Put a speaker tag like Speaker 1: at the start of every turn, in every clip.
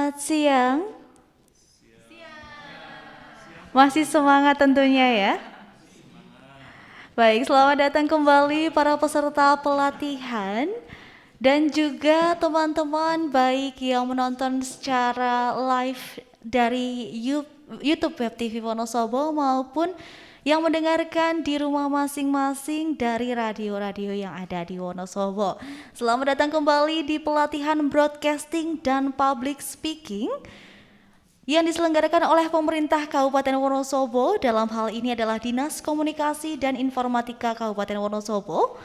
Speaker 1: Selamat siang. Masih semangat tentunya ya. Baik, selamat datang kembali para peserta pelatihan dan juga teman-teman baik yang menonton secara live dari YouTube Web TV Wonosobo maupun yang mendengarkan di rumah masing-masing dari radio-radio yang ada di Wonosobo. Selamat datang kembali di pelatihan broadcasting dan public speaking yang diselenggarakan oleh pemerintah Kabupaten Wonosobo. Dalam hal ini adalah Dinas Komunikasi dan Informatika Kabupaten Wonosobo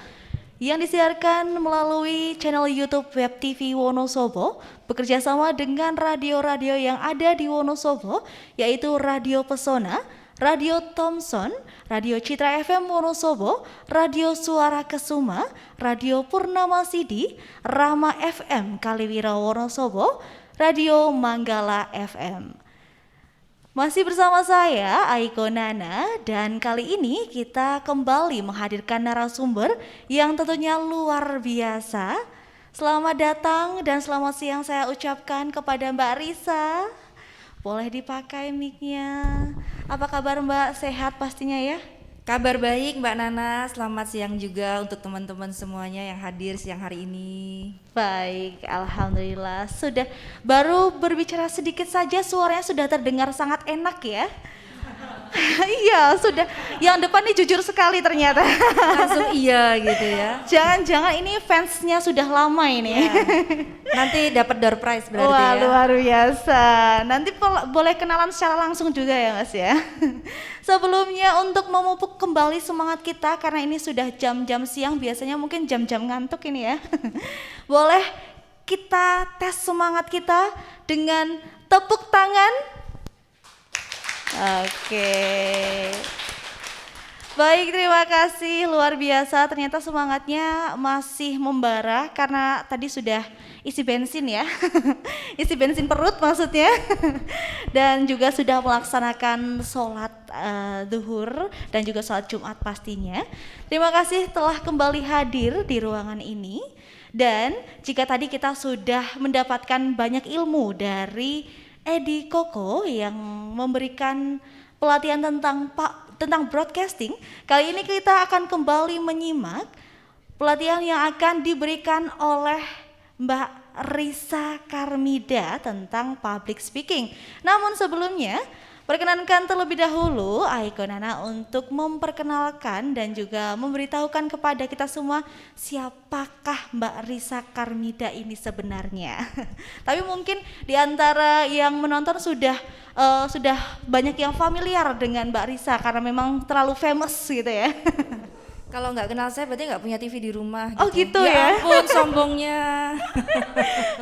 Speaker 1: yang disiarkan melalui channel YouTube Web TV Wonosobo bekerjasama dengan radio-radio yang ada di Wonosobo, yaitu Radio Pesona, Radio Thomson, Radio Citra FM Wonosobo, Radio Suara Kesuma, Radio Purnama Sidi, Rama FM Kaliwira Wonosobo, Radio Manggala FM. Masih bersama saya Aiko Nana dan kali ini kita kembali menghadirkan narasumber yang tentunya luar biasa. Selamat datang dan selamat siang saya ucapkan kepada Mbak Risa. Boleh dipakai mic-nya. Apa kabar Mbak? Sehat pastinya ya?
Speaker 2: Kabar baik Mbak Nana, selamat siang juga untuk teman-teman semuanya yang hadir siang hari ini.
Speaker 1: Baik, alhamdulillah. Sudah baru berbicara sedikit saja suaranya sudah terdengar sangat enak ya. Iya, sudah. Yang depan nih jujur sekali ternyata.
Speaker 2: Langsung iya gitu ya.
Speaker 1: Jangan-jangan ini fansnya sudah lama ini. Ya.
Speaker 2: Nanti dapat door prize berarti.
Speaker 1: Wah,
Speaker 2: ya.
Speaker 1: luar biasa. Nanti boleh kenalan secara langsung juga ya Mas ya. Sebelumnya untuk memupuk kembali semangat kita karena ini sudah jam-jam siang, biasanya mungkin jam-jam ngantuk ini ya. Boleh kita tes semangat kita dengan tepuk tangan. Oke. Baik, terima kasih, luar biasa. Ternyata semangatnya masih membara karena tadi sudah isi bensin ya. Isi bensin perut maksudnya. Dan juga sudah melaksanakan sholat duhur dan juga sholat Jumat pastinya. Terima kasih telah kembali hadir di ruangan ini. Dan jika tadi kita sudah mendapatkan banyak ilmu dari Edi Koko yang memberikan pelatihan tentang broadcasting, kali ini kita akan kembali menyimak pelatihan yang akan diberikan oleh Mbak Risa Karmida tentang public speaking. Namun sebelumnya, perkenankan terlebih dahulu Aiko Nana untuk memperkenalkan dan juga memberitahukan kepada kita semua siapakah Mbak Risa Karmida ini sebenarnya. Tapi mungkin di antara yang menonton sudah banyak yang familiar dengan Mbak Risa karena memang terlalu famous gitu ya.
Speaker 2: Kalau nggak kenal saya berarti nggak punya TV di rumah.
Speaker 1: Oh gitu ya?
Speaker 2: Ampun sombongnya.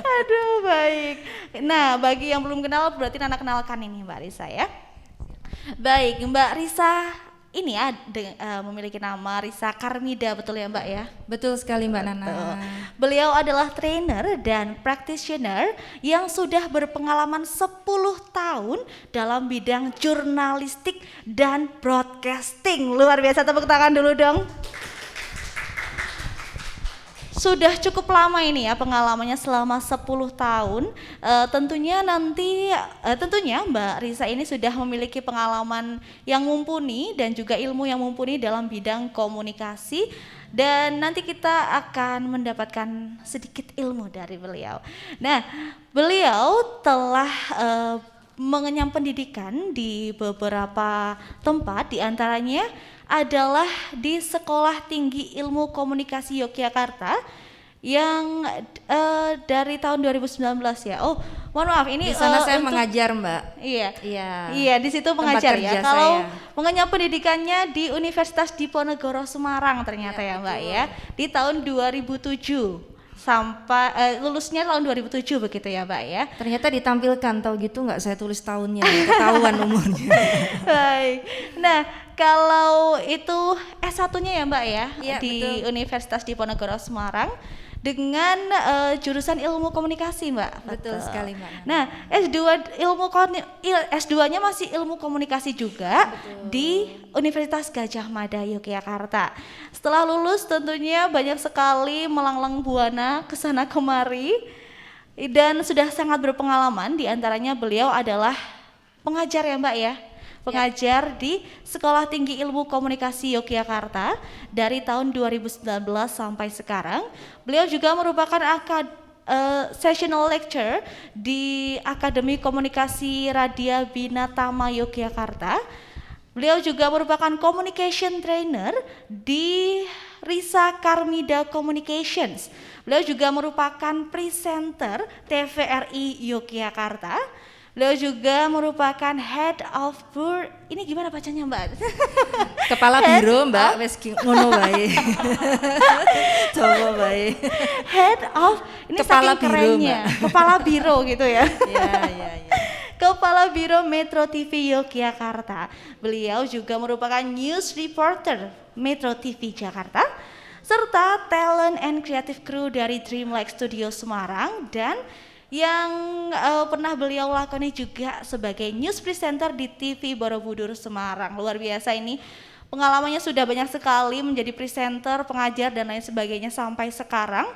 Speaker 1: Aduh baik. Nah bagi yang belum kenal berarti Nana kenalkan ini Mbak Risa ya. Baik Mbak Risa ini ya memiliki nama Risa Karmida, betul ya Mbak ya?
Speaker 2: Betul sekali Mbak Nana.
Speaker 1: Beliau adalah trainer dan practitioner yang sudah berpengalaman 10 tahun dalam bidang jurnalistik dan broadcasting. Luar biasa, tepuk tangan dulu dong. Sudah cukup lama ini ya pengalamannya selama 10 tahun. Tentunya Mbak Risa ini sudah memiliki pengalaman yang mumpuni dan juga ilmu yang mumpuni dalam bidang komunikasi, dan nanti kita akan mendapatkan sedikit ilmu dari beliau. Nah, beliau telah mengenyam pendidikan di beberapa tempat, diantaranya adalah di Sekolah Tinggi Ilmu Komunikasi Yogyakarta yang dari tahun 2019 ya. Oh, mohon maaf ini
Speaker 2: di sana saya mengajar Mbak.
Speaker 1: Iya.
Speaker 2: Iya.
Speaker 1: Iya, di situ mengajar ya.
Speaker 2: Saya.
Speaker 1: Kalau mengenyam pendidikannya di Universitas Diponegoro Semarang ternyata ya Mbak ya. Di tahun 2007. Sampai lulusnya tahun 2007 begitu ya Mbak ya.
Speaker 2: Ternyata ditampilkan, tahu gitu nggak saya tulis tahunnya, ketahuan umurnya.
Speaker 1: Baik. Nah, kalau itu S1-nya ya Mbak ya,
Speaker 2: ya
Speaker 1: di
Speaker 2: betul.
Speaker 1: Universitas Diponegoro Semarang dengan jurusan ilmu komunikasi Mbak.
Speaker 2: Betul sekali Mbak.
Speaker 1: Nah, S2-nya masih ilmu komunikasi juga. Betul. Di Universitas Gadjah Mada Yogyakarta. Setelah lulus tentunya banyak sekali melanglang buana kesana kemari dan sudah sangat berpengalaman. Di antaranya beliau adalah pengajar ya Mbak ya, pengajar di Sekolah Tinggi Ilmu Komunikasi Yogyakarta dari tahun 2019 sampai sekarang. Beliau juga merupakan sessional lecturer di Akademi Komunikasi Radia Bina Tama Yogyakarta. Beliau juga merupakan communication trainer di Risa Karmida Communications. Beliau juga merupakan presenter TVRI Yogyakarta. Beliau juga merupakan head of ini gimana bacanya Mbak?
Speaker 2: Kepala biro Mbak, wes ngono bae. Coba bae.
Speaker 1: Head of ini
Speaker 2: Kepala
Speaker 1: saking
Speaker 2: biro,
Speaker 1: kerennya, kepala biro gitu ya.
Speaker 2: Iya.
Speaker 1: Kepala Biro Metro TV Yogyakarta. Beliau juga merupakan news reporter Metro TV Jakarta, serta talent and creative crew dari Dreamlike Studio Semarang, dan yang pernah beliau lakoni juga sebagai news presenter di TV Borobudur Semarang. Luar biasa ini. Pengalamannya sudah banyak sekali menjadi presenter, pengajar dan lain sebagainya sampai sekarang,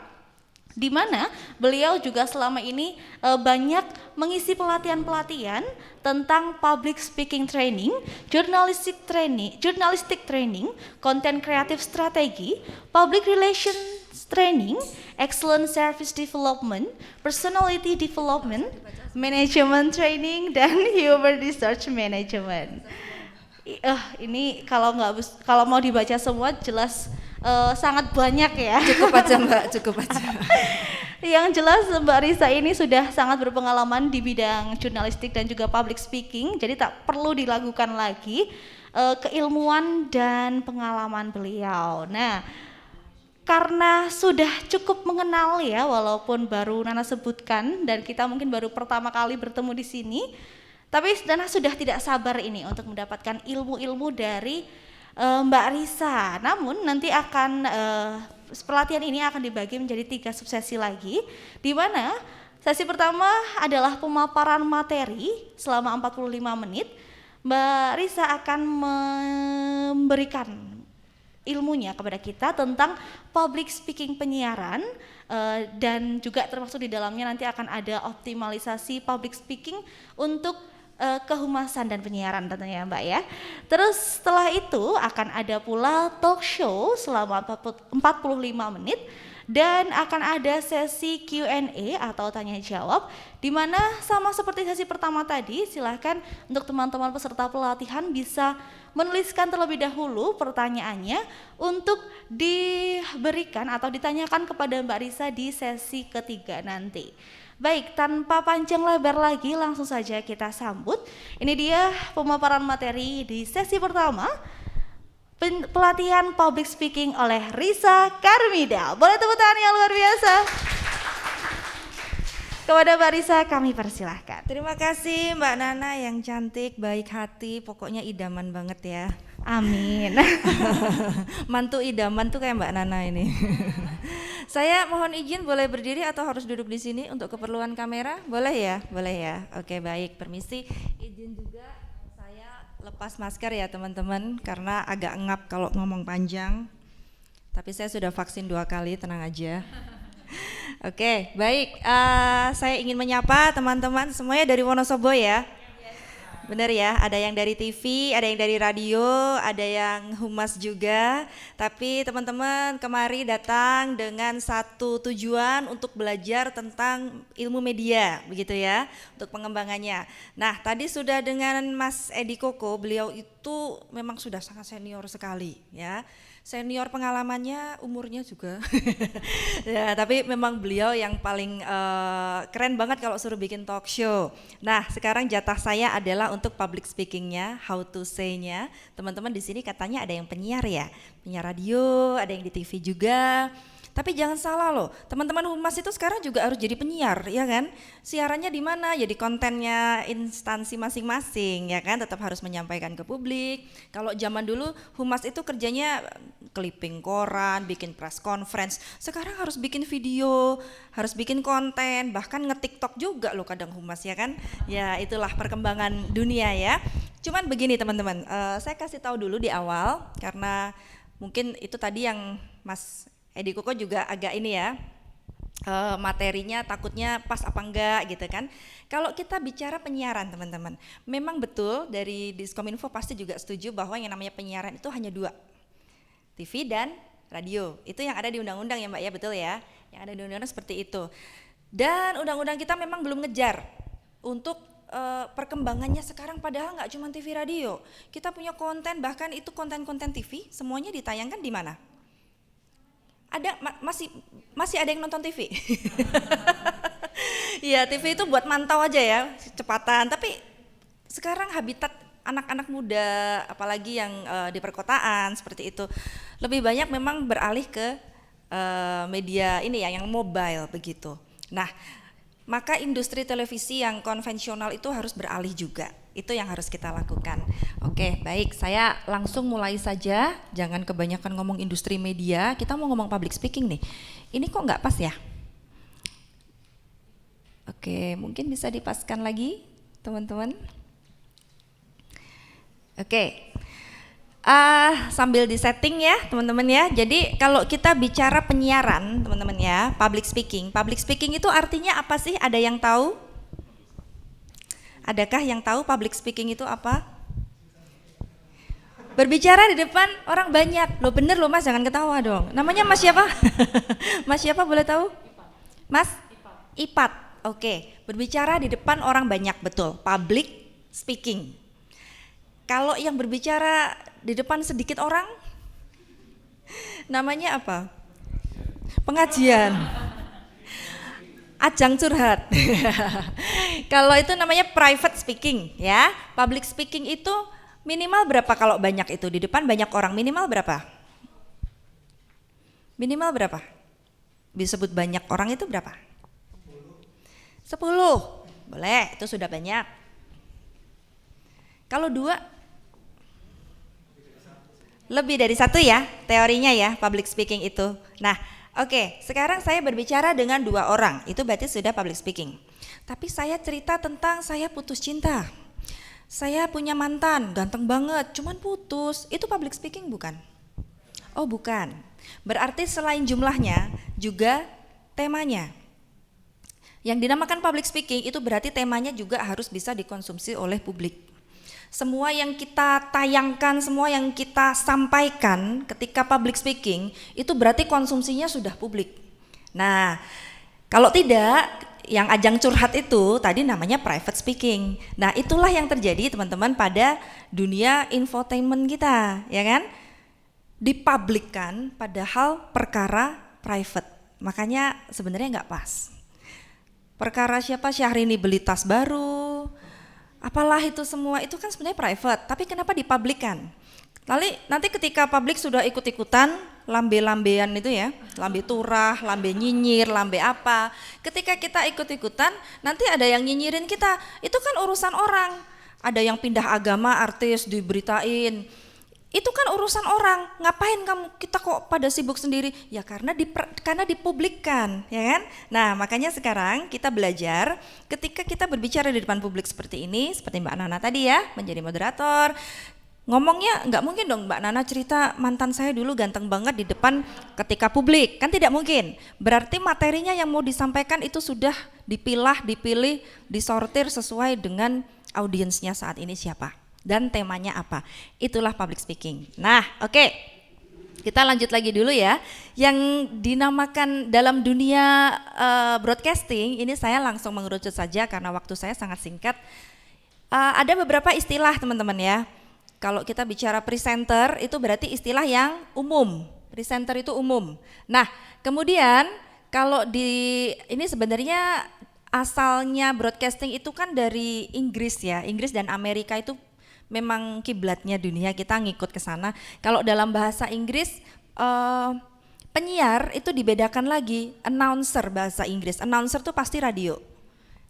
Speaker 1: di mana beliau juga selama ini banyak mengisi pelatihan-pelatihan tentang public speaking training, journalistic training, content creative strategi, public relations training, excellent service development, personality development, management training, dan human research management. Ini kalau mau dibaca semua jelas sangat banyak ya.
Speaker 2: Cukup aja Mbak, cukup aja.
Speaker 1: Yang jelas Mbak Risa ini sudah sangat berpengalaman di bidang jurnalistik dan juga public speaking, jadi tak perlu dilakukan lagi keilmuan dan pengalaman beliau. Nah, karena sudah cukup mengenal ya, walaupun baru Nana sebutkan dan kita mungkin baru pertama kali bertemu di sini, tapi Nana sudah tidak sabar ini untuk mendapatkan ilmu-ilmu dari Mbak Risa. Namun nanti akan pelatihan ini akan dibagi menjadi 3 subsesi lagi, di mana sesi pertama adalah pemaparan materi selama 45 menit. Mbak Risa akan memberikan ilmunya kepada kita tentang public speaking penyiaran, dan juga termasuk di dalamnya nanti akan ada optimalisasi public speaking untuk kehumasan dan penyiaran tentunya Mbak ya. Terus setelah itu akan ada pula talk show selama 45 menit, dan akan ada sesi Q&A atau tanya jawab, di mana sama seperti sesi pertama tadi, silahkan untuk teman-teman peserta pelatihan bisa menuliskan terlebih dahulu pertanyaannya untuk diberikan atau ditanyakan kepada Mbak Risa di sesi ketiga nanti. Baik, tanpa panjang lebar lagi langsung saja kita sambut. Ini dia pemaparan materi di sesi pertama, pelatihan public speaking oleh Risa Karmida. Boleh tepuk tangan yang luar biasa. Kepada Mbak Risa kami persilahkan.
Speaker 2: Terima kasih Mbak Nana yang cantik, baik hati, pokoknya idaman banget ya.
Speaker 1: Amin.
Speaker 2: Mantu idaman tuh kayak Mbak Nana ini. Saya mohon izin boleh berdiri atau harus duduk di sini untuk keperluan kamera? Boleh ya? Boleh ya. Oke, baik. Permisi. Izin juga saya lepas masker ya teman-teman, karena agak ngap kalau ngomong panjang. Tapi saya sudah vaksin 2 kali, tenang aja. Oke, baik. Saya ingin menyapa teman-teman semuanya dari Wonosobo ya. Benar ya, ada yang dari TV, ada yang dari radio, ada yang humas juga. Tapi teman-teman kemari datang dengan satu tujuan untuk belajar tentang ilmu media, begitu ya, untuk pengembangannya. Nah, tadi sudah dengan Mas Edi Koko, beliau itu memang sudah sangat senior sekali ya. Senior pengalamannya, umurnya juga. Ya, tapi memang beliau yang paling keren banget kalau suruh bikin talk show. Nah, sekarang jatah saya adalah untuk public speakingnya, how to say-nya. Teman-teman di sini katanya ada yang penyiar ya, penyiar radio, ada yang di TV juga. Tapi jangan salah loh, teman-teman humas itu sekarang juga harus jadi penyiar, ya kan? Siarannya di mana? Ya di kontennya instansi masing-masing, ya kan? Tetap harus menyampaikan ke publik. Kalau zaman dulu humas itu kerjanya clipping koran, bikin press conference. Sekarang harus bikin video, harus bikin konten, bahkan nge-TikTok juga loh kadang humas, ya kan? Ya itulah perkembangan dunia ya. Cuman begini teman-teman, saya kasih tahu dulu di awal karena mungkin itu tadi yang Mas Edi Koko juga agak ini ya, materinya takutnya pas apa enggak gitu kan. Kalau kita bicara penyiaran teman-teman, memang betul dari Diskominfo pasti juga setuju bahwa yang namanya penyiaran itu hanya dua, TV dan radio. Itu yang ada di undang-undang ya Mbak ya, betul ya? Yang ada di undang-undang seperti itu. Dan undang-undang kita memang belum ngejar untuk perkembangannya sekarang, padahal nggak cuma TV radio. Kita punya konten, bahkan itu konten-konten TV semuanya ditayangkan di mana? Ada masih ada yang nonton TV. Iya, TV itu buat mantau aja ya, kecepatan. Tapi sekarang habitat anak-anak muda, apalagi yang di perkotaan seperti itu, lebih banyak memang beralih ke media ini ya, yang mobile begitu. Nah, maka industri televisi yang konvensional itu harus beralih juga. Itu yang harus kita lakukan. Oke, baik, saya langsung mulai saja. Jangan kebanyakan ngomong industri media, kita mau ngomong public speaking nih. Ini kok nggak pas ya? Oke, mungkin bisa dipaskan lagi, teman-teman. Oke. Sambil disetting ya teman-teman ya. Jadi kalau kita bicara penyiaran teman-teman ya, public speaking itu artinya apa sih? Ada yang tahu? Adakah yang tahu public speaking itu apa? Berbicara di depan orang banyak. Loh bener loh Mas, jangan ketawa dong. Namanya Mas siapa? Mas siapa boleh tahu? Mas? Ipat. Oke, berbicara di depan orang banyak, betul. Public speaking. Kalau yang berbicara di depan sedikit orang, namanya apa? Pengajian. Ajang curhat. Kalau itu namanya private speaking ya. Public speaking itu minimal berapa kalau banyak itu? Di depan banyak orang minimal berapa? Minimal berapa? Disebut banyak orang itu berapa? 10. Boleh, itu sudah banyak. Kalau 2? Lebih dari 1 ya teorinya ya public speaking itu. Nah, oke, sekarang saya berbicara dengan 2 orang, itu berarti sudah public speaking. Tapi saya cerita tentang saya putus cinta. Saya punya mantan, ganteng banget, cuman putus. Itu public speaking bukan? Oh bukan. Berarti selain jumlahnya juga temanya. Yang dinamakan public speaking itu berarti temanya juga harus bisa dikonsumsi oleh publik. Semua yang kita tayangkan, semua yang kita sampaikan ketika public speaking itu berarti konsumsinya sudah publik. Nah, kalau tidak, yang ajang curhat itu tadi namanya private speaking. Nah, itulah yang terjadi teman-teman pada dunia infotainment kita, ya kan? Dipublikkan padahal perkara private. Makanya sebenarnya nggak pas. Perkara siapa Syahrini beli tas baru, apalah itu semua, itu kan sebenarnya private, tapi kenapa dipublikkan? Nanti ketika publik sudah ikut-ikutan, lambe-lambean itu ya, lambe turah, lambe nyinyir, lambe apa, ketika kita ikut-ikutan, nanti ada yang nyinyirin kita, itu kan urusan orang, ada yang pindah agama, artis diberitain, itu kan urusan orang, ngapain kita kok pada sibuk sendiri? Ya karena dipublikkan, ya kan? Nah makanya sekarang kita belajar ketika kita berbicara di depan publik seperti ini, seperti Mbak Nana tadi ya, menjadi moderator, ngomongnya nggak mungkin dong Mbak Nana cerita mantan saya dulu ganteng banget di depan ketika publik, kan tidak mungkin. Berarti materinya yang mau disampaikan itu sudah dipilih, disortir sesuai dengan audiensnya saat ini siapa. Dan temanya apa, itulah public speaking. Nah oke, kita lanjut lagi dulu ya. Yang dinamakan dalam dunia broadcasting, ini saya langsung mengerucut saja karena waktu saya sangat singkat. Ada beberapa istilah teman-teman ya. Kalau kita bicara presenter itu berarti istilah yang umum, presenter itu umum. Nah kemudian kalau ini sebenarnya asalnya broadcasting itu kan dari Inggris ya, Inggris dan Amerika itu memang kiblatnya dunia, kita ngikut ke sana. Kalau dalam bahasa Inggris penyiar itu dibedakan lagi, announcer bahasa Inggris. Announcer itu pasti radio.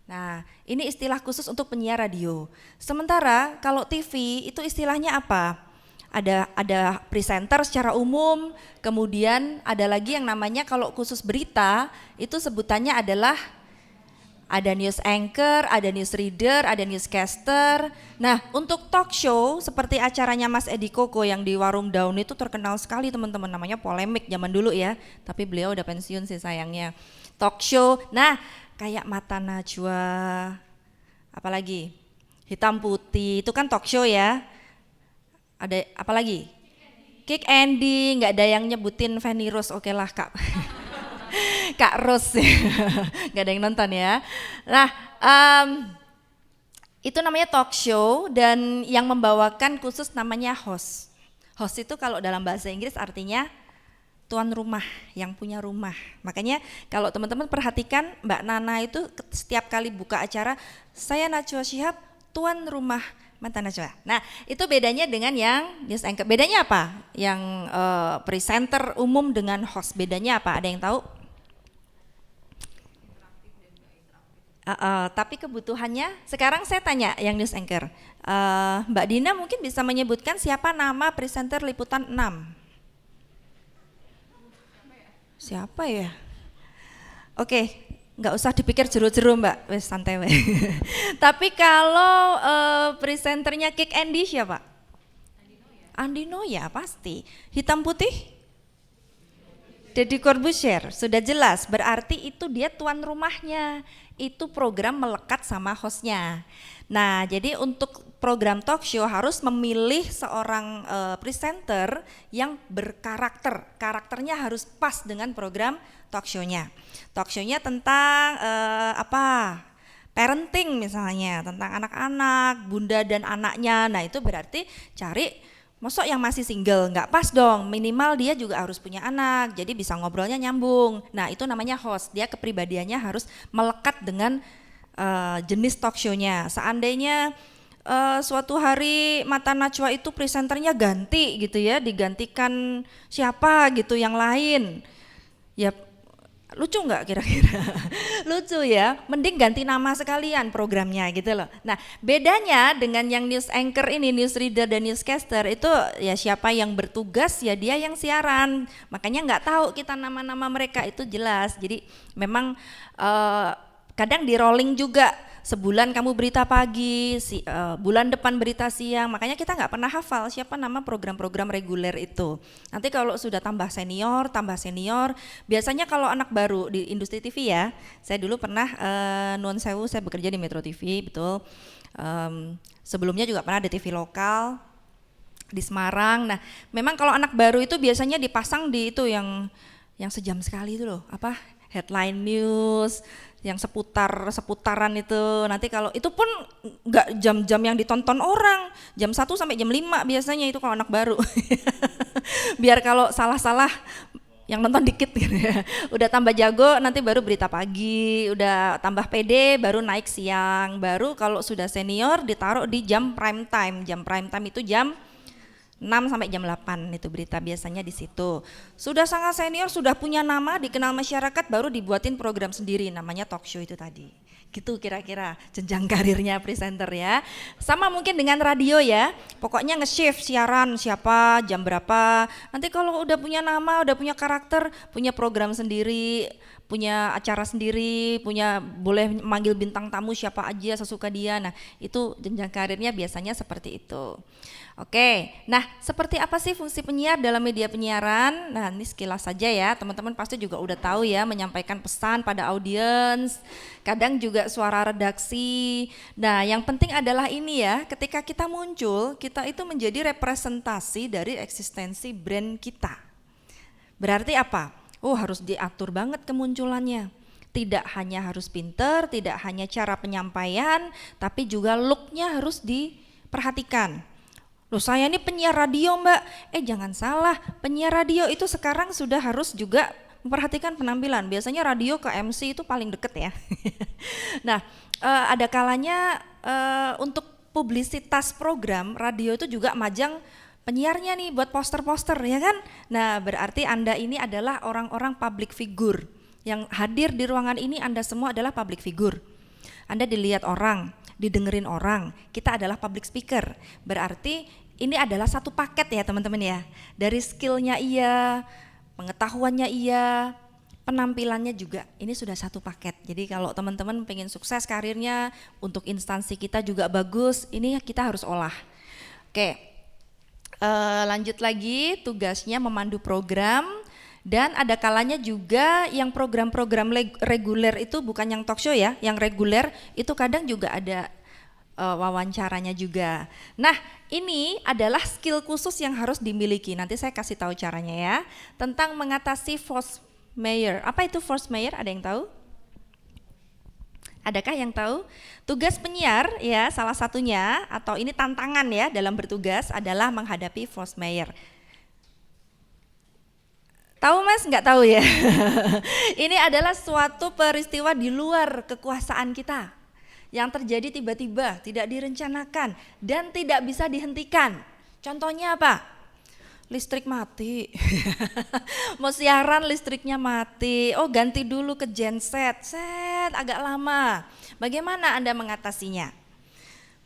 Speaker 2: Nah, ini istilah khusus untuk penyiar radio. Sementara kalau TV itu istilahnya apa? Ada presenter secara umum, kemudian ada lagi yang namanya kalau khusus berita itu sebutannya adalah ada news anchor, ada news reader, ada newscaster. Nah, untuk talk show seperti acaranya Mas Edi Koko yang di Warung Daun itu terkenal sekali teman-teman, namanya polemik zaman dulu ya. Tapi beliau udah pensiun sih sayangnya. talk show. Nah, kayak Mata Najwa, apalagi Hitam Putih, itu kan talk show ya. Ada apa lagi? Kick Andy, nggak ada yang nyebutin Feni Rose, oke lah Kak. Kak Rose, nggak ada yang nonton ya. Nah, itu namanya talk show dan yang membawakan khusus namanya host. Host itu kalau dalam bahasa Inggris artinya tuan rumah, yang punya rumah. Makanya kalau teman-teman perhatikan Mbak Nana itu setiap kali buka acara, saya Najwa Shihab, tuan rumah Mata Najwa. Nah, itu bedanya dengan yang news anchor. Bedanya apa? Yang presenter umum dengan host, bedanya apa? Ada yang tahu? Tapi kebutuhannya, sekarang saya tanya yang news anchor. Mbak Dina mungkin bisa menyebutkan siapa nama presenter Liputan 6? Siapa ya? Oke. Nggak usah dipikir jeru-jeru Mbak, wes santai wes. Tapi kalau presenternya Kick Andy siapa? Andino ya pasti. Hitam Putih? Deddy Corbuzier, sudah jelas. Berarti itu dia tuan rumahnya. Itu program melekat sama hostnya. Nah, jadi untuk program talk show harus memilih seorang presenter yang berkarakter. Karakternya harus pas dengan program talk show-nya. Talk show-nya tentang parenting misalnya, tentang anak-anak, bunda dan anaknya. Nah, itu berarti cari mosok yang masih single, nggak pas dong, minimal dia juga harus punya anak, jadi bisa ngobrolnya nyambung. Nah, itu namanya host, dia kepribadiannya harus melekat dengan jenis talk show-nya. Seandainya suatu hari Mata Najwa itu presenternya ganti gitu ya, digantikan siapa gitu yang lain, ya lucu nggak kira-kira? Lucu ya, mending ganti nama sekalian programnya gitu loh. Nah, bedanya dengan yang news anchor ini, news reader dan newscaster itu ya siapa yang bertugas ya dia yang siaran. Makanya nggak tahu kita nama-nama mereka itu jelas. Jadi memang kadang di rolling juga. Sebulan kamu berita pagi, bulan depan berita siang, makanya kita nggak pernah hafal siapa nama program-program reguler itu. Nanti kalau sudah tambah senior, biasanya kalau anak baru di industri TV ya, saya dulu pernah nuwun sewu, saya bekerja di Metro TV, betul. Sebelumnya juga pernah di TV lokal di Semarang. Nah, memang kalau anak baru itu biasanya dipasang di itu yang sejam sekali itu loh, apa? Headline news yang seputaran itu. Nanti kalau itu pun nggak jam-jam yang ditonton orang, jam 1 sampai jam 5 biasanya itu kalau anak baru. Biar kalau salah-salah yang nonton dikit gitu ya. Udah tambah jago nanti baru berita pagi, udah tambah pede baru naik siang, baru kalau sudah senior ditaruh di jam prime time. Jam prime time itu jam 6 sampai jam 8 itu berita biasanya di situ. Sudah sangat senior, sudah punya nama, dikenal masyarakat, baru dibuatin program sendiri namanya talk show itu tadi. Gitu kira-kira jenjang karirnya presenter ya. Sama mungkin dengan radio ya. Pokoknya nge-shift siaran siapa, jam berapa. Nanti kalau udah punya nama, udah punya karakter, punya program sendiri, punya acara sendiri, boleh manggil bintang tamu siapa aja sesuka dia. Nah, itu jenjang karirnya biasanya seperti itu. Oke, nah seperti apa sih fungsi penyiar dalam media penyiaran? Nah ini sekilas saja ya, teman-teman pasti juga udah tahu ya, menyampaikan pesan pada audiens, kadang juga suara redaksi. Nah yang penting adalah ini ya, ketika kita muncul, kita itu menjadi representasi dari eksistensi brand kita. Berarti apa? Oh harus diatur banget kemunculannya. Tidak hanya harus pinter, tidak hanya cara penyampaian, tapi juga looknya harus diperhatikan. Loh saya ini penyiar radio Mbak, jangan salah, penyiar radio itu sekarang sudah harus juga memperhatikan penampilan. Biasanya radio ke MC itu paling deket ya. Nah ada kalanya untuk publisitas program, radio itu juga majang penyiarnya nih buat poster-poster ya kan. Nah berarti Anda ini adalah orang-orang public figure. Yang hadir di ruangan ini Anda semua adalah public figure. Anda dilihat orang, didengerin orang, kita adalah public speaker. Berarti ini adalah satu paket ya teman-teman ya. Dari skillnya iya, pengetahuannya iya, penampilannya juga. Ini sudah satu paket. Jadi kalau teman-teman pengen sukses karirnya, untuk instansi kita juga bagus, ini kita harus olah. Oke, lanjut lagi, tugasnya memandu program. Dan ada kalanya juga yang program-program reguler itu bukan yang talk show ya, yang reguler itu kadang juga ada wawancaranya juga. Nah, ini adalah skill khusus yang harus dimiliki. Nanti saya kasih tahu caranya ya, tentang mengatasi force mayor. Apa itu force mayor? Ada yang tahu? Adakah yang tahu? Tugas penyiar ya salah satunya atau ini tantangan ya dalam bertugas adalah menghadapi force mayor. Tahu Mas? Nggak tahu ya. Ini adalah suatu peristiwa di luar kekuasaan kita yang terjadi tiba-tiba, tidak direncanakan dan tidak bisa dihentikan. Contohnya apa? Listrik mati. Mau siaran listriknya mati. Oh, ganti dulu ke genset. Set, agak lama. Bagaimana Anda mengatasinya?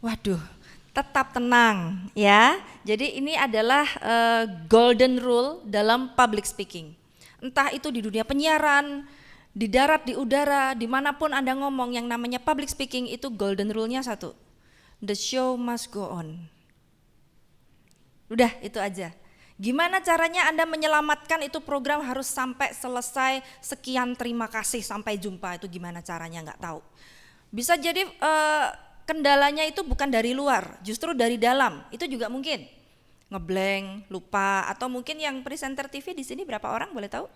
Speaker 2: Waduh, tetap tenang ya. Jadi ini adalah golden rule dalam public speaking. Entah itu di dunia penyiaran, di darat, di udara, dimanapun Anda ngomong, yang namanya public speaking itu golden rule-nya satu. The show must go on. Udah, itu aja. Gimana caranya Anda menyelamatkan itu program harus sampai selesai, sekian terima kasih, sampai jumpa, itu gimana caranya nggak tahu. Bisa jadi kendalanya itu bukan dari luar, justru dari dalam, itu juga mungkin. Ngeblank, lupa, atau mungkin yang presenter TV di sini berapa orang boleh tahu?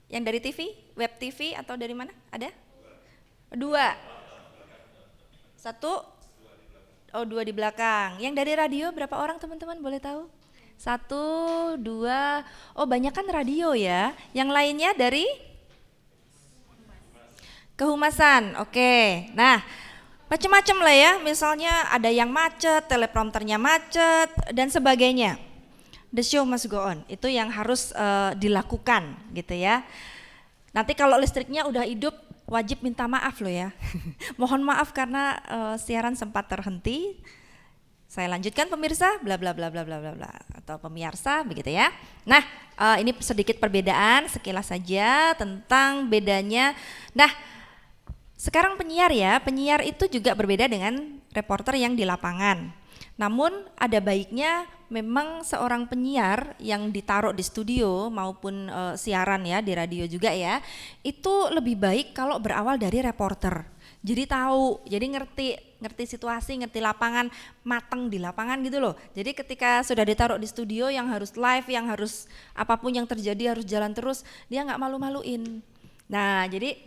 Speaker 2: Yang dari TV, web TV atau dari mana? Ada? Dua. Satu? Oh, dua di belakang. Yang dari radio berapa orang teman-teman boleh tahu? Satu, dua. Oh, banyak kan radio ya. Yang lainnya dari? Kehumasan. Oke. Nah, macam-macam lah ya. Misalnya ada yang macet, teleprompternya macet dan sebagainya. The show must go on. Itu yang harus dilakukan gitu ya. Nanti kalau listriknya udah hidup, wajib minta maaf loh ya. Mohon maaf karena siaran sempat terhenti. Saya lanjutkan pemirsa, bla bla bla bla bla bla bla, atau pemirsa begitu ya. Nah, ini sedikit perbedaan sekilas saja tentang bedanya. Nah, sekarang penyiar ya, penyiar itu juga berbeda dengan reporter yang di lapangan. Namun ada baiknya memang seorang penyiar yang ditaruh di studio maupun siaran ya di radio juga ya, itu lebih baik kalau berawal dari reporter. Jadi tahu, jadi ngerti situasi, ngerti lapangan, mateng di lapangan gitu loh. Jadi ketika sudah ditaruh di studio yang harus live, yang harus apapun yang terjadi harus jalan terus, dia nggak malu-maluin. Nah, jadi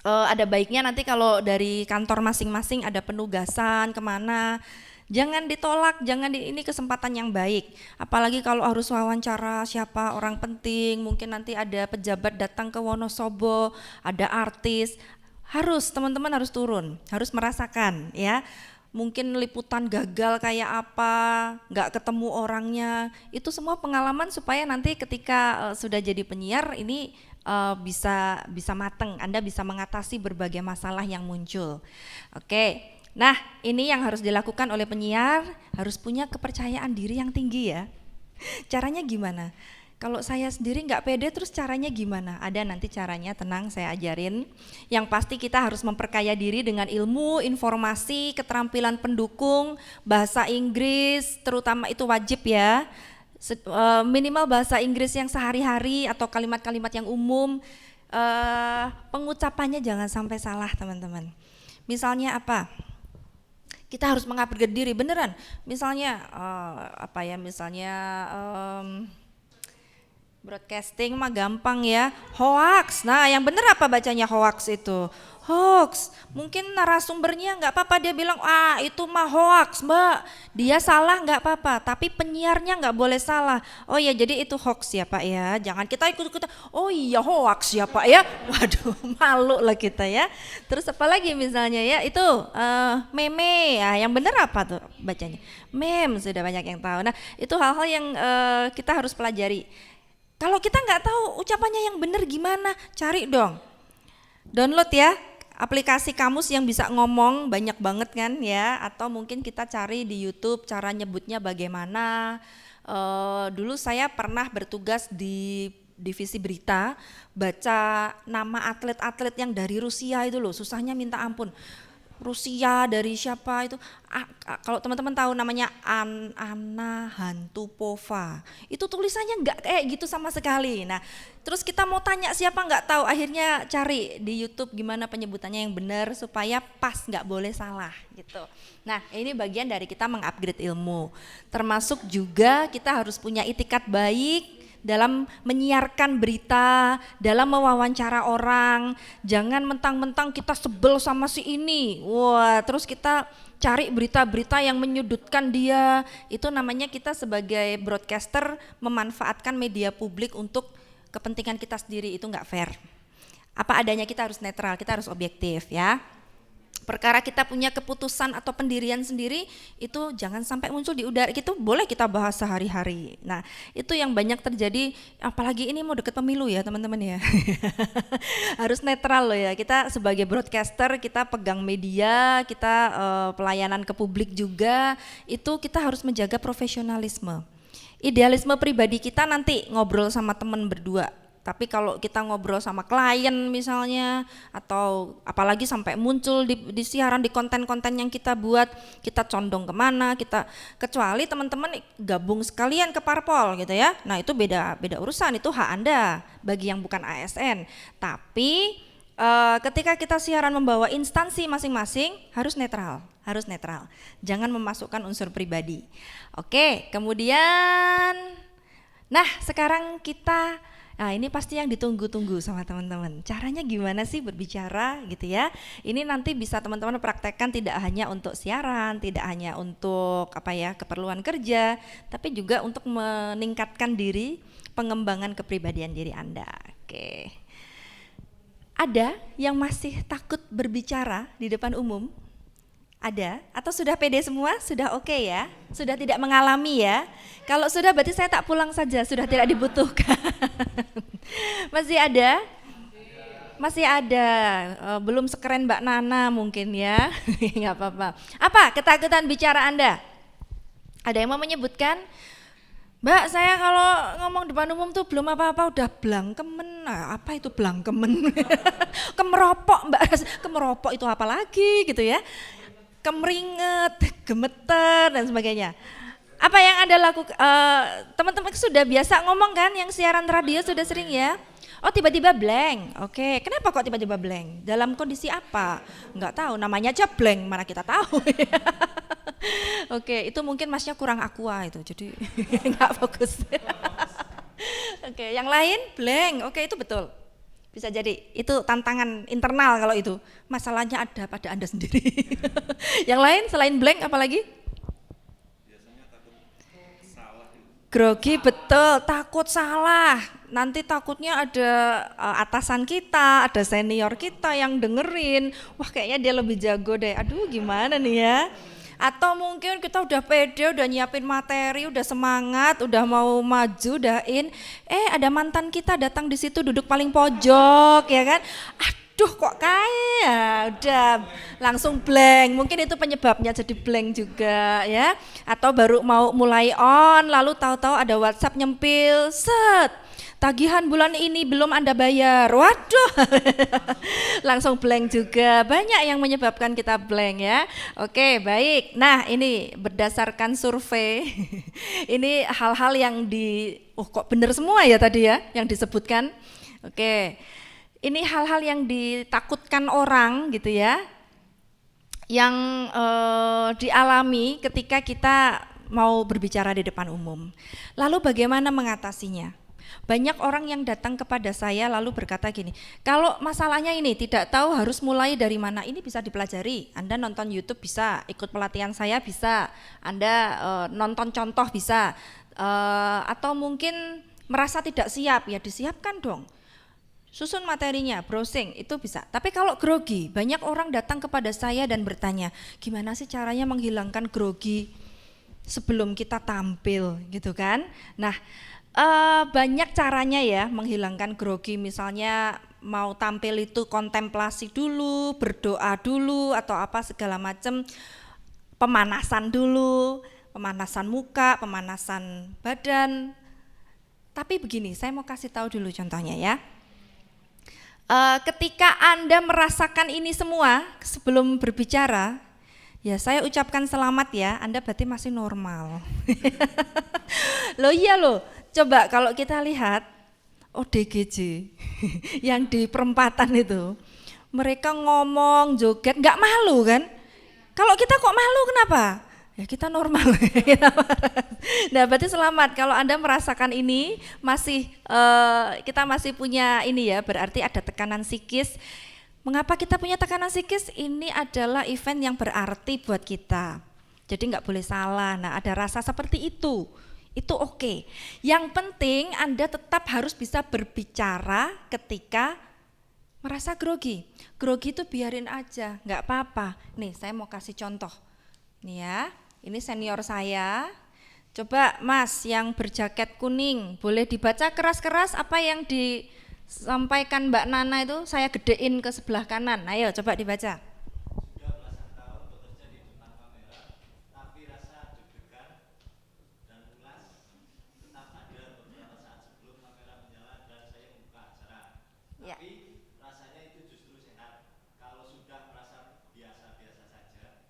Speaker 2: ada baiknya nanti kalau dari kantor masing-masing ada penugasan kemana, jangan ditolak, ini kesempatan yang baik. Apalagi kalau harus wawancara siapa orang penting, mungkin nanti ada pejabat datang ke Wonosobo, ada artis, harus teman-teman harus turun, harus merasakan ya. Mungkin liputan gagal kayak apa, nggak ketemu orangnya, itu semua pengalaman supaya nanti ketika sudah jadi penyiar ini bisa mateng, Anda bisa mengatasi berbagai masalah yang muncul. Oke. Nah, ini yang harus dilakukan oleh penyiar, harus punya kepercayaan diri yang tinggi ya. Caranya gimana? Kalau saya sendiri nggak pede, terus caranya gimana? Ada nanti caranya, tenang saya ajarin. Yang pasti kita harus memperkaya diri dengan ilmu, informasi, keterampilan pendukung, bahasa Inggris, terutama itu wajib ya. Minimal bahasa Inggris yang sehari-hari atau kalimat-kalimat yang umum. Pengucapannya jangan sampai salah teman-teman. Misalnya apa? Kita harus mengupgrade diri beneran. Misalnya broadcasting mah gampang ya. Hoax. Nah, yang bener apa bacanya hoax itu? Hoax. Mungkin narasumbernya nggak apa-apa, dia bilang itu mah hoax Mbak. Dia salah nggak apa-apa, tapi penyiarnya nggak boleh salah. Oh ya, jadi itu hoax ya Pak ya. Jangan kita ikut-ikutan. Oh iya hoax ya Pak ya. Waduh, malu lah kita ya. Terus apa lagi misalnya ya, itu meme ya. Yang bener apa tuh bacanya? Meme, sudah banyak yang tahu. Nah, itu hal-hal yang kita harus pelajari. Kalau kita nggak tahu ucapannya yang benar gimana, cari dong. Download ya aplikasi kamus yang bisa ngomong, banyak banget kan ya. Atau mungkin kita cari di YouTube cara nyebutnya bagaimana. Dulu saya pernah bertugas di divisi berita, baca nama atlet-atlet yang dari Rusia itu loh, susahnya minta ampun. Rusia, dari siapa itu. Kalau teman-teman tahu namanya Anna Hantupova, itu tulisannya nggak kayak gitu sama sekali. Nah, terus kita mau tanya siapa nggak tahu, akhirnya cari di YouTube gimana penyebutannya yang benar supaya pas, nggak boleh salah gitu. Nah, ini bagian dari kita mengupgrade ilmu. Termasuk juga kita harus punya itikat baik dalam menyiarkan berita, dalam mewawancara orang. Jangan mentang-mentang kita sebel sama si ini, wah terus kita cari berita-berita yang menyudutkan dia. Itu namanya kita sebagai broadcaster memanfaatkan media publik untuk kepentingan kita sendiri, itu nggak fair. Apa adanya, kita harus netral, kita harus objektif ya. Perkara kita punya keputusan atau pendirian sendiri, itu jangan sampai muncul di udara, gitu boleh kita bahas sehari-hari. Nah itu yang banyak terjadi, apalagi ini mau deket pemilu ya teman-teman ya. Harus netral loh ya, kita sebagai broadcaster, kita pegang media, kita pelayanan ke publik juga, itu kita harus menjaga profesionalisme. Idealisme pribadi kita nanti ngobrol sama teman berdua, tapi kalau kita ngobrol sama klien misalnya, atau apalagi sampai muncul di siaran, di konten-konten yang kita buat, kita condong kemana, kita kecuali teman-teman gabung sekalian ke parpol gitu ya. Nah itu beda urusan, itu hak Anda bagi yang bukan ASN. Tapi ketika kita siaran membawa instansi masing-masing, harus netral. Jangan memasukkan unsur pribadi. Oke, kemudian, nah sekarang kita, nah ini pasti yang ditunggu-tunggu sama teman-teman. Caranya gimana sih berbicara gitu ya. Ini nanti bisa teman-teman praktekkan tidak hanya untuk siaran, tidak hanya untuk keperluan kerja, tapi juga untuk meningkatkan diri, pengembangan kepribadian diri Anda. Oke. Ada yang masih takut berbicara di depan umum? Ada? Atau sudah pede semua? Sudah oke ya? Sudah tidak mengalami ya? Kalau sudah berarti saya tak pulang saja, sudah tidak dibutuhkan. Masih ada? Masih ada, belum sekeren Mbak Nana mungkin ya. Nggak apa-apa. Apa ketakutan bicara Anda? Ada yang mau menyebutkan? Mbak, saya kalau ngomong depan umum tuh belum apa-apa udah blangkemen. Nah, apa itu blangkemen? Kemeropok Mbak, kemeropok itu apa lagi gitu ya? Kemeringet, gemeter dan sebagainya. Apa yang Anda lakukan? Teman-teman sudah biasa ngomong kan, yang siaran radio sudah sering ya? Oh tiba-tiba blank, oke. Kenapa kok tiba-tiba blank? Dalam kondisi apa? Enggak tahu, namanya aja blank, mana kita tahu. Oke, itu mungkin masnya kurang aqua itu, jadi enggak fokus. Oke, yang lain blank, oke itu betul. Bisa jadi, itu tantangan internal kalau itu. Masalahnya ada pada Anda sendiri. Yang lain selain blank apa lagi?
Speaker 3: Biasanya takut salah.
Speaker 2: Grogi, betul, takut salah. Nanti takutnya ada atasan kita, ada senior kita yang dengerin. Wah kayaknya dia lebih jago deh, aduh gimana nih ya. Atau mungkin kita udah pede, udah nyiapin materi, udah semangat, udah mau maju, udah ada mantan kita datang di situ duduk paling pojok ya kan. Aduh kok kayak udah langsung blank. Mungkin itu penyebabnya jadi blank juga ya. Atau baru mau mulai on, lalu tahu-tahu ada WhatsApp nyempil, set. Tagihan bulan ini belum Anda bayar, waduh, langsung blank juga. Banyak yang menyebabkan kita blank ya. Oke baik, nah ini berdasarkan survei, ini hal-hal yang kok bener semua ya tadi ya yang disebutkan. Oke, ini hal-hal yang ditakutkan orang gitu ya, yang dialami ketika kita mau berbicara di depan umum. Lalu bagaimana mengatasinya? Banyak orang yang datang kepada saya lalu berkata gini, kalau masalahnya ini tidak tahu harus mulai dari mana, ini bisa dipelajari. Anda nonton YouTube bisa, ikut pelatihan saya bisa, Anda nonton contoh bisa, atau mungkin merasa tidak siap, ya disiapkan dong. Susun materinya, browsing, itu bisa. Tapi kalau grogi, banyak orang datang kepada saya dan bertanya, gimana sih caranya menghilangkan grogi sebelum kita tampil gitu kan. Nah, banyak caranya ya menghilangkan grogi. Misalnya mau tampil itu kontemplasi dulu, berdoa dulu atau apa segala macam, pemanasan dulu, pemanasan muka, pemanasan badan. Tapi begini, saya mau kasih tahu dulu contohnya ya. Ketika Anda merasakan ini semua sebelum berbicara, ya saya ucapkan selamat ya, Anda berarti masih normal. Loh iya loh, coba kalau kita lihat ODGJ yang di perempatan itu, mereka ngomong, joget, nggak malu kan? Kalau kita kok malu kenapa? Ya kita normal. Nah berarti selamat kalau Anda merasakan ini masih kita masih punya ini ya, berarti ada tekanan psikis. Mengapa kita punya tekanan psikis? Ini adalah event yang berarti buat kita. Jadi nggak boleh salah. Nah ada rasa seperti itu oke. Yang penting Anda tetap harus bisa berbicara ketika merasa grogi. Grogi itu biarin aja, nggak apa-apa. Nih saya mau kasih contoh. Nih ya, ini senior saya. Coba Mas yang berjaket kuning, boleh dibaca keras-keras apa yang disampaikan Mbak Nana itu, saya gedein ke sebelah kanan. Ayo coba dibaca.
Speaker 3: Sudah belasan tahun bekerja di depan kamera, tapi rasa deg-degan dan ulas tetap ada beberapa saat sebelum kamera menyala dan saya membuka acara.
Speaker 2: Ya.
Speaker 3: Tapi rasanya itu justru sehat. Kalau sudah merasa biasa-biasa saja,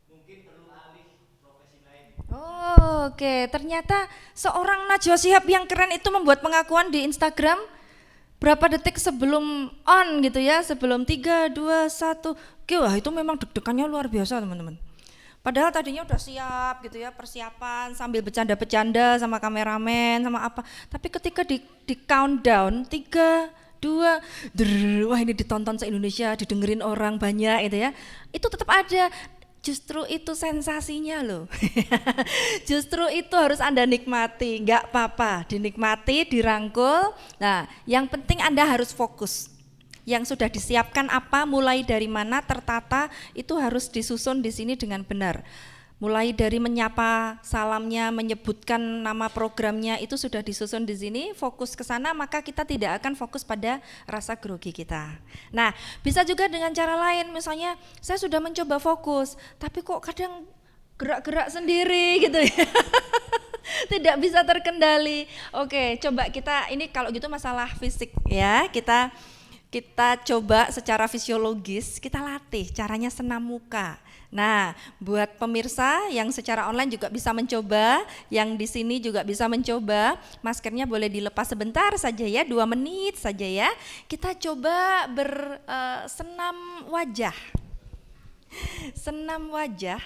Speaker 3: mungkin perlu alih profesi lain.
Speaker 2: Oh, oke. Ternyata seorang Najwa Shihab yang keren itu membuat pengakuan di Instagram berapa detik sebelum on gitu ya, sebelum 3, 2, 1. Oke, wah itu memang deg-degannya luar biasa teman-teman. Padahal tadinya udah siap gitu ya, persiapan sambil bercanda-bercanda sama kameramen sama apa. Tapi ketika di countdown 3, 2, wah ini ditonton se-Indonesia, didengerin orang banyak gitu ya. Itu tetap ada. Justru itu sensasinya loh. Justru itu harus Anda nikmati, nggak apa-apa, dinikmati, dirangkul. Nah, yang penting Anda harus fokus. Yang sudah disiapkan apa, mulai dari mana, tertata, itu harus disusun di sini dengan benar. Mulai dari menyapa, salamnya, menyebutkan nama programnya itu sudah disusun di sini, fokus ke sana, maka kita tidak akan fokus pada rasa grogi kita. Nah, bisa juga dengan cara lain, misalnya saya sudah mencoba fokus, tapi kok kadang gerak-gerak sendiri gitu ya. Tidak bisa terkendali. Oke, coba kita ini kalau gitu masalah fisik ya, kita coba secara fisiologis, kita latih caranya senam muka. Nah, buat pemirsa yang secara online juga bisa mencoba, yang di sini juga bisa mencoba, maskernya boleh dilepas sebentar saja ya, 2 menit saja ya. Kita coba bersenam wajah. Senam wajah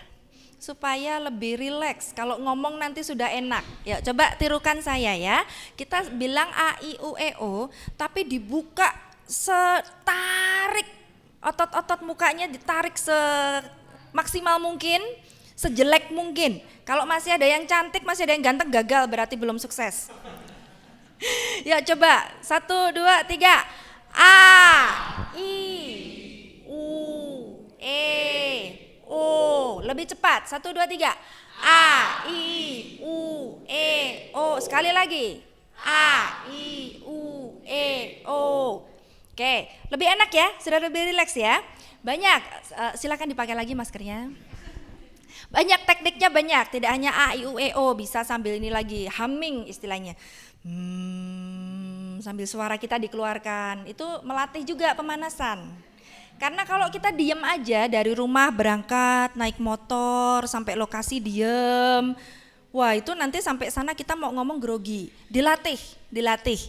Speaker 2: supaya lebih rileks. Kalau ngomong nanti sudah enak. Ya, coba tirukan saya ya. Kita bilang A I U E O, tapi dibuka setarik otot-otot mukanya ditarik maksimal mungkin, sejelek mungkin. Kalau masih ada yang cantik, masih ada yang ganteng, gagal berarti belum sukses. Ya coba, 1, 2, 3. A, I, U, E, O. Lebih cepat, 1, 2, 3. A, I, U, E, O. Sekali lagi. A, I, U, E, O. Oke, lebih enak ya, sudah lebih rileks ya. Banyak, silakan dipakai lagi maskernya. Banyak tekniknya, banyak, tidak hanya A, I, U, E, O, bisa sambil ini lagi, humming istilahnya. Sambil suara kita dikeluarkan, itu melatih juga pemanasan. Karena kalau kita diem aja dari rumah berangkat, naik motor, sampai lokasi diem, wah itu nanti sampai sana kita mau ngomong grogi, dilatih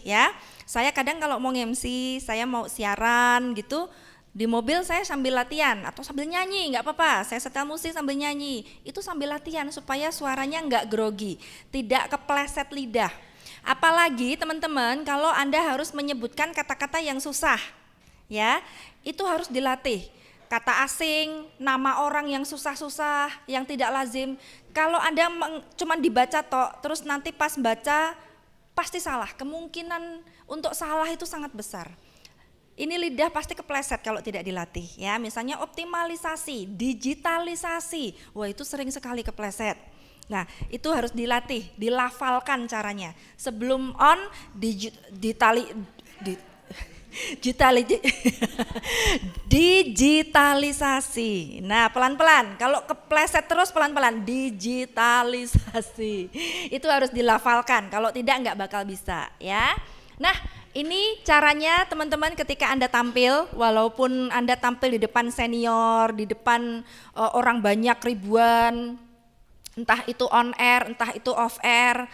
Speaker 2: ya. Saya kadang kalau mau MC, saya mau siaran gitu, di mobil saya sambil latihan atau sambil nyanyi, nggak apa-apa, saya setel musik sambil nyanyi, itu sambil latihan supaya suaranya nggak grogi, tidak kepleset lidah. Apalagi teman-teman kalau Anda harus menyebutkan kata-kata yang susah, ya itu harus dilatih. Kata asing, nama orang yang susah-susah, yang tidak lazim, kalau Anda cuma dibaca tok, terus nanti pas baca pasti salah, kemungkinan untuk salah itu sangat besar. Ini lidah pasti kepleset kalau tidak dilatih ya. Misalnya optimalisasi, digitalisasi, wah itu sering sekali kepleset. Nah itu harus dilatih, dilafalkan caranya. Sebelum on, digitalisasi. Nah pelan-pelan, kalau kepleset terus pelan-pelan, digitalisasi. Itu harus dilafalkan, kalau tidak nggak bakal bisa ya. Nah Ini caranya teman-teman ketika Anda tampil, walaupun Anda tampil di depan senior, di depan orang banyak ribuan, entah itu on air, entah itu off air,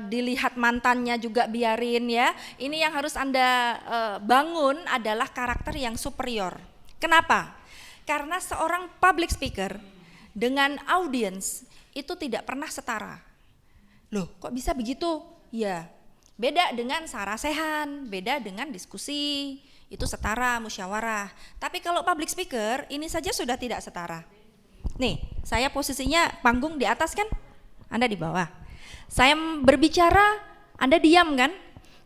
Speaker 2: dilihat mantannya juga biarin ya. Ini yang harus Anda bangun adalah karakter yang superior. Kenapa? Karena seorang public speaker dengan audiens itu tidak pernah setara. Loh, kok bisa begitu? Ya, beda dengan sarasehan, beda dengan diskusi, itu setara, musyawarah. Tapi kalau public speaker, ini saja sudah tidak setara. Nih, saya posisinya panggung di atas kan, Anda di bawah. Saya berbicara, Anda diam kan?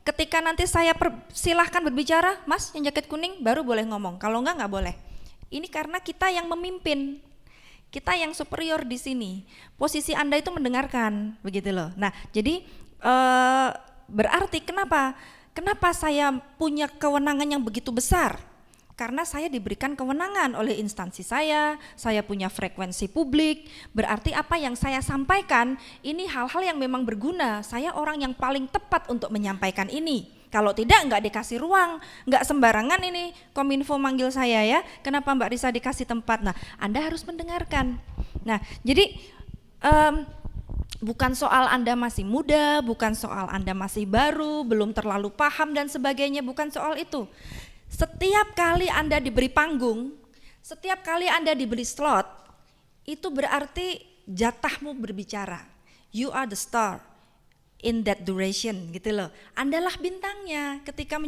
Speaker 2: Ketika nanti saya silahkan berbicara, Mas yang jaket kuning baru boleh ngomong, kalau enggak boleh. Ini karena kita yang memimpin, kita yang superior di sini. Posisi Anda itu mendengarkan, begitu loh. Nah, jadi berarti kenapa saya punya kewenangan yang begitu besar? Karena saya diberikan kewenangan oleh instansi saya punya frekuensi publik, berarti apa yang saya sampaikan ini hal-hal yang memang berguna, saya orang yang paling tepat untuk menyampaikan ini. Kalau tidak, nggak dikasih ruang, nggak sembarangan ini Kominfo manggil saya ya, kenapa Mbak Risa dikasih tempat? Nah, Anda harus mendengarkan. Nah, jadi bukan soal Anda masih muda, bukan soal Anda masih baru, belum terlalu paham dan sebagainya, bukan soal itu. Setiap kali Anda diberi panggung, setiap kali Anda diberi slot, itu berarti jatahmu berbicara. You are the star in that duration, gitu loh. Andalah bintangnya. Ketika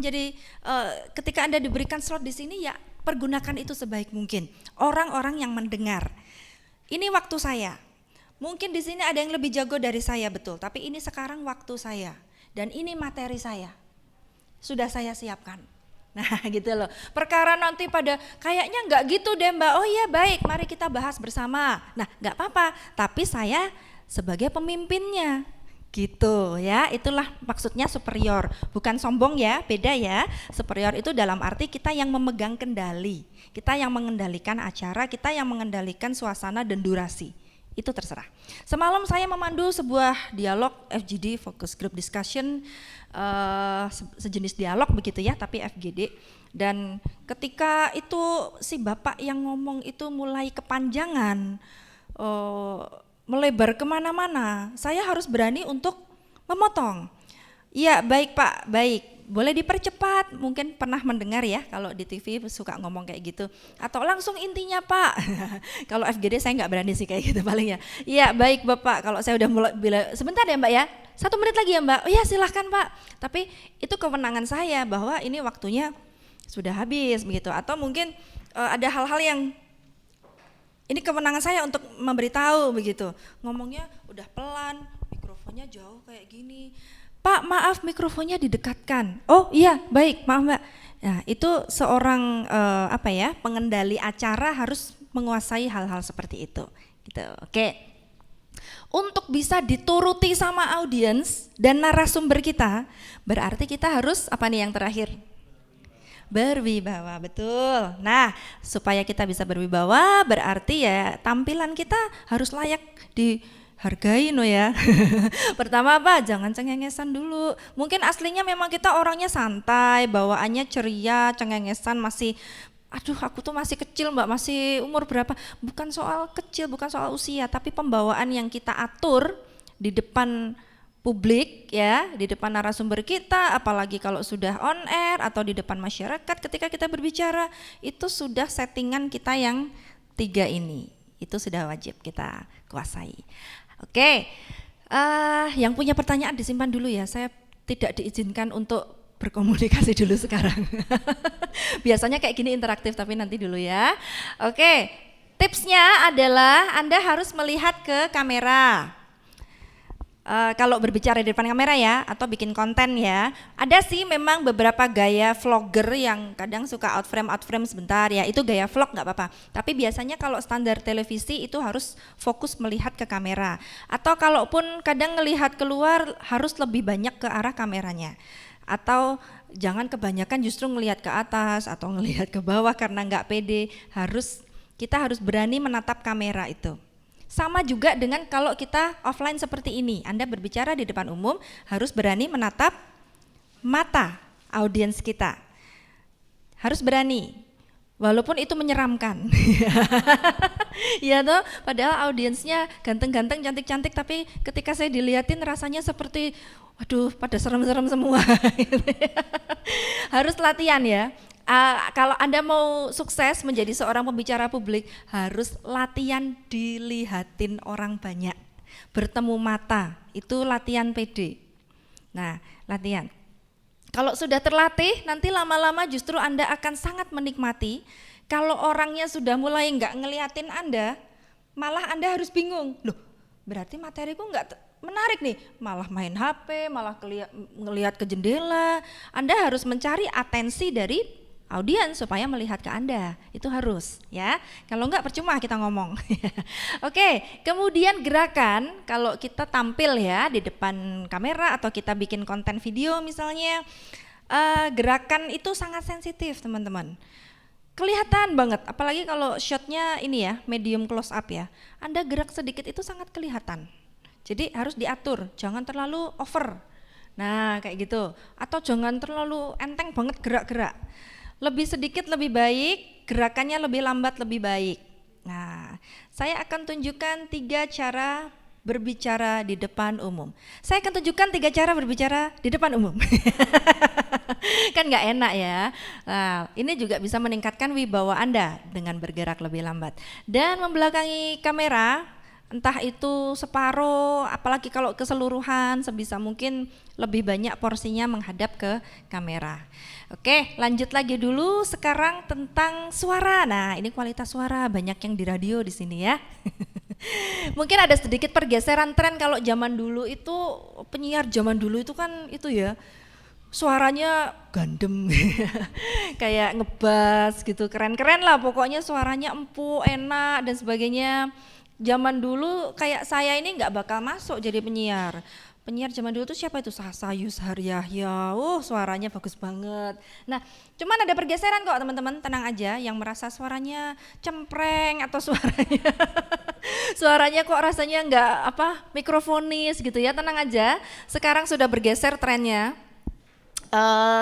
Speaker 2: Anda diberikan slot di sini, ya pergunakan itu sebaik mungkin. Orang-orang yang mendengar. Ini waktu saya. Mungkin di sini ada yang lebih jago dari saya, betul. Tapi ini sekarang waktu saya dan ini materi saya. Sudah saya siapkan. Nah, gitu loh. Perkara nanti pada kayaknya enggak gitu deh Mbak. Oh iya baik, mari kita bahas bersama. Nah, enggak apa-apa. Tapi saya sebagai pemimpinnya. Gitu ya, itulah maksudnya superior, bukan sombong ya, beda ya. Superior itu dalam arti kita yang memegang kendali, kita yang mengendalikan acara, kita yang mengendalikan suasana dan durasi, itu terserah. Semalam saya memandu sebuah dialog FGD, Focus Group Discussion, sejenis dialog begitu ya, tapi FGD. Dan ketika itu si bapak yang ngomong itu mulai kepanjangan, melebar kemana-mana, saya harus berani untuk memotong. Iya baik Pak, baik, boleh dipercepat, mungkin pernah mendengar ya kalau di TV suka ngomong kayak gitu. Atau langsung intinya Pak, kalau FGD saya nggak berani sih kayak gitu paling ya. Iya baik Bapak, kalau saya udah mulai, sebentar ya Mbak ya, 1 menit lagi ya Mbak, oh ya silahkan Pak. Tapi itu kewenangan saya bahwa ini waktunya sudah habis begitu. Atau mungkin ada hal-hal yang ini kewenangan saya untuk memberitahu begitu. Ngomongnya udah pelan, mikrofonnya jauh kayak gini. Pak maaf mikrofonnya didekatkan. Oh iya baik maaf Mbak. Nah itu seorang pengendali acara harus menguasai hal-hal seperti itu. Gitu. Oke. Untuk bisa dituruti sama audiens dan narasumber kita, berarti kita harus apa nih yang terakhir? Berwibawa, betul. Nah, supaya kita bisa berwibawa berarti ya tampilan kita harus layak dihargai no ya. Pertama apa? Jangan cengengesan dulu. Mungkin aslinya memang kita orangnya santai, bawaannya ceria, cengengesan masih aduh aku tuh masih kecil Mbak, masih umur berapa? Bukan soal kecil, bukan soal usia, tapi pembawaan yang kita atur di depan publik ya, di depan narasumber kita, apalagi kalau sudah on air atau di depan masyarakat ketika kita berbicara, itu sudah settingan kita yang 3 ini, itu sudah wajib kita kuasai. Oke, yang punya pertanyaan disimpan dulu ya, saya tidak diizinkan untuk berkomunikasi dulu sekarang. Biasanya kayak gini interaktif tapi nanti dulu ya. Oke, tipsnya adalah Anda harus melihat ke kamera. Kalau berbicara di depan kamera ya, atau bikin konten ya, ada sih memang beberapa gaya vlogger yang kadang suka out frame sebentar ya, itu gaya vlog nggak apa-apa. Tapi biasanya kalau standar televisi itu harus fokus melihat ke kamera. Atau kalaupun kadang ngelihat keluar harus lebih banyak ke arah kameranya. Atau jangan kebanyakan justru ngelihat ke atas atau ngelihat ke bawah karena nggak pede. Kita harus berani menatap kamera itu. Sama juga dengan kalau kita offline seperti ini, Anda berbicara di depan umum harus berani menatap mata audiens kita. Harus berani, walaupun itu menyeramkan. Ya toh, padahal audiensnya ganteng-ganteng, cantik-cantik, tapi ketika saya dilihatin rasanya seperti, waduh, pada serem-serem semua. Harus latihan ya. Kalau Anda mau sukses menjadi seorang pembicara publik, harus latihan dilihatin orang banyak. Bertemu mata, itu latihan PD. Nah, latihan. Kalau sudah terlatih, nanti lama-lama justru Anda akan sangat menikmati. Kalau orangnya sudah mulai nggak ngeliatin Anda, malah Anda harus bingung. Loh, berarti materiku nggak menarik nih, malah main HP, malah ngelihat ke jendela. Anda harus mencari atensi dari audiens supaya melihat ke Anda, itu harus ya. Kalau enggak percuma kita ngomong. Oke, kemudian gerakan kalau kita tampil ya di depan kamera atau kita bikin konten video misalnya, gerakan itu sangat sensitif teman-teman. Kelihatan banget, apalagi kalau shotnya ini ya, medium close up ya. Anda gerak sedikit itu sangat kelihatan. Jadi harus diatur, jangan terlalu over. Nah kayak gitu, atau jangan terlalu enteng banget gerak-gerak. Lebih sedikit lebih baik, gerakannya lebih lambat lebih baik. Nah, saya akan tunjukkan 3 cara berbicara di depan umum. Saya akan tunjukkan 3 cara berbicara di depan umum. Kan nggak enak ya. Nah, ini juga bisa meningkatkan wibawa Anda dengan bergerak lebih lambat. Dan membelakangi kamera, entah itu separuh, apalagi kalau keseluruhan, sebisa mungkin lebih banyak porsinya menghadap ke kamera. Oke, lanjut lagi dulu sekarang tentang suara. Nah, ini kualitas suara, banyak yang di radio di sini ya. Mungkin ada sedikit pergeseran tren. Kalau zaman dulu itu, penyiar zaman dulu itu kan itu ya, suaranya gandem, kayak ngebas gitu, keren-keren lah pokoknya, suaranya empuk, enak dan sebagainya. Zaman dulu kayak saya ini nggak bakal masuk jadi penyiar. Penyiar zaman dulu tuh siapa itu? Sasa Yusar Yahya, suaranya bagus banget. Nah, cuman ada pergeseran kok teman-teman, tenang aja. Yang merasa suaranya cempreng atau suaranya kok rasanya nggak mikrofonis gitu ya, tenang aja. Sekarang sudah bergeser trennya.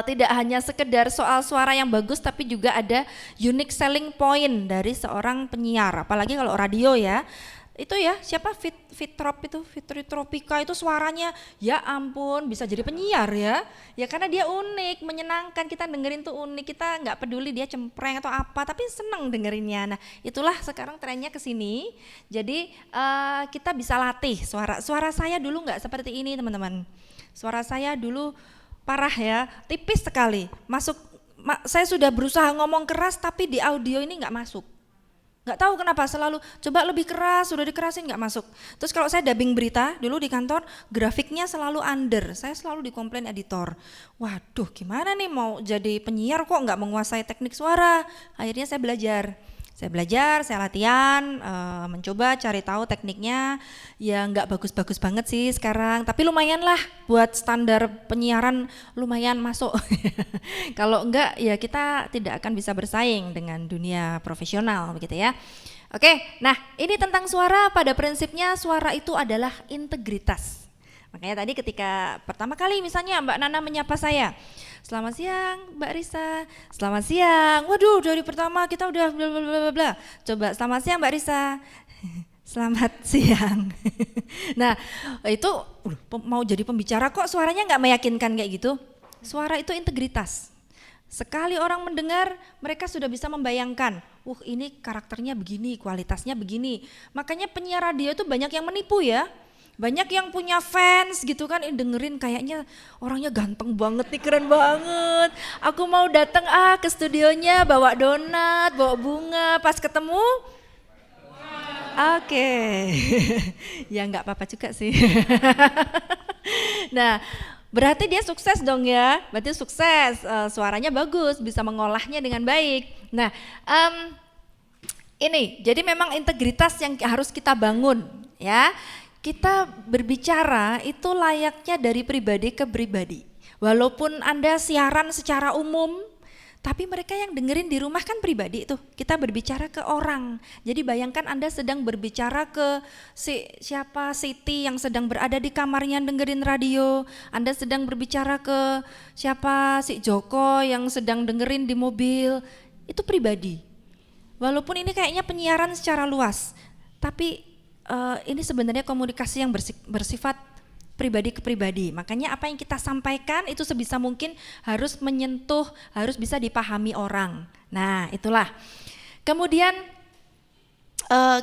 Speaker 2: Tidak hanya sekedar soal suara yang bagus, tapi juga ada unique selling point dari seorang penyiar, apalagi kalau radio ya. Itu ya, siapa Fitri Tropika itu suaranya ya ampun bisa jadi penyiar ya. Ya karena dia unik, menyenangkan, kita dengerin tuh unik, kita nggak peduli dia cempreng atau apa, tapi seneng dengerinnya. Nah itulah sekarang trennya ke sini. Jadi kita bisa latih suara saya dulu nggak seperti ini teman-teman. Suara saya dulu parah ya, tipis sekali. Saya sudah berusaha ngomong keras tapi di audio ini nggak masuk. Nggak tahu kenapa, selalu coba lebih keras, sudah dikerasin nggak masuk. Terus kalau saya dubbing berita dulu di kantor, grafiknya selalu under. Saya selalu dikomplain editor. Waduh, gimana nih mau jadi penyiar kok nggak menguasai teknik suara. Akhirnya saya belajar, saya latihan, mencoba cari tahu tekniknya. Ya nggak bagus-bagus banget sih sekarang, tapi lumayan lah buat standar penyiaran, lumayan masuk. Kalau enggak ya kita tidak akan bisa bersaing dengan dunia profesional begitu ya. Oke, nah ini tentang suara. Pada prinsipnya suara itu adalah integritas. Makanya tadi ketika pertama kali misalnya Mbak Nana menyapa saya, selamat siang Mbak Risa, selamat siang. Waduh, dari pertama kita udah bla bla bla bla. Coba selamat siang Mbak Risa. Selamat siang. Nah, itu mau jadi pembicara kok suaranya nggak meyakinkan kayak gitu. Suara itu integritas. Sekali orang mendengar, mereka sudah bisa membayangkan, ini karakternya begini, kualitasnya begini. Makanya penyiar radio itu banyak yang menipu ya. Banyak yang punya fans gitu kan, dengerin kayaknya orangnya ganteng banget nih, keren banget. Aku mau datang ke studionya bawa donat, bawa bunga, pas ketemu oke. Ya nggak apa-apa juga sih. Nah, berarti dia sukses dong ya, berarti sukses, suaranya bagus, bisa mengolahnya dengan baik. Nah, ini jadi memang integritas yang harus kita bangun ya. Kita berbicara itu layaknya dari pribadi ke pribadi. Walaupun Anda siaran secara umum, Tapi mereka yang dengerin di rumah kan pribadi tuh, kita berbicara ke orang. Jadi bayangkan Anda sedang berbicara ke siapa Siti yang sedang berada di kamarnya dengerin radio. Anda sedang berbicara ke siapa si Joko yang sedang dengerin di mobil. Itu pribadi. Walaupun ini kayaknya penyiaran secara luas, tapi ini sebenarnya komunikasi yang bersifat pribadi ke pribadi. Makanya apa yang kita sampaikan itu sebisa mungkin harus menyentuh, harus bisa dipahami orang. Nah, itulah. Kemudian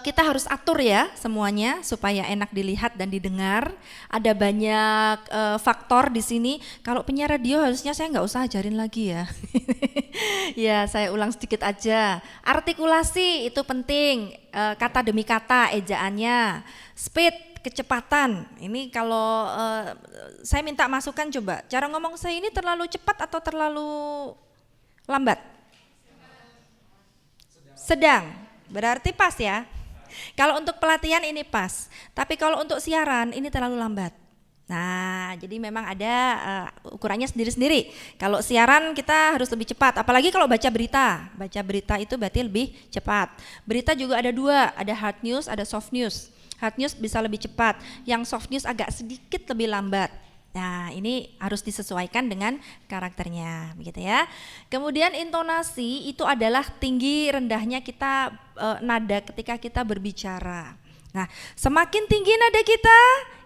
Speaker 2: kita harus atur ya semuanya supaya enak dilihat dan didengar. Ada banyak faktor di sini. Kalau penyiar radio harusnya saya nggak usah ajarin lagi ya. Ya, saya ulang sedikit aja. Artikulasi itu penting, kata demi kata, ejaannya. Speed, kecepatan, ini kalau saya minta masukan coba, cara ngomong saya ini terlalu cepat atau terlalu lambat? Sedang, berarti pas ya. Kalau untuk pelatihan ini pas, tapi kalau untuk siaran ini terlalu lambat. Nah, jadi memang ada ukurannya sendiri-sendiri. Kalau siaran kita harus lebih cepat, apalagi kalau baca berita. Baca berita itu berarti lebih cepat. Berita juga ada dua, ada hard news, ada soft news. Hard news bisa lebih cepat, yang soft news agak sedikit lebih lambat. Nah, ini harus disesuaikan dengan karakternya, begitu ya. Kemudian intonasi itu adalah tinggi rendahnya kita nada ketika kita berbicara. Nah, semakin tinggi nada kita,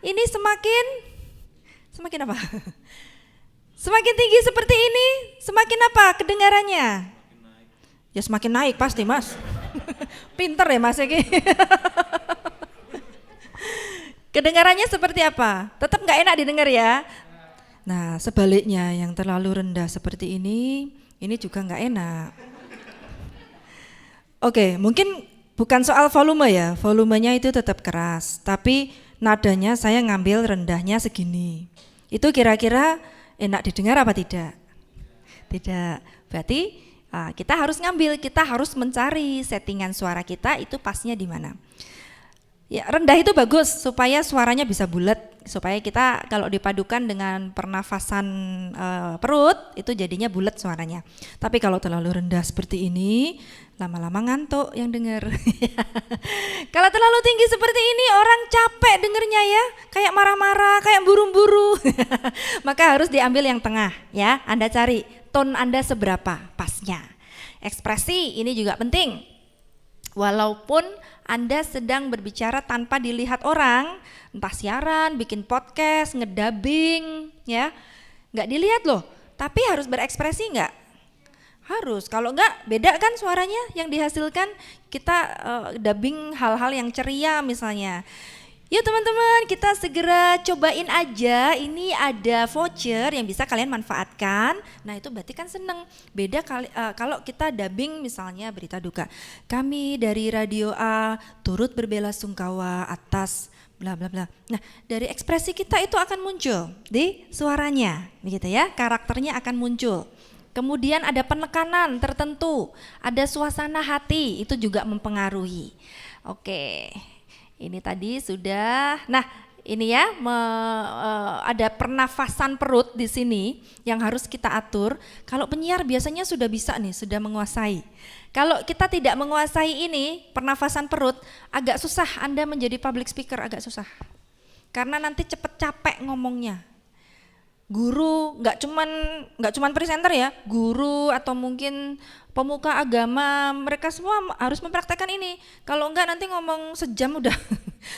Speaker 2: ini semakin apa? Semakin tinggi seperti ini, semakin apa kedengarannya? Ya semakin naik pasti Mas. Pinter ya Mas Eki. Kedengarannya seperti apa? Tetap nggak enak didengar ya. Nah, sebaliknya yang terlalu rendah seperti ini juga nggak enak. Oke, mungkin bukan soal volume ya, volumenya itu tetap keras, tapi nadanya saya ngambil rendahnya segini. Itu kira-kira enak didengar apa tidak? Tidak. Berarti kita harus ngambil, kita harus mencari settingan suara kita itu pasnya di mana. Ya, rendah itu bagus supaya suaranya bisa bulat, supaya kita kalau dipadukan dengan pernafasan perut itu jadinya bulat suaranya. Tapi kalau terlalu rendah seperti ini, lama-lama ngantuk yang dengar. Kalau terlalu tinggi seperti ini orang capek dengernya ya, kayak marah-marah, kayak buru-buru. Maka harus diambil yang tengah ya. Anda cari tone Anda seberapa pasnya. Ekspresi ini juga penting. Walaupun Anda sedang berbicara tanpa dilihat orang, entah siaran, bikin podcast, ngedabing, ya, nggak dilihat loh. Tapi harus berekspresi nggak? Harus. Kalau nggak, beda kan suaranya yang dihasilkan. Kita dubbing hal-hal yang ceria misalnya. Yuk teman-teman, kita segera cobain aja. Ini ada voucher yang bisa kalian manfaatkan. Nah itu berarti kan seneng. Beda kalau kita dubbing misalnya berita duka. Kami dari Radio A turut berbelasungkawa atas bla bla bla. Nah dari ekspresi kita itu akan muncul di suaranya, begitu ya. Karakternya akan muncul. Kemudian ada penekanan tertentu, ada suasana hati itu juga mempengaruhi. Oke. Ini tadi sudah, nah ini ya ada pernafasan perut di sini yang harus kita atur. Kalau penyiar biasanya sudah bisa nih, sudah menguasai. Kalau kita tidak menguasai ini, pernafasan perut, agak susah Anda menjadi public speaker, agak susah. Karena nanti cepet capek ngomongnya. Guru, nggak cuman presenter ya, guru atau mungkin pemuka agama, mereka semua harus mempraktekkan ini. Kalau enggak nanti ngomong sejam udah,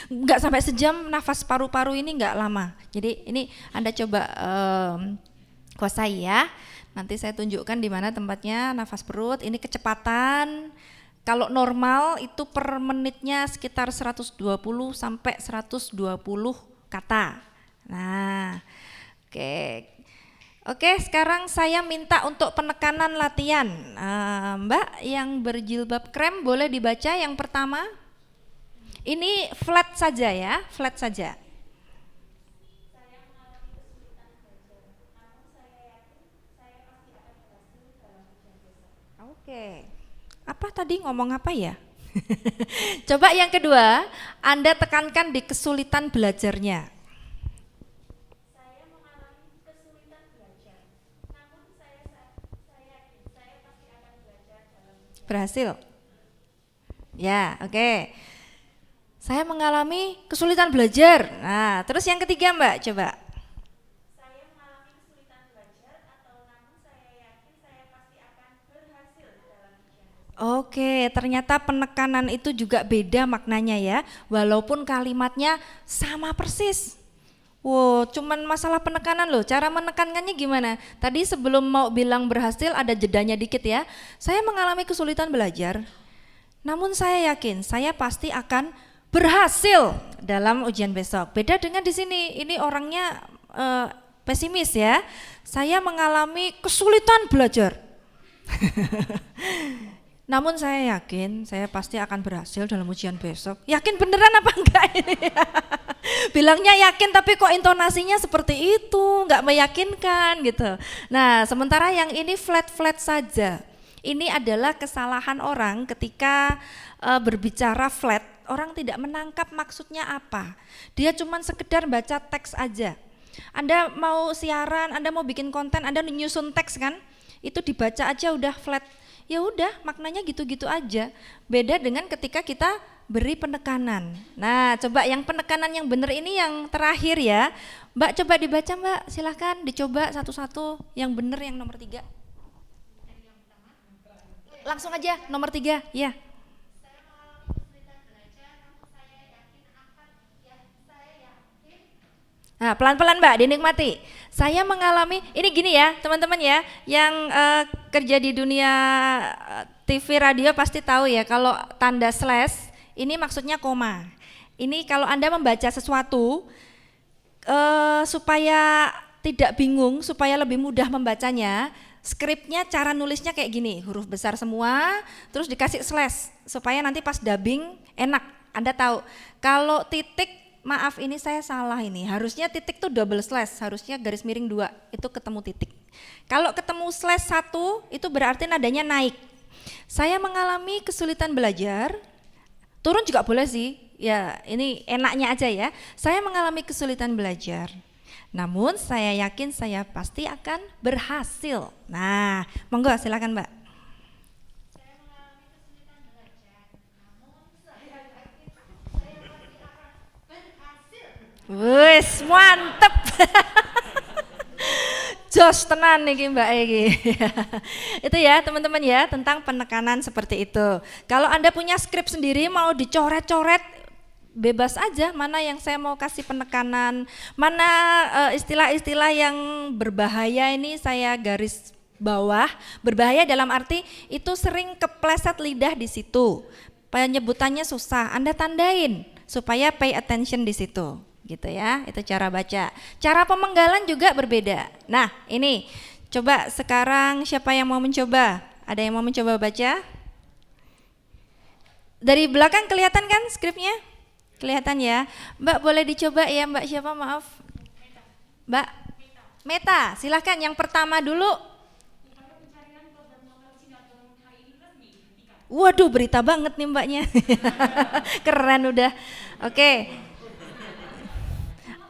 Speaker 2: enggak sampai sejam, nafas paru-paru ini enggak lama. Jadi ini Anda coba kuasai ya. Nanti saya tunjukkan di mana tempatnya nafas perut. Ini kecepatan. Kalau normal itu per menitnya sekitar 120 sampai 120 kata. Nah. Oke, sekarang saya minta untuk penekanan latihan. Mbak yang berjilbab krem boleh dibaca yang pertama. Ini flat saja ya, flat saja. Oke. Apa tadi ngomong apa ya? Coba yang kedua, Anda tekankan di kesulitan belajarnya. Berhasil? Ya, oke. Saya mengalami kesulitan belajar. Nah, terus yang ketiga Mbak, coba. Saya mengalami kesulitan belajar atau namun saya yakin saya pasti akan berhasil dalam ujian besok. Oke, ternyata penekanan itu juga beda maknanya ya, walaupun kalimatnya sama persis. Wow, cuman masalah penekanan loh. Cara menekankannya gimana? Tadi sebelum mau bilang berhasil ada jedanya dikit ya. Saya mengalami kesulitan belajar, namun saya yakin saya pasti akan berhasil dalam ujian besok. Beda dengan di sini. Ini orangnya pesimis ya. Saya mengalami kesulitan belajar. Namun saya yakin saya pasti akan berhasil dalam ujian besok. Yakin beneran apa enggak ini? Bilangnya yakin tapi kok intonasinya seperti itu, enggak meyakinkan gitu. Nah, sementara yang ini flat-flat saja. Ini adalah kesalahan orang ketika berbicara flat, orang tidak menangkap maksudnya apa. Dia cuma sekedar baca teks aja. Anda mau siaran, Anda mau bikin konten, Anda nyusun teks kan? Itu dibaca aja udah flat. Ya udah maknanya gitu-gitu aja. Beda dengan ketika kita beri penekanan. Nah coba yang penekanan yang benar ini yang terakhir ya. Mbak coba dibaca Mbak, silahkan dicoba satu-satu. Yang benar yang nomor 3. Langsung aja nomor 3 ya. Nah pelan-pelan Mbak dinikmati. Saya mengalami, ini gini ya teman-teman ya, yang kerja di dunia TV radio pasti tahu ya kalau tanda slash ini maksudnya koma. Ini kalau Anda membaca sesuatu supaya tidak bingung, supaya lebih mudah membacanya, skripnya cara nulisnya kayak gini, huruf besar semua, terus dikasih slash supaya nanti pas dubbing enak. Anda tahu kalau titik, maaf ini saya salah ini, harusnya titik tuh double slash, harusnya garis miring 2, itu ketemu titik. Kalau ketemu slash 1 itu berarti nadanya naik. Saya mengalami kesulitan belajar, turun juga boleh sih, ya ini enaknya aja ya. Saya mengalami kesulitan belajar, namun saya yakin saya pasti akan berhasil. Nah, monggo silakan Mbak. Wes mantep. Jos tenan nih Mbak Egi. Itu ya teman-teman ya tentang penekanan seperti itu. Kalau Anda punya skrip sendiri mau dicoret-coret bebas aja mana yang saya mau kasih penekanan, mana istilah-istilah yang berbahaya ini saya garis bawah. Berbahaya dalam arti itu sering kepleset lidah di situ. Penyebutannya susah, Anda tandain supaya pay attention di situ. Gitu ya, itu cara baca. Cara pemenggalan juga berbeda. Nah ini, coba sekarang siapa yang mau mencoba? Ada yang mau mencoba baca? Dari belakang kelihatan kan skripnya? Kelihatan ya. Mbak boleh dicoba ya Mbak siapa maaf? Mbak? Meta, silahkan yang pertama dulu. Waduh berita banget nih mbaknya. Keren udah. Oke.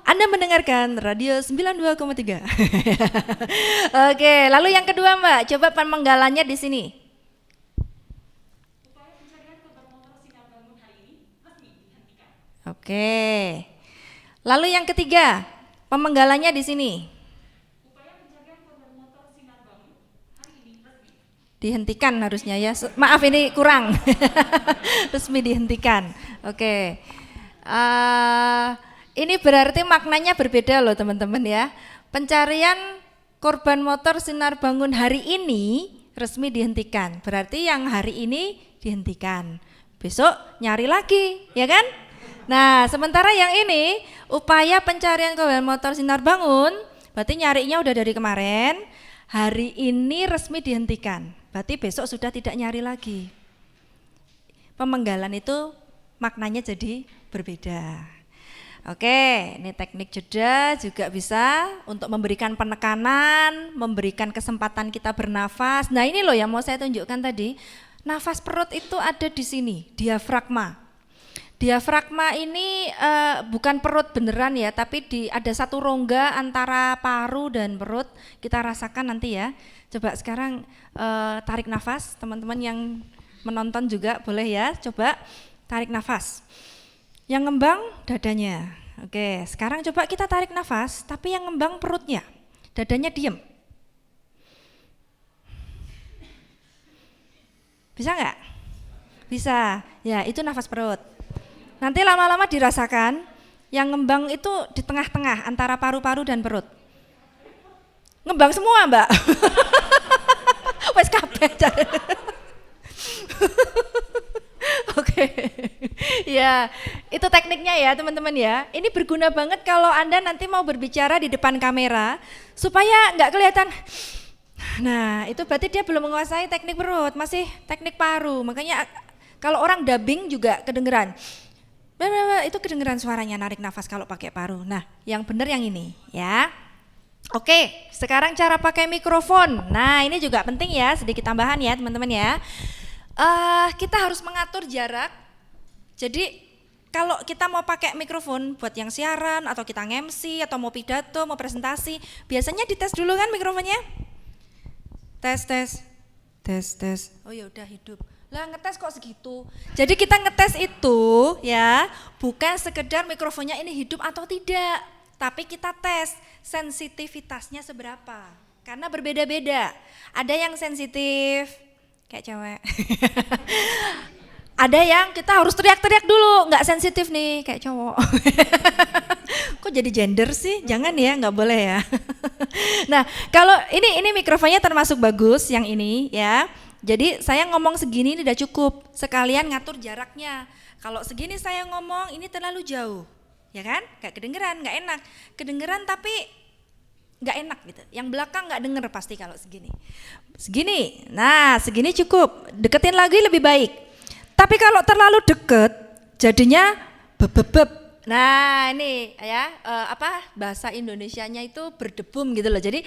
Speaker 2: Anda mendengarkan radio 92,3. Oke, lalu yang kedua Mbak, coba pemenggalannya di sini. Oke. Lalu yang ketiga, pemenggalannya di sini. Dihentikan harusnya ya. Maaf ini kurang. Resmi dihentikan. Oke. Ini berarti maknanya berbeda loh teman-teman ya. Pencarian korban motor sinar bangun hari ini resmi dihentikan. Berarti yang hari ini dihentikan. Besok nyari lagi, ya kan? Nah, sementara yang ini upaya pencarian korban motor sinar bangun, berarti nyarinya udah dari kemarin. Hari ini resmi dihentikan. Berarti besok sudah tidak nyari lagi. Pemenggalan itu maknanya jadi berbeda. Oke, ini teknik jeda juga bisa untuk memberikan penekanan, memberikan kesempatan kita bernafas. Nah ini loh yang mau saya tunjukkan tadi, nafas perut itu ada di sini, diafragma. Diafragma ini bukan perut beneran ya, tapi ada satu rongga antara paru dan perut, kita rasakan nanti ya. Coba sekarang tarik nafas teman-teman yang menonton juga boleh ya, coba tarik nafas. Yang ngembang dadanya. Oke, sekarang coba kita tarik nafas, tapi yang ngembang perutnya, dadanya diem. Bisa nggak? Bisa, ya itu nafas perut. Nanti lama-lama dirasakan, yang ngembang itu di tengah-tengah antara paru-paru dan perut. Ngembang semua Mbak. Wes kabeh. Oke. Ya, itu tekniknya ya teman-teman ya. Ini berguna banget kalau Anda nanti mau berbicara di depan kamera supaya nggak kelihatan. Nah, itu berarti dia belum menguasai teknik perut, masih teknik paru. Makanya kalau orang dubbing juga kedengeran. Itu kedengeran suaranya narik nafas kalau pakai paru. Nah, yang benar yang ini ya. Oke, sekarang cara pakai mikrofon. Nah, ini juga penting ya, sedikit tambahan ya teman-teman ya. Kita harus mengatur jarak. Jadi kalau kita mau pakai mikrofon buat yang siaran atau kita nge-MC atau mau pidato, mau presentasi, biasanya dites dulu kan mikrofonnya? Tes. Oh ya udah hidup. Lah ngetes kok segitu. Jadi kita ngetes itu ya, bukan sekedar mikrofonnya ini hidup atau tidak, tapi kita tes sensitivitasnya seberapa. Karena berbeda-beda. Ada yang sensitif kayak cewek. Ada yang kita harus teriak-teriak dulu, nggak sensitif nih kayak cowok. Kok jadi gender sih? Jangan ya, nggak boleh ya. Nah, kalau ini mikrofonnya termasuk bagus yang ini ya. Jadi saya ngomong segini ini udah cukup. Sekalian ngatur jaraknya. Kalau segini saya ngomong ini terlalu jauh, ya kan? Gak kedengeran, nggak enak. Kedengeran tapi nggak enak gitu. Yang belakang nggak denger pasti kalau segini. Segini, nah segini cukup. Deketin lagi lebih baik. Tapi kalau terlalu deket, jadinya bebebeb. Nah ini ya bahasa Indonesianya itu berdebum gitu loh. Jadi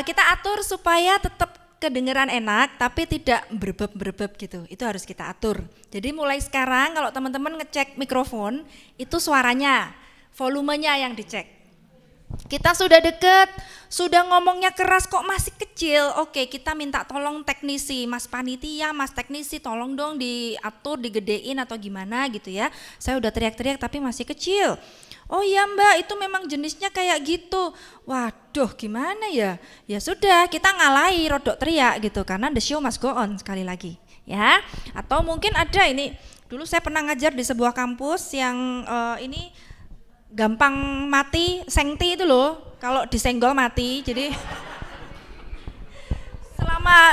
Speaker 2: kita atur supaya tetap kedengeran enak, tapi tidak berbeb gitu. Itu harus kita atur. Jadi mulai sekarang kalau teman-teman ngecek mikrofon, itu suaranya, volumenya yang dicek. Kita sudah deket, sudah ngomongnya keras kok masih kecil, oke kita minta tolong teknisi, mas panitia, mas teknisi tolong dong diatur, digedein atau gimana gitu ya. Saya udah teriak-teriak tapi masih kecil. Oh iya mbak itu memang jenisnya kayak gitu. Waduh gimana ya? Ya sudah kita ngalahi rodok teriak gitu karena the show must go on sekali lagi ya. Atau mungkin ada ini, dulu saya pernah ngajar di sebuah kampus yang ini gampang mati, sengti itu loh, kalau disenggol mati. Jadi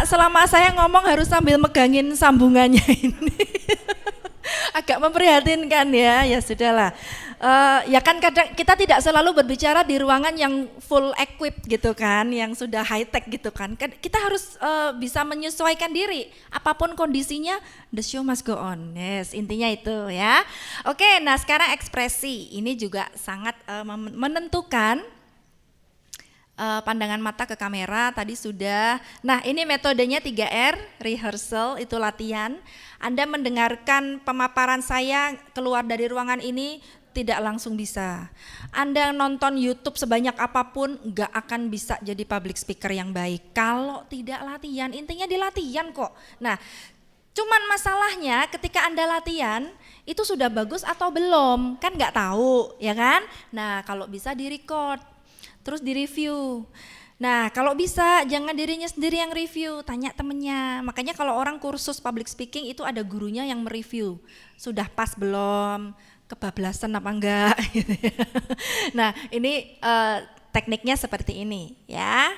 Speaker 2: selama saya ngomong harus sambil megangin sambungannya ini. Agak memprihatinkan ya, ya sudahlah. Ya kan kadang kita tidak selalu berbicara di ruangan yang full equipped gitu kan, yang sudah high tech gitu kan. Kita harus bisa menyesuaikan diri, apapun kondisinya, the show must go on. Yes, intinya itu ya. Oke, nah sekarang ekspresi ini juga sangat menentukan pandangan mata ke kamera tadi sudah. Nah ini metodenya 3R, rehearsal itu latihan. Anda mendengarkan pemaparan saya keluar dari ruangan ini tidak langsung bisa. Anda nonton YouTube sebanyak apapun nggak akan bisa jadi public speaker yang baik kalau tidak latihan. Intinya di latihan kok. Nah cuman masalahnya ketika Anda latihan itu sudah bagus atau belum kan nggak tahu ya kan. Nah kalau bisa di record terus di-review. Nah kalau bisa jangan dirinya sendiri yang review, tanya temennya. Makanya kalau orang kursus public speaking itu ada gurunya yang mereview. Sudah pas belum, kebablasan apa enggak. Nah ini tekniknya seperti ini ya.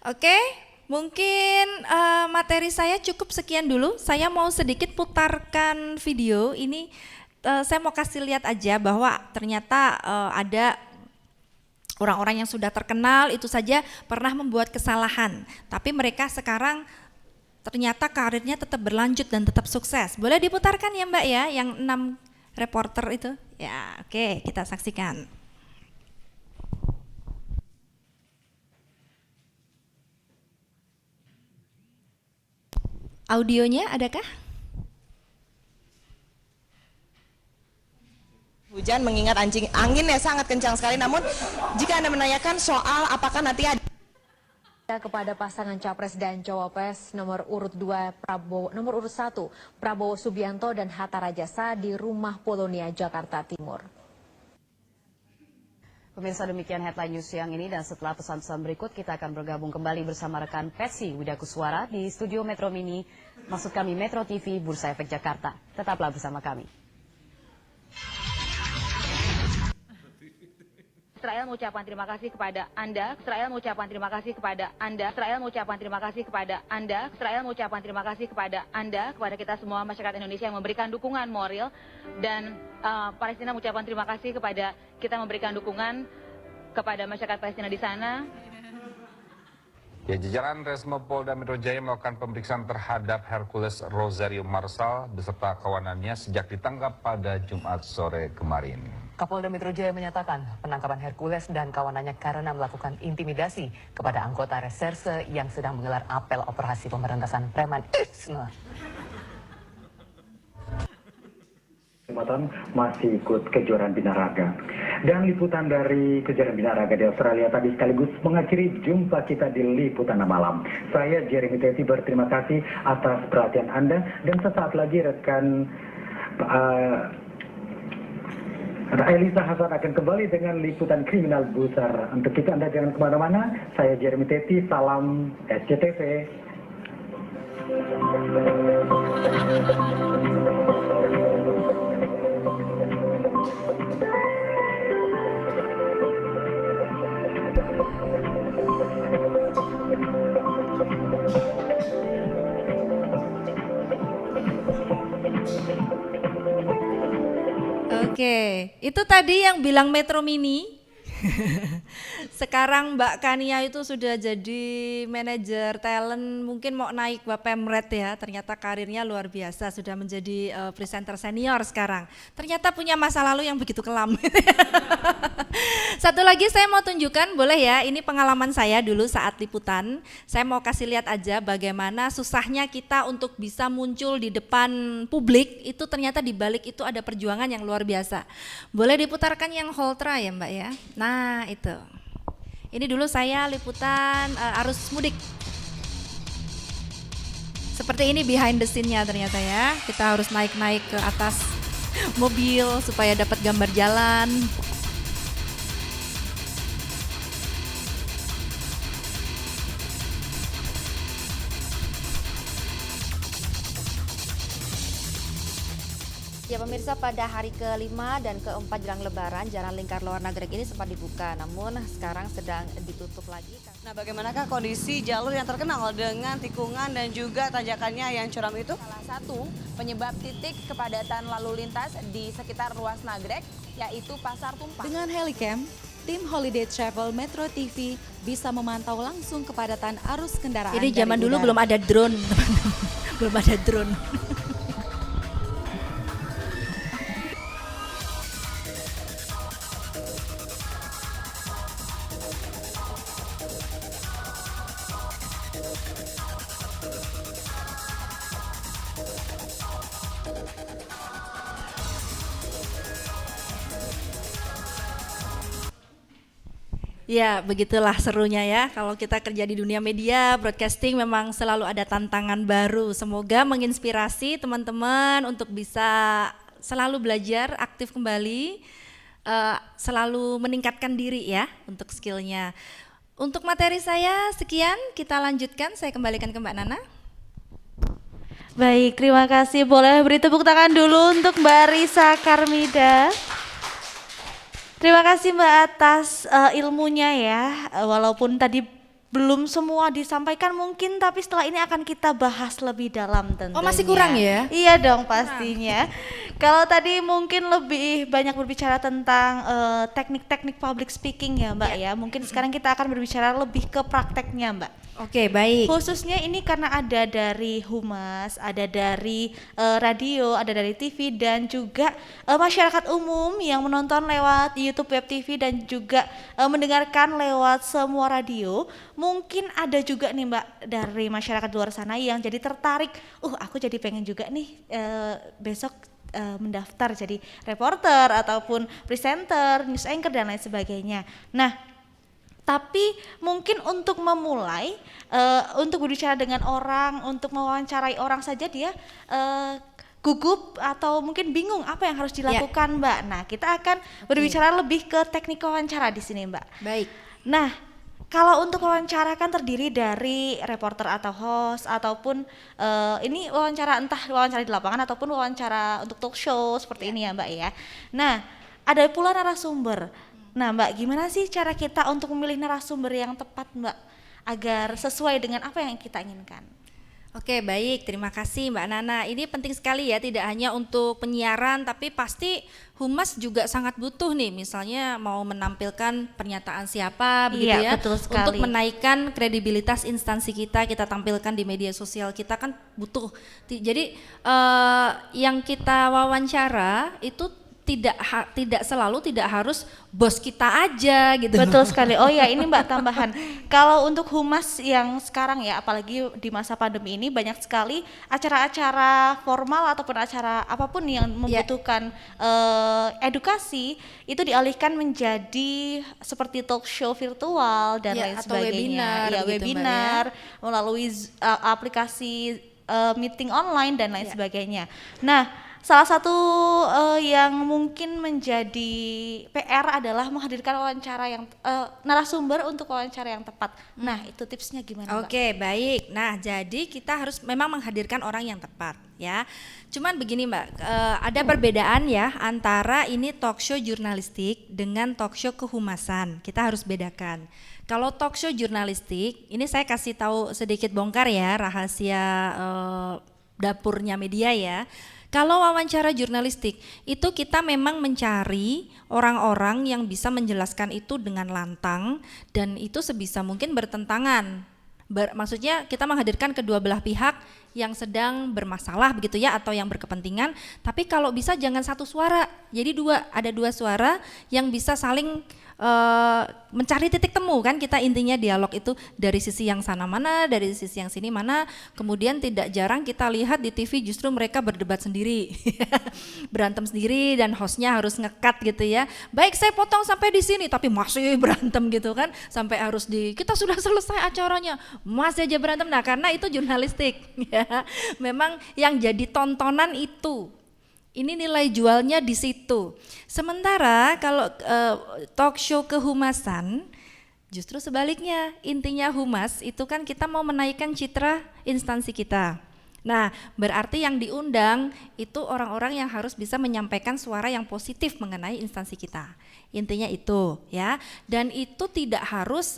Speaker 2: Oke, mungkin materi saya cukup sekian dulu. Saya mau sedikit putarkan video ini. Saya mau kasih lihat aja bahwa ternyata ada orang-orang yang sudah terkenal itu saja pernah membuat kesalahan, tapi mereka sekarang ternyata karirnya tetap berlanjut dan tetap sukses. Boleh diputarkan ya Mbak ya, yang 6 reporter itu? Ya, oke, kita saksikan. Audionya adakah?
Speaker 4: Hujan mengingat anginnya sangat kencang sekali. Namun jika Anda menanyakan soal apakah nanti ada Kepada pasangan Capres dan Cawapres nomor urut 2 nomor urut 1 Prabowo Subianto dan Hatta Rajasa di Rumah Polonia Jakarta Timur.
Speaker 5: Pemirsa, demikian headline news siang ini, dan setelah pesan-pesan berikut kita akan bergabung kembali bersama rekan Pesi Widakuswara di studio Metro Mini, maksud kami Metro TV Bursa Efek Jakarta. Tetaplah bersama kami.
Speaker 6: Israel mengucapkan terima kasih kepada Anda. Israel mengucapkan terima kasih kepada Anda. Israel mengucapkan terima kasih kepada Anda. Israel mengucapkan terima kasih kepada Anda, kepada kita semua masyarakat Indonesia yang memberikan dukungan moral, dan Palestina mengucapkan terima kasih kepada kita memberikan dukungan kepada masyarakat Palestina di sana.
Speaker 7: Ya, jajaran Resmo Polda Metro Jaya melakukan pemeriksaan terhadap Hercules Rosario Marsal beserta kawanannya sejak ditangkap pada Jumat sore kemarin.
Speaker 8: Kapolda Metro Jaya menyatakan penangkapan Hercules dan kawanannya karena melakukan intimidasi kepada anggota reserse yang sedang menggelar apel operasi pemberantasan preman.
Speaker 9: Masih ikut kejuaraan binaraga. Dan liputan dari kejuaraan binaraga di Australia tadi sekaligus mengakhiri jumpa kita di Liputan Malam. Saya Jeremy Teti berterima kasih atas perhatian Anda, dan sesaat lagi rekan Elisa Hasan akan kembali dengan liputan kriminal besar. Untuk itu Anda jangan kemana-mana. Saya Jeremy Teti, salam SCTV.
Speaker 2: Oke, itu tadi yang bilang Metro Mini. Sekarang Mbak Kania itu sudah jadi manajer talent, mungkin mau naik Mbak Pemret ya. Ternyata karirnya luar biasa, sudah menjadi presenter senior sekarang. Ternyata punya masa lalu yang begitu kelam. Satu lagi saya mau tunjukkan, boleh ya? Ini pengalaman saya dulu saat liputan. Saya mau kasih lihat aja bagaimana susahnya kita untuk bisa muncul di depan publik. Itu ternyata di balik itu ada perjuangan yang luar biasa. Boleh diputarkan yang Holtra ya Mbak ya? Nah itu. Ini dulu saya liputan arus mudik. Seperti ini behind the scene-nya ternyata ya. Kita harus naik-naik ke atas mobil supaya dapat gambar jalan.
Speaker 10: Ya pemirsa, pada hari kelima dan keempat jelang Lebaran, Jalan Lingkar Luar Nagrek ini sempat dibuka, namun sekarang sedang ditutup lagi.
Speaker 11: Nah, bagaimanakah kondisi jalur yang terkenal dengan tikungan dan juga tanjakannya yang curam itu?
Speaker 12: Salah satu penyebab titik kepadatan lalu lintas di sekitar ruas Nagrek, yaitu Pasar Tumpah.
Speaker 13: Dengan Helicam, tim Holiday Travel Metro TV bisa memantau langsung kepadatan arus kendaraan.
Speaker 2: Jadi zaman dulu belum ada drone, belum ada drone. Ya, begitulah serunya ya. Kalau kita kerja di dunia media, broadcasting memang selalu ada tantangan baru. Semoga menginspirasi teman-teman untuk bisa selalu belajar, aktif kembali, selalu meningkatkan diri ya untuk skillnya. Untuk materi saya sekian, kita lanjutkan. Saya kembalikan ke Mbak Nana.
Speaker 1: Baik, terima kasih. Boleh beri tepuk tangan dulu untuk Mbak Risa Karmida. Terima kasih Mbak atas ilmunya ya, walaupun tadi belum semua disampaikan mungkin, tapi setelah ini akan kita bahas lebih dalam tentunya.
Speaker 2: Oh masih kurang ya?
Speaker 1: Iya dong pastinya. Kalau tadi mungkin lebih banyak berbicara tentang teknik-teknik public speaking ya Mbak ya, mungkin sekarang kita akan berbicara lebih ke prakteknya Mbak.
Speaker 2: Oke, baik.
Speaker 1: Khususnya ini karena ada dari humas, ada dari radio, ada dari TV, dan juga masyarakat umum yang menonton lewat YouTube Web TV dan juga mendengarkan lewat semua radio. Mungkin ada juga nih Mbak dari masyarakat luar sana yang jadi tertarik, aku jadi pengen juga nih besok mendaftar jadi reporter ataupun presenter, news anchor dan lain sebagainya. Nah, Tapi mungkin untuk memulai, untuk berbicara dengan orang, untuk mewawancarai orang saja dia gugup atau mungkin bingung apa yang harus dilakukan, Mbak. Nah, kita akan berbicara lebih ke teknik wawancara di sini, Mbak.
Speaker 2: Baik.
Speaker 1: Nah, kalau untuk wawancara kan terdiri dari reporter atau host ataupun ini wawancara, entah wawancara di lapangan ataupun wawancara untuk talk show seperti ini ya, Mbak ya. Nah, ada pula narasumber. Nah, Mbak, gimana sih cara kita untuk memilih narasumber yang tepat, Mbak, agar sesuai dengan apa yang kita inginkan?
Speaker 2: Oke, baik, terima kasih Mbak Nana. Ini penting sekali ya, tidak hanya untuk penyiaran, tapi pasti humas juga sangat butuh nih, misalnya mau menampilkan pernyataan siapa, begitu ya,
Speaker 1: betul sekali.
Speaker 2: untuk menaikkan kredibilitas instansi kita tampilkan di media sosial kita kan butuh. Jadi yang kita wawancara itu tidak selalu tidak harus bos kita aja gitu.
Speaker 1: Betul sekali. Oh ya, ini Mbak tambahan. Kalau untuk humas yang sekarang ya, apalagi di masa pandemi ini banyak sekali acara-acara formal ataupun acara apapun yang membutuhkan edukasi itu dialihkan menjadi seperti talk show virtual dan lain
Speaker 2: atau
Speaker 1: sebagainya.
Speaker 2: webinar,
Speaker 1: Webinar melalui aplikasi meeting online dan lain sebagainya. Nah, salah satu yang mungkin menjadi PR adalah menghadirkan wawancara yang narasumber untuk wawancara yang tepat. Nah, itu tipsnya gimana, Mbak?
Speaker 2: Oke, baik. Nah, jadi kita harus memang menghadirkan orang yang tepat ya. Cuman begini Mbak, ada perbedaan ya antara ini talk show jurnalistik dengan talk show kehumasan. Kita harus bedakan. Kalau talk show jurnalistik, ini saya kasih tahu sedikit bongkar ya rahasia dapurnya media ya. Kalau wawancara jurnalistik itu kita memang mencari orang-orang yang bisa menjelaskan itu dengan lantang dan itu sebisa mungkin bertentangan. Maksudnya kita menghadirkan kedua belah pihak yang sedang bermasalah begitu ya atau yang berkepentingan, tapi kalau bisa jangan satu suara. Jadi ada dua suara yang bisa saling mencari titik temu kan, kita intinya dialog itu dari sisi yang sana mana, dari sisi yang sini mana. Kemudian tidak jarang kita lihat di TV justru mereka berdebat sendiri berantem sendiri dan hostnya harus ngekat gitu ya, baik saya potong sampai di sini tapi masih berantem gitu kan, sampai harus kita sudah selesai acaranya masih aja berantem. Nah, karena itu jurnalistik ya, memang yang jadi tontonan itu. Ini nilai jualnya di situ. Sementara kalau talk show kehumasan justru sebaliknya, intinya humas itu kan kita mau menaikkan citra instansi kita. Nah, berarti yang diundang itu orang-orang yang harus bisa menyampaikan suara yang positif mengenai instansi kita. Intinya itu ya, dan itu tidak harus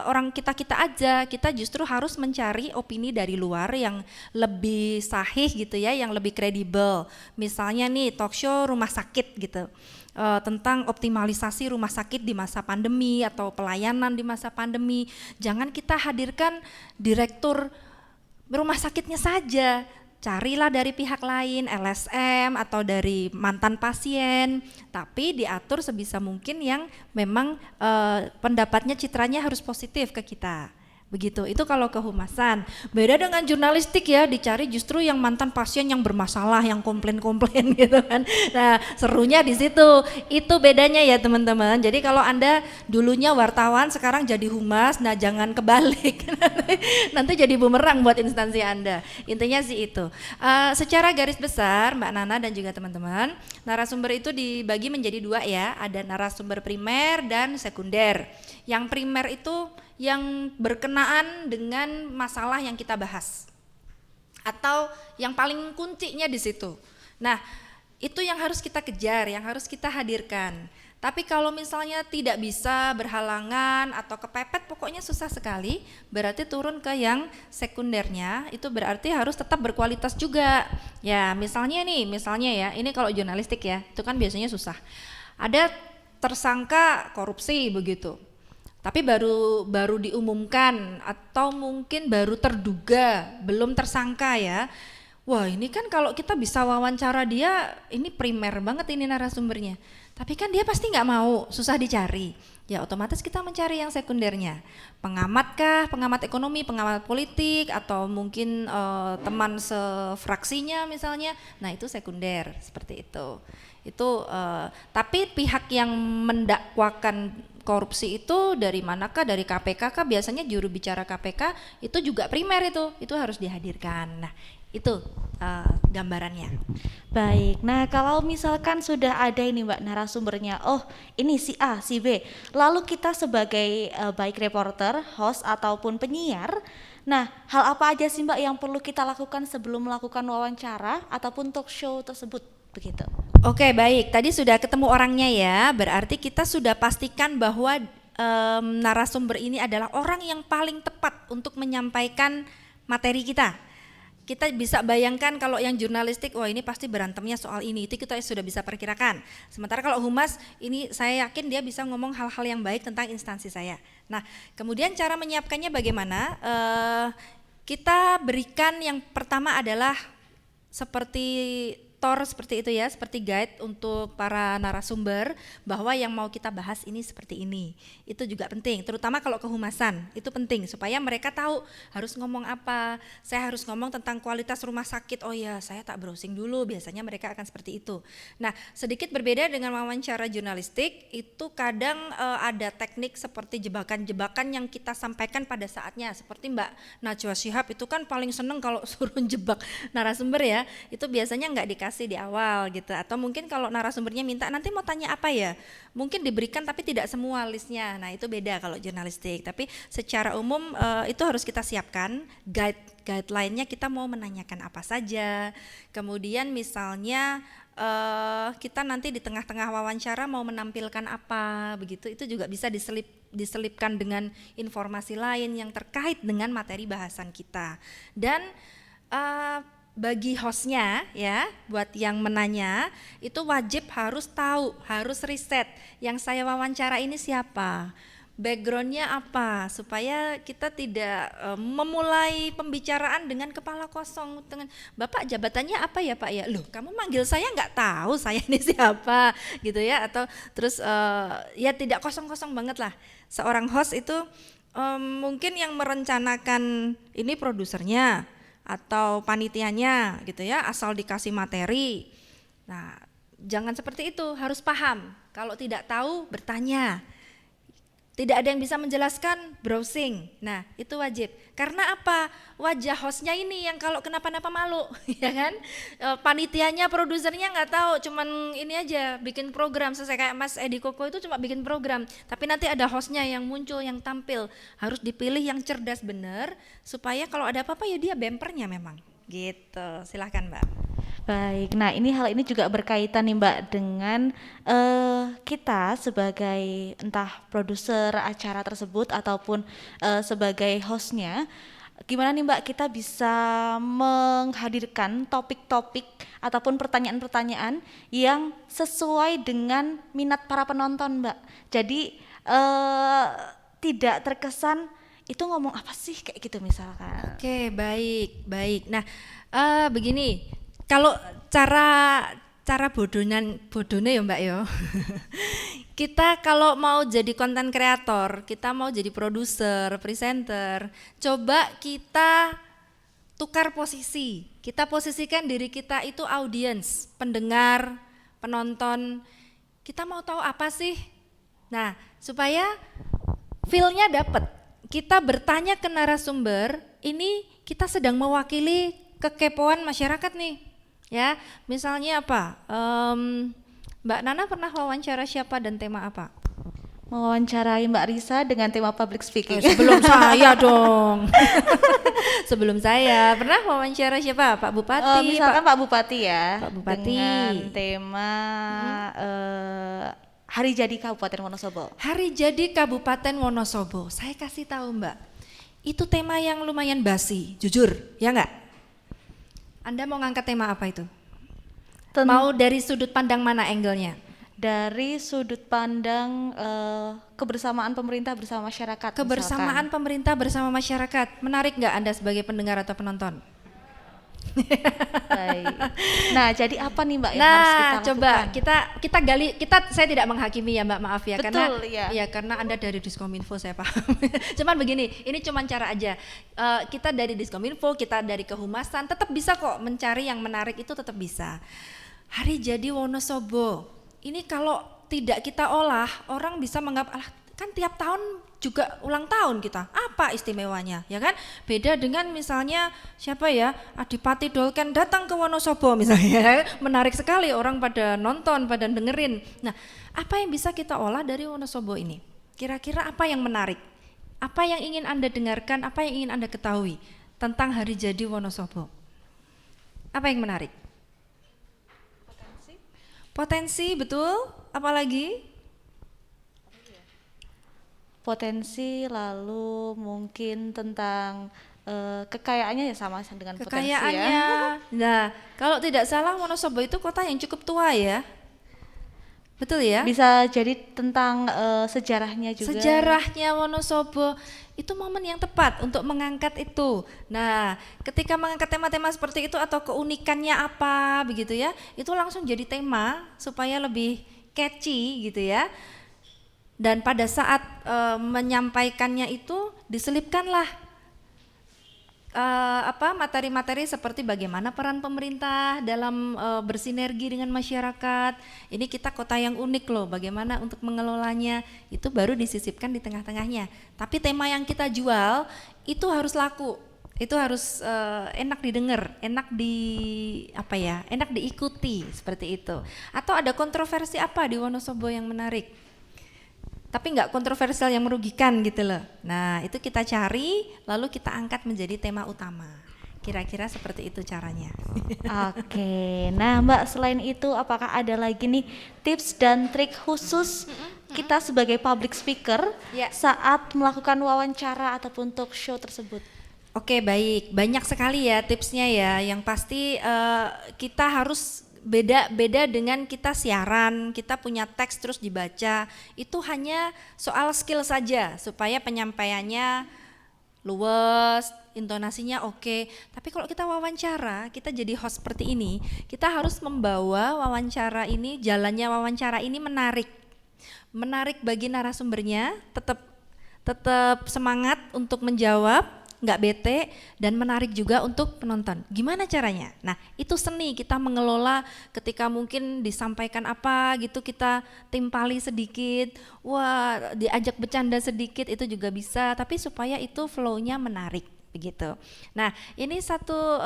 Speaker 2: orang kita aja, kita justru harus mencari opini dari luar yang lebih sahih gitu ya, yang lebih kredibel. Misalnya nih talk show rumah sakit gitu, tentang optimalisasi rumah sakit di masa pandemi atau pelayanan di masa pandemi. Jangan kita hadirkan direktur rumah sakitnya saja, carilah dari pihak lain, LSM atau dari mantan pasien, tapi diatur sebisa mungkin yang memang pendapatnya, citranya harus positif ke kita. Begitu, itu kalau kehumasan. Beda dengan jurnalistik ya, dicari justru yang mantan pasien yang bermasalah, yang komplain gitu kan. Nah, serunya di situ. Itu bedanya ya teman-teman. Jadi kalau Anda dulunya wartawan, sekarang jadi humas, nah jangan kebalik. Nanti jadi bumerang buat instansi Anda. Intinya sih itu. Secara garis besar Mbak Nana dan juga teman-teman, narasumber itu dibagi menjadi dua ya. Ada narasumber primer dan sekunder. Yang primer itu yang berkenaan dengan masalah yang kita bahas atau yang paling kuncinya di situ. Nah, itu yang harus kita kejar, yang harus kita hadirkan. Tapi kalau misalnya tidak bisa, berhalangan atau kepepet, pokoknya susah sekali, berarti turun ke yang sekundernya. Itu berarti harus tetap berkualitas juga. Ya, misalnya ya, ini kalau jurnalistik ya, itu kan biasanya susah. Ada tersangka korupsi begitu. Tapi baru diumumkan atau mungkin baru terduga, belum tersangka ya. Wah, ini kan kalau kita bisa wawancara dia, ini primer banget ini narasumbernya. Tapi kan dia pasti nggak mau, susah dicari. Ya otomatis kita mencari yang sekundernya. Pengamat kah, pengamat ekonomi, pengamat politik, atau mungkin teman sefraksinya misalnya. Nah itu sekunder, seperti itu. Tapi pihak yang mendakwakan korupsi itu dari manakah, dari KPK kah? Biasanya juru bicara KPK itu juga primer itu harus dihadirkan. Nah itu gambarannya.
Speaker 1: Baik, nah kalau misalkan sudah ada ini Mbak narasumbernya, oh ini si A, si B, lalu kita sebagai baik reporter, host ataupun penyiar, nah hal apa aja sih Mbak yang perlu kita lakukan sebelum melakukan wawancara ataupun talk show tersebut begitu?
Speaker 2: Oke baik, tadi sudah ketemu orangnya ya, berarti kita sudah pastikan bahwa narasumber ini adalah orang yang paling tepat untuk menyampaikan materi kita. Kita bisa bayangkan kalau yang jurnalistik, wah ini pasti berantemnya soal ini, itu kita sudah bisa perkirakan. Sementara kalau humas, ini saya yakin dia bisa ngomong hal-hal yang baik tentang instansi saya. Nah, kemudian cara menyiapkannya bagaimana? Kita berikan yang pertama adalah seperti seperti itu ya, seperti guide untuk para narasumber bahwa yang mau kita bahas ini seperti ini. Itu juga penting, terutama kalau kehumasan, itu penting supaya mereka tahu harus ngomong apa. Saya harus ngomong tentang kualitas rumah sakit, oh ya saya tak browsing dulu, biasanya mereka akan seperti itu. Nah sedikit berbeda dengan wawancara jurnalistik, itu kadang ada teknik seperti jebakan-jebakan yang kita sampaikan pada saatnya, seperti Mbak Najwa Shihab itu kan paling seneng kalau suruh jebak narasumber ya, itu biasanya nggak dikasih di awal gitu, atau mungkin kalau narasumbernya minta nanti mau tanya apa ya, mungkin diberikan tapi tidak semua listnya. Nah itu beda kalau jurnalistik, tapi secara umum itu harus kita siapkan guideline-nya, kita mau menanyakan apa saja. Kemudian misalnya kita nanti di tengah-tengah wawancara mau menampilkan apa begitu, itu juga bisa diselipkan dengan informasi lain yang terkait dengan materi bahasan kita. Dan bagi hostnya ya, buat yang menanya itu wajib harus tahu, harus riset yang saya wawancara ini siapa, backgroundnya apa, supaya kita tidak memulai pembicaraan dengan kepala kosong, dengan Bapak jabatannya apa ya Pak ya, loh kamu manggil saya nggak tahu saya ini siapa gitu ya, atau terus ya tidak kosong-kosong banget lah. Seorang host itu mungkin yang merencanakan ini produsernya atau panitianya gitu ya, asal dikasih materi. Nah, jangan seperti itu, harus paham. Kalau tidak tahu bertanya. Tidak ada yang bisa menjelaskan, browsing. Nah, itu wajib. Karena apa? Wajah hostnya ini yang kalau kenapa-napa malu, ya kan? Panitianya, produsernya nggak tahu, cuman ini aja bikin program, selesai kayak Mas Edi Koko itu cuma bikin program. Tapi nanti ada hostnya yang muncul, yang tampil. Harus dipilih yang cerdas benar, supaya kalau ada apa-apa ya dia bempernya memang. Gitu, silahkan Mbak.
Speaker 1: Baik, nah hal ini juga berkaitan nih Mbak dengan kita sebagai entah produser acara tersebut ataupun sebagai hostnya, gimana nih Mbak kita bisa menghadirkan topik-topik ataupun pertanyaan-pertanyaan yang sesuai dengan minat para penonton Mbak. Jadi tidak terkesan itu ngomong apa sih kayak gitu misalkan.
Speaker 2: Oke, baik. Nah, begini. Kalau cara bodonnya ya Mbak yo. Kita kalau mau jadi konten kreator, kita mau jadi produser, presenter, coba kita tukar posisi. Kita posisikan diri kita itu audiens, pendengar, penonton. Kita mau tahu apa sih? Nah, supaya feel-nya dapat. Kita bertanya ke narasumber, ini kita sedang mewakili kekepoan masyarakat nih. Ya, misalnya apa? Mbak Nana pernah wawancara siapa dan tema apa?
Speaker 1: Mewawancarai Mbak Risa dengan tema public speaking.
Speaker 2: Sebelum saya dong. Sebelum saya pernah wawancara siapa? Pak Bupati.
Speaker 1: Misalkan Pak Bupati ya.
Speaker 2: Pak Bupati.
Speaker 1: Dengan tema Hari Jadi Kabupaten Wonosobo.
Speaker 2: Hari Jadi Kabupaten Wonosobo. Saya kasih tahu Mbak, itu tema yang lumayan basi, jujur, ya enggak? Anda mau ngangkat tema apa itu? Mau dari sudut pandang mana angle-nya?
Speaker 1: Dari sudut pandang kebersamaan pemerintah bersama masyarakat.
Speaker 2: Kebersamaan pemerintah bersama masyarakat. Menarik nggak Anda sebagai pendengar atau penonton?
Speaker 1: Baik. Nah, jadi apa nih Mbak yang harus kita lakukan?
Speaker 2: Coba kita gali, saya tidak menghakimi ya Mbak, maaf ya.
Speaker 1: Betul,
Speaker 2: karena Anda dari Diskominfo saya paham. Cuman begini, ini cuman cara aja. Kita dari Diskominfo, kita dari kehumasan, tetap bisa kok mencari yang menarik itu, tetap bisa. Hari Jadi Wonosobo, ini kalau tidak kita olah, orang bisa menganggap kan tiap tahun juga ulang tahun kita, apa istimewanya, ya kan? Beda dengan misalnya siapa ya, Adipati Dolken datang ke Wonosobo misalnya, menarik sekali orang pada nonton, pada dengerin. Nah, apa yang bisa kita olah dari Wonosobo ini? Kira-kira apa yang menarik? Apa yang ingin Anda dengarkan, apa yang ingin Anda ketahui tentang hari jadi Wonosobo? Apa yang menarik? Potensi, betul. Apalagi?
Speaker 1: Potensi, lalu mungkin tentang kekayaannya ya sama dengan potensi ya.
Speaker 2: Kekayaannya. Nah, kalau tidak salah Wonosobo itu kota yang cukup tua ya. Betul ya?
Speaker 1: Bisa jadi tentang sejarahnya juga.
Speaker 2: Sejarahnya Wonosobo itu momen yang tepat untuk mengangkat itu. Nah, ketika mengangkat tema-tema seperti itu atau keunikannya apa begitu ya, itu langsung jadi tema supaya lebih catchy gitu ya. Dan pada saat menyampaikannya itu diselipkanlah materi-materi seperti bagaimana peran pemerintah dalam bersinergi dengan masyarakat. Ini kita kota yang unik loh, bagaimana untuk mengelolanya, itu baru disisipkan di tengah-tengahnya. Tapi tema yang kita jual itu harus laku, itu harus enak didengar, enak diikuti seperti itu. Atau ada kontroversi apa di Wonosobo yang menarik? Tapi nggak kontroversial yang merugikan gitu loh. Nah, itu kita cari, lalu kita angkat menjadi tema utama. Kira-kira seperti itu caranya.
Speaker 1: Oke, nah Mbak, selain itu apakah ada lagi nih tips dan trik khusus kita sebagai public speaker saat melakukan wawancara ataupun talk show tersebut?
Speaker 2: Oke, baik, banyak sekali ya tipsnya ya. Yang pasti kita harus beda dengan kita siaran, kita punya teks terus dibaca, itu hanya soal skill saja supaya penyampaiannya luwes, intonasinya oke. Tapi kalau kita wawancara, kita jadi host seperti ini, kita harus membawa wawancara ini, jalannya wawancara ini menarik bagi narasumbernya, tetap semangat untuk menjawab, nggak bete, dan menarik juga untuk penonton. Gimana caranya? Nah, itu seni kita mengelola ketika mungkin disampaikan apa gitu kita timpali sedikit, wah diajak bercanda sedikit itu juga bisa, tapi supaya itu flow-nya menarik begitu. Nah, ini satu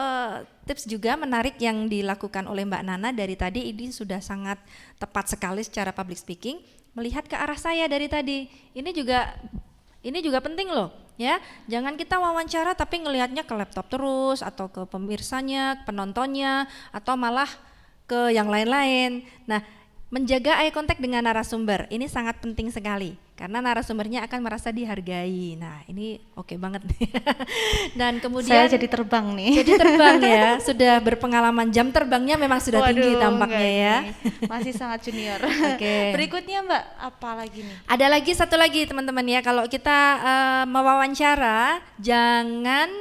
Speaker 2: tips juga menarik yang dilakukan oleh Mbak Nana dari tadi, ini sudah sangat tepat sekali secara public speaking, melihat ke arah saya dari tadi. Ini juga penting loh. Ya, jangan kita wawancara tapi ngelihatnya ke laptop terus atau ke pemirsanya, penontonnya, atau malah ke yang lain-lain. Nah, menjaga eye contact dengan narasumber ini sangat penting sekali karena narasumbernya akan merasa dihargai. Nah, ini oke banget. Dan kemudian
Speaker 1: saya jadi terbang nih.
Speaker 2: Jadi terbang ya, sudah berpengalaman, jam terbangnya memang sudah tinggi tampaknya ya.
Speaker 1: Masih sangat junior.
Speaker 2: Oke.
Speaker 1: Berikutnya Mbak, apa lagi nih?
Speaker 2: Ada lagi satu lagi teman-teman ya, kalau kita mewawancara jangan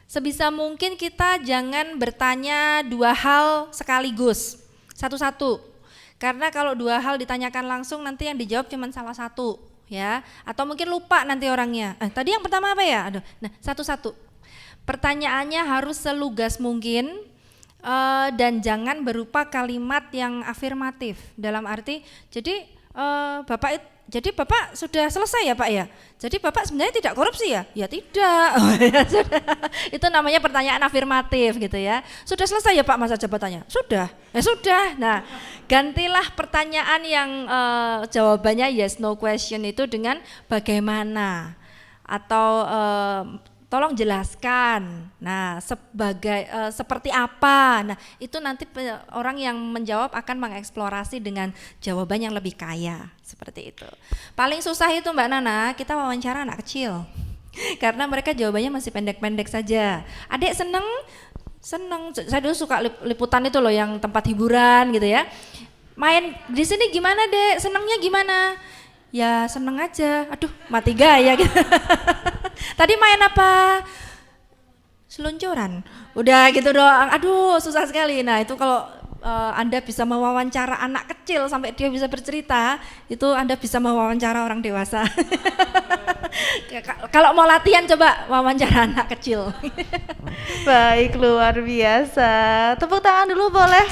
Speaker 2: sebisa mungkin kita jangan bertanya dua hal sekaligus, satu-satu. Karena kalau dua hal ditanyakan langsung nanti yang dijawab cuma salah satu. Ya, atau mungkin lupa nanti orangnya. Tadi yang pertama apa ya? Nah, satu-satu. Pertanyaannya harus selugas mungkin dan jangan berupa kalimat yang afirmatif. Dalam arti, jadi Bapak sudah selesai ya Pak ya? Jadi Bapak sebenarnya tidak korupsi ya? Ya tidak. Itu namanya pertanyaan afirmatif gitu ya. Sudah selesai ya Pak masa jabatannya? Sudah. Sudah. Nah, gantilah pertanyaan yang jawabannya yes no question itu dengan bagaimana atau tolong jelaskan. Nah, seperti apa? Nah, itu nanti orang yang menjawab akan mengeksplorasi dengan jawaban yang lebih kaya, seperti itu. Paling susah itu Mbak Nana, kita wawancara anak kecil. Karena mereka jawabannya masih pendek-pendek saja. Adik seneng. Saya dulu suka liputan itu loh yang tempat hiburan gitu ya. Main di sini gimana, Dek? Senengnya gimana? Ya seneng aja. Aduh, mati gaya gitu. Tadi main apa? Seluncuran. Udah gitu doang. Aduh, susah sekali. Nah, itu kalau Anda bisa mewawancara anak kecil sampai dia bisa bercerita, itu Anda bisa mewawancara orang dewasa. Kalau mau latihan coba wawancara anak kecil.
Speaker 1: Baik, luar biasa. Tepuk tangan dulu boleh?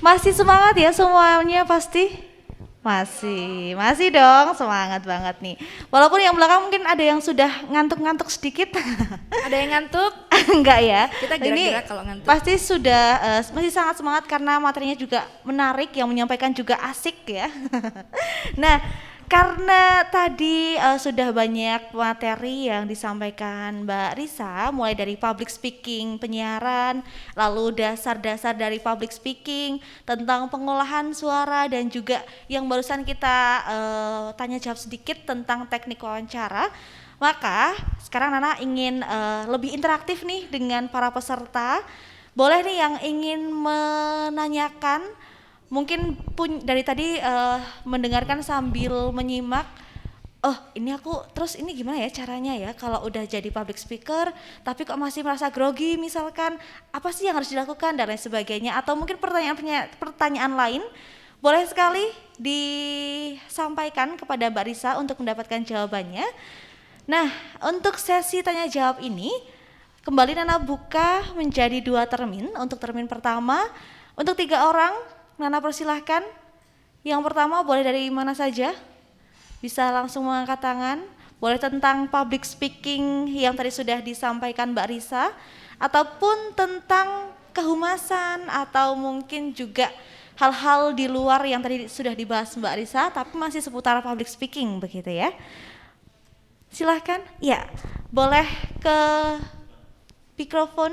Speaker 1: Masih semangat ya semuanya pasti? Masih dong, semangat banget nih. Walaupun yang belakang mungkin ada yang sudah ngantuk-ngantuk sedikit.
Speaker 2: Ada yang ngantuk?
Speaker 1: Enggak ya.
Speaker 2: Kita gerak-gerak kalau ngantuk.
Speaker 1: Pasti sudah masih sangat semangat karena materinya juga menarik, yang menyampaikan juga asik ya. Nah, karena tadi sudah banyak materi yang disampaikan Mbak Risa, mulai dari public speaking penyiaran, lalu dasar-dasar dari public speaking, tentang pengolahan suara, dan juga yang barusan kita tanya jawab sedikit tentang teknik wawancara. Maka sekarang Nana ingin lebih interaktif nih dengan para peserta. Boleh nih yang ingin menanyakan, mungkin dari tadi mendengarkan sambil menyimak, ini gimana ya caranya ya kalau udah jadi public speaker tapi kok masih merasa grogi misalkan, apa sih yang harus dilakukan dan lain sebagainya, atau mungkin pertanyaan lain, boleh sekali disampaikan kepada Mbak Risa untuk mendapatkan jawabannya. Nah, untuk sesi tanya jawab ini kembali Nana buka menjadi 2 termin. Untuk termin pertama untuk 3 orang, Nana persilahkan. Yang pertama boleh dari mana saja, bisa langsung mengangkat tangan. Boleh tentang public speaking yang tadi sudah disampaikan Mbak Risa, ataupun tentang kehumasan, atau mungkin juga hal-hal di luar yang tadi sudah dibahas Mbak Risa tapi masih seputar public speaking begitu ya. Silahkan, ya boleh ke mikrofon.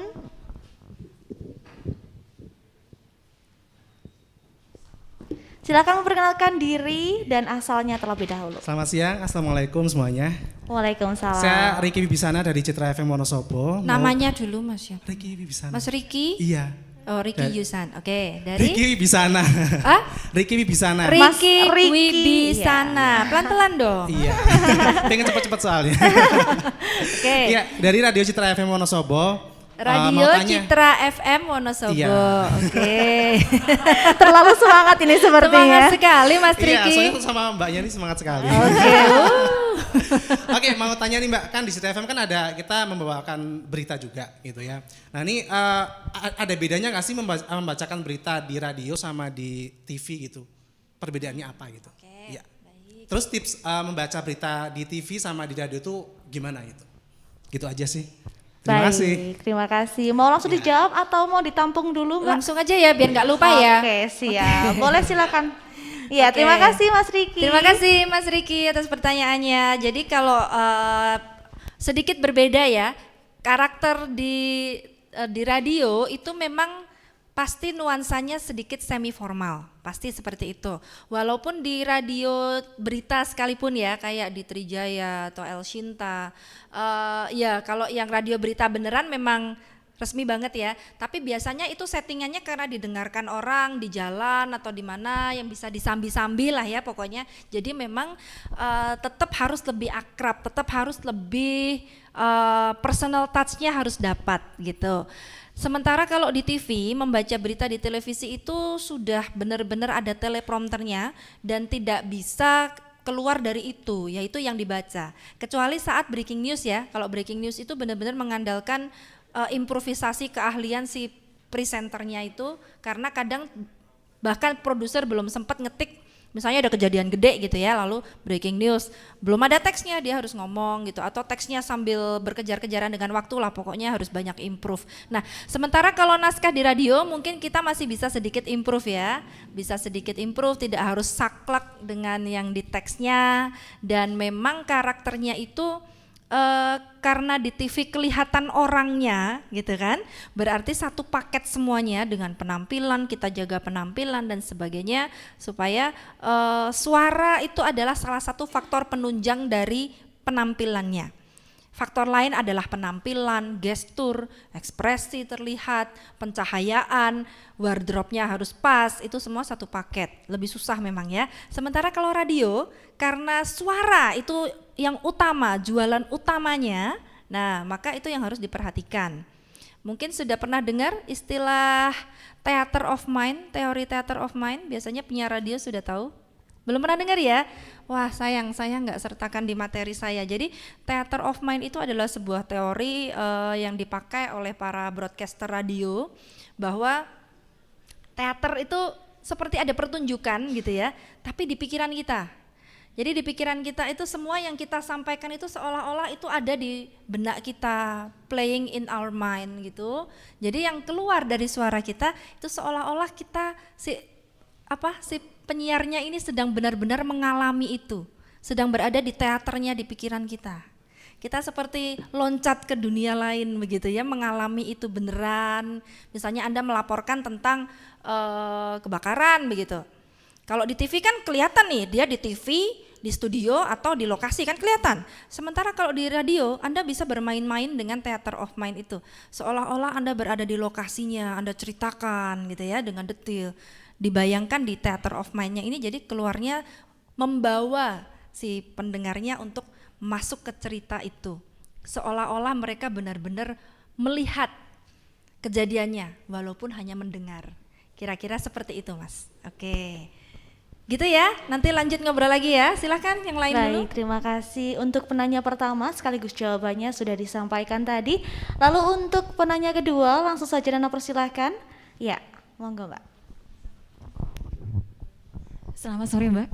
Speaker 1: Silakan memperkenalkan diri dan asalnya terlebih dahulu.
Speaker 14: Selamat siang, assalamualaikum semuanya.
Speaker 1: Waalaikumsalam.
Speaker 14: Saya Riki Wibisana dari Citra FM Wonosobo.
Speaker 2: Namanya dulu Mas ya?
Speaker 14: Riki Wibisana.
Speaker 2: Mas Riki?
Speaker 14: Iya.
Speaker 2: Oh, Riki Yusan. Oke, dari
Speaker 14: Riki Wibisana. Riki Wibisana.
Speaker 2: Riki Wibisana. Pelan-pelan dong.
Speaker 14: Iya. Pengen cepet-cepet soalnya.
Speaker 2: Oke.
Speaker 14: Iya, dari Radio Citra FM Wonosobo.
Speaker 2: Radio Citra FM Wonosobo.
Speaker 14: Iya.
Speaker 2: Oke.
Speaker 1: Terlalu semangat ini sepertinya.
Speaker 2: Semangat sekali Mas Riki.
Speaker 14: Iya, soalnya sama Mbaknya ini semangat sekali.
Speaker 2: Oke.
Speaker 14: Oke, mau tanya nih Mbak, kan di Citra FM kan kita membawakan berita juga gitu ya. Nah ini ada bedanya nggak sih membacakan berita di radio sama di TV gitu? Perbedaannya apa gitu?
Speaker 2: Oke,
Speaker 14: ya. Terus tips membaca berita di TV sama di radio itu gimana gitu? Gitu aja sih. Terima kasih.
Speaker 1: Terima kasih. Mau langsung dijawab atau mau ditampung dulu Mbak?
Speaker 2: Langsung aja ya biar nggak lupa ya.
Speaker 1: Oke, siap. Boleh silakan. Iya, terima kasih Mas Riki.
Speaker 2: Terima kasih Mas Riki atas pertanyaannya. Jadi kalau sedikit berbeda ya, karakter di radio itu memang pasti nuansanya sedikit semi formal, pasti seperti itu. Walaupun di radio berita sekalipun ya, kayak di Trijaya atau El Shinta, ya kalau yang radio berita beneran memang resmi banget ya, tapi biasanya itu settingannya karena didengarkan orang di jalan atau di mana yang bisa disambi-sambi lah ya pokoknya. Jadi memang tetap harus lebih akrab, tetap harus lebih personal touch-nya harus dapat gitu. Sementara kalau di TV, membaca berita di televisi itu sudah benar-benar ada teleprompternya dan tidak bisa keluar dari itu, yaitu yang dibaca. Kecuali saat breaking news ya, kalau breaking news itu benar-benar mengandalkan improvisasi keahlian si presenternya itu, karena kadang bahkan produser belum sempat ngetik, misalnya ada kejadian gede gitu ya, lalu breaking news, belum ada teksnya, dia harus ngomong gitu, atau teksnya sambil berkejar-kejaran dengan waktu lah, pokoknya harus banyak improve. Nah, sementara kalau naskah di radio mungkin kita masih bisa sedikit improve ya, bisa sedikit improve, tidak harus saklek dengan yang di teksnya, dan memang karakternya itu karena di TV kelihatan orangnya gitu kan, berarti satu paket semuanya dengan penampilan, kita jaga penampilan dan sebagainya supaya suara itu adalah salah satu faktor penunjang dari penampilannya. Faktor lain adalah penampilan, gestur, ekspresi terlihat, pencahayaan, wardrobe-nya harus pas, itu semua satu paket. Lebih susah memang ya. Sementara kalau radio, karena suara itu yang utama, jualan utamanya, nah maka itu yang harus diperhatikan. Mungkin sudah pernah dengar istilah theater of mind, teori theater of mind, biasanya penyiar radio sudah tahu? Belum pernah dengar ya? Wah sayang, saya nggak sertakan di materi saya. Jadi theater of mind itu adalah sebuah teori yang dipakai oleh para broadcaster radio, bahwa teater itu seperti ada pertunjukan gitu ya, tapi di pikiran kita. Jadi di pikiran kita itu semua yang kita sampaikan itu seolah-olah itu ada di benak kita, playing in our mind gitu. Jadi yang keluar dari suara kita itu seolah-olah kita si penyiarnya ini sedang benar-benar mengalami itu, sedang berada di teaternya di pikiran kita. Kita seperti loncat ke dunia lain begitu ya, mengalami itu beneran. Misalnya Anda melaporkan tentang kebakaran begitu. Kalau di TV kan kelihatan nih, dia di TV, di studio atau di lokasi kan kelihatan. Sementara kalau di radio Anda bisa bermain-main dengan theater of mind itu. Seolah-olah Anda berada di lokasinya, Anda ceritakan gitu ya dengan detail. Dibayangkan di theater of mind-nya ini, jadi keluarnya membawa si pendengarnya untuk masuk ke cerita itu. Seolah-olah mereka benar-benar melihat kejadiannya walaupun hanya mendengar. Kira-kira seperti itu, Mas. Oke. Gitu ya, nanti lanjut ngobrol lagi ya. Silakan yang lain dulu.
Speaker 1: Baik, terima kasih untuk penanya pertama sekaligus jawabannya sudah disampaikan tadi. Lalu untuk penanya kedua langsung saja Nana persilahkan. Ya, monggo Mbak.
Speaker 15: Selamat sore Mbak.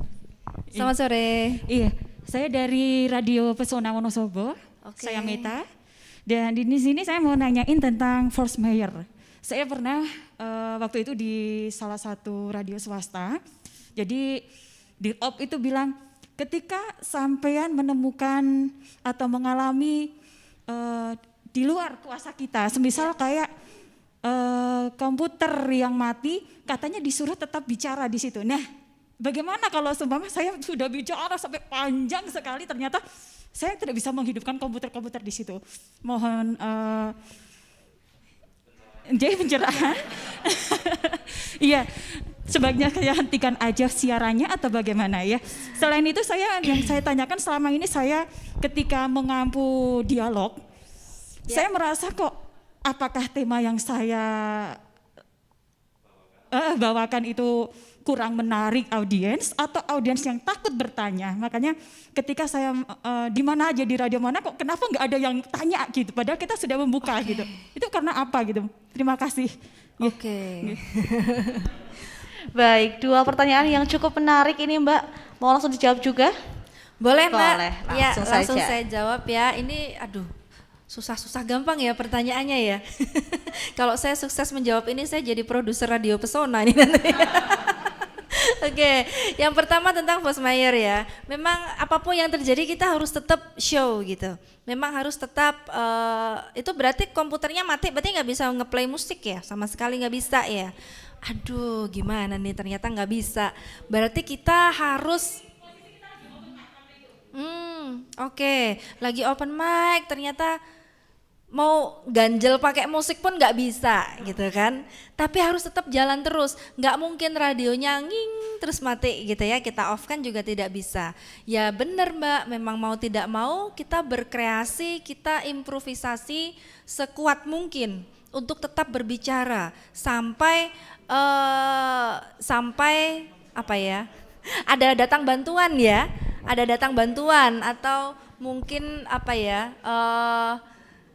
Speaker 2: Selamat sore.
Speaker 15: Iya, saya dari Radio Pesona Wonosobo. Saya Meta. Dan di sini saya mau nanyain tentang force mayor. Saya pernah waktu itu di salah satu radio swasta. Jadi di op itu bilang ketika sampean menemukan atau mengalami di luar kuasa kita, semisal kayak komputer yang mati, katanya disuruh tetap bicara di situ. Nah, bagaimana kalau seumpama saya sudah bicara sampai panjang sekali, ternyata saya tidak bisa menghidupkan komputer-komputer di situ. Mohon jadi pencerahan. Iya. Sebaiknya saya hentikan aja siarannya atau bagaimana ya. Selain itu yang saya tanyakan selama ini saya ketika mengampu dialog, saya merasa kok apakah tema yang saya bawakan itu kurang menarik audiens atau audiens yang takut bertanya. Makanya ketika saya di mana aja di radio mana kok kenapa nggak ada yang tanya gitu. Padahal kita sudah membuka gitu. Itu karena apa gitu. Terima kasih.
Speaker 2: Oke.
Speaker 1: Baik, dua pertanyaan yang cukup menarik ini Mbak. Mau langsung dijawab juga?
Speaker 2: Boleh Mbak.
Speaker 1: Boleh,
Speaker 2: Ya, langsung
Speaker 1: saja.
Speaker 2: saya jawab ya. Ini susah-susah gampang ya pertanyaannya ya. Kalau saya sukses menjawab ini saya jadi produser Radio Pesona ini nanti. Oke, yang pertama tentang force mayor ya. Memang apapun yang terjadi kita harus tetap show gitu. Memang harus tetap itu berarti komputernya mati, berarti nggak bisa ngeplay musik ya, sama sekali nggak bisa ya. Aduh, gimana nih ternyata nggak bisa. Berarti kita harus oke, lagi open mic ternyata mau ganjel pakai musik pun nggak bisa gitu kan. Tapi harus tetap jalan terus, nggak mungkin radionya nging terus mati gitu ya, kita off kan juga tidak bisa. Ya bener Mbak, memang mau tidak mau kita berkreasi, kita improvisasi sekuat mungkin untuk tetap berbicara sampai apa ya, ada datang bantuan ya, ada datang bantuan atau mungkin apa ya,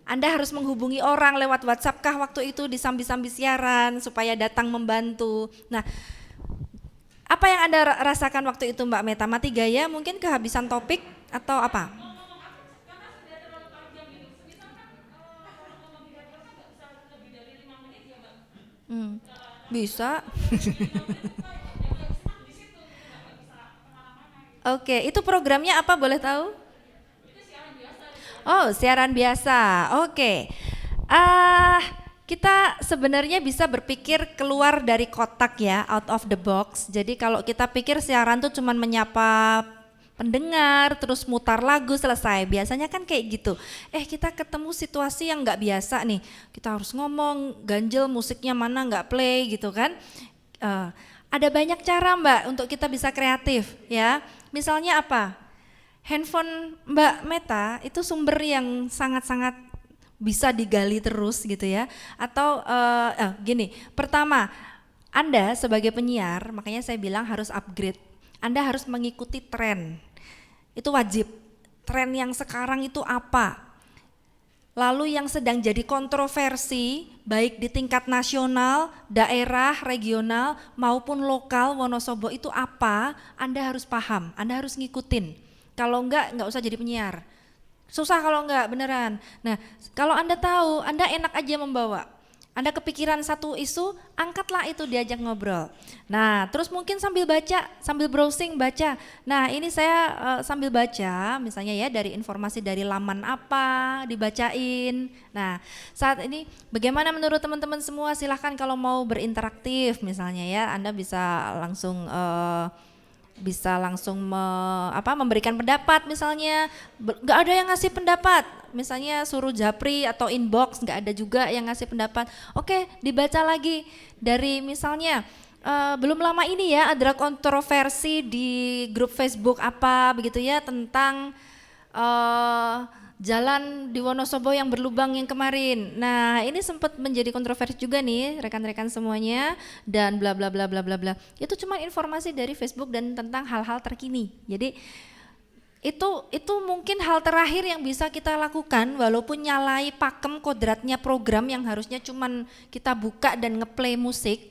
Speaker 2: Anda harus menghubungi orang lewat WhatsApp kah waktu itu di sambi-sambi siaran supaya datang membantu. Nah, apa yang Anda rasakan waktu itu Mbak Meta? Mati gaya, mungkin kehabisan topik atau apa? Bisa. Oke, itu programnya apa boleh tahu? Oh, siaran biasa. Oke. Kita sebenarnya bisa berpikir keluar dari kotak ya, out of the box. Jadi kalau kita pikir siaran tuh cuman menyapa pendengar, terus mutar lagu selesai. Biasanya kan kayak gitu. Kita ketemu situasi yang nggak biasa nih. Kita harus ngomong, ganjel musiknya mana nggak play gitu kan. Ada banyak cara Mbak untuk kita bisa kreatif ya. Misalnya apa? Handphone Mbak Meta itu sumber yang sangat-sangat bisa digali terus gitu ya. Atau gini, pertama Anda sebagai penyiar, makanya saya bilang harus upgrade. Anda harus mengikuti tren. Itu wajib. Tren yang sekarang itu apa? lalu yang sedang jadi kontroversi baik di tingkat nasional, daerah, regional maupun lokal Wonosobo itu apa, Anda harus paham, Anda harus ngikutin. Kalau enggak usah jadi penyiar. Susah kalau enggak, beneran. Nah, kalau Anda tahu, Anda enak aja membawa. Anda kepikiran satu isu, angkatlah itu diajak ngobrol. Nah, terus mungkin sambil baca, sambil browsing baca. Nah, ini saya sambil baca, misalnya ya dari informasi dari laman apa, dibacain. Nah, saat ini bagaimana menurut teman-teman semua? Silahkan kalau mau berinteraktif misalnya ya, Anda bisa langsung memberikan pendapat misalnya. Nggak ada yang ngasih pendapat, misalnya suruh japri atau inbox, nggak ada juga yang ngasih pendapat. Oke, dibaca lagi dari misalnya belum lama ini ya ada kontroversi di grup Facebook apa begitu ya tentang jalan di Wonosobo yang berlubang yang kemarin. Nah, ini sempat menjadi kontroversi juga nih rekan-rekan semuanya dan bla bla bla bla bla bla. Itu cuma informasi dari Facebook dan tentang hal-hal terkini. Jadi itu mungkin hal terakhir yang bisa kita lakukan walaupun nyalai pakem kodratnya program yang harusnya cuman kita buka dan ngeplay musik.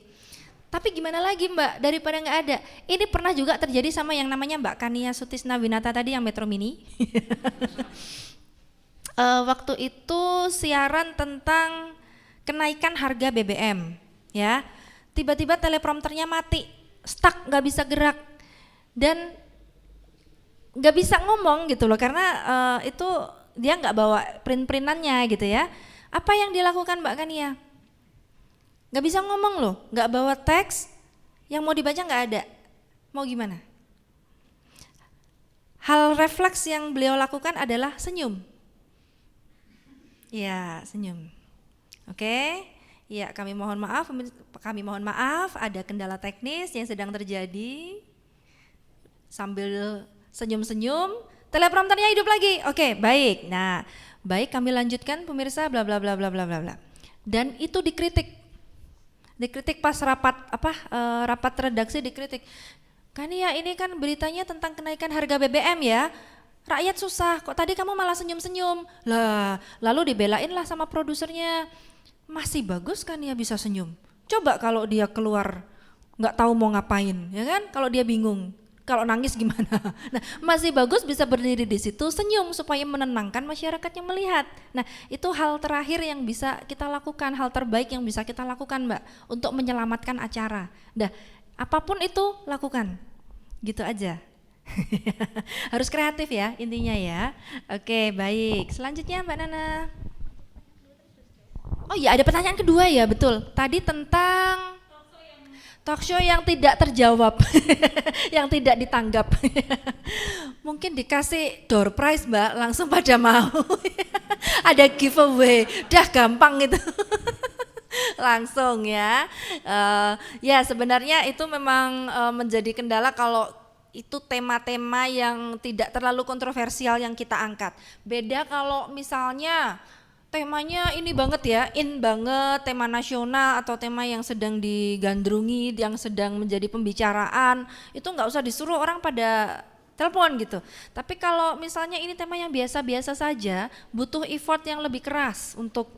Speaker 2: Tapi gimana lagi Mbak, daripada nggak ada. Ini pernah juga terjadi sama yang namanya Mbak Kania Sutisna Winata tadi yang Metro Mini. Waktu itu siaran tentang kenaikan harga BBM ya, tiba-tiba teleprompternya mati, stuck, nggak bisa gerak dan nggak bisa ngomong gitu loh karena itu dia nggak bawa print-printannya gitu ya. Apa yang dilakukan Mbak Kania? Nggak bisa ngomong loh, nggak bawa teks, yang mau dibaca nggak ada, mau gimana? Hal refleks yang beliau lakukan adalah senyum. Ya, senyum. Oke. Ya, kami mohon maaf ada kendala teknis yang sedang terjadi. Sambil senyum-senyum, teleprompternya hidup lagi. Oke, baik. Nah, baik kami lanjutkan pemirsa bla bla bla bla bla bla bla. Dan itu dikritik. Dikritik pas rapat redaksi dikritik. Kan ya ini kan beritanya tentang kenaikan harga BBM ya. Rakyat susah, kok tadi kamu malah senyum-senyum? Lah, lalu dibelain lah sama produsernya. Masih bagus kan ya bisa senyum. Coba kalau dia keluar nggak tahu mau ngapain, ya kan? Kalau dia bingung, kalau nangis gimana? Nah, masih bagus bisa berdiri di situ senyum supaya menenangkan masyarakat yang melihat. Nah, itu hal terakhir yang bisa kita lakukan, hal terbaik yang bisa kita lakukan, Mbak, untuk menyelamatkan acara. Dah, apapun itu lakukan. Gitu aja. Harus kreatif ya intinya ya. Oke, baik. Selanjutnya Mbak Nana. Oh iya, ada pertanyaan kedua ya, betul. Tadi tentang talkshow yang tidak terjawab, yang tidak ditanggap. Mungkin dikasih door prize Mbak, langsung pada mau. Ada giveaway, dah gampang gitu. Langsung ya. Ya sebenarnya itu memang menjadi kendala kalau itu tema-tema yang tidak terlalu kontroversial yang kita angkat. Beda kalau misalnya temanya ini banget ya, in banget, tema nasional atau tema yang sedang digandrungi, yang sedang menjadi pembicaraan, itu nggak usah disuruh orang pada telepon gitu. Tapi kalau misalnya ini tema yang biasa-biasa saja, butuh effort yang lebih keras untuk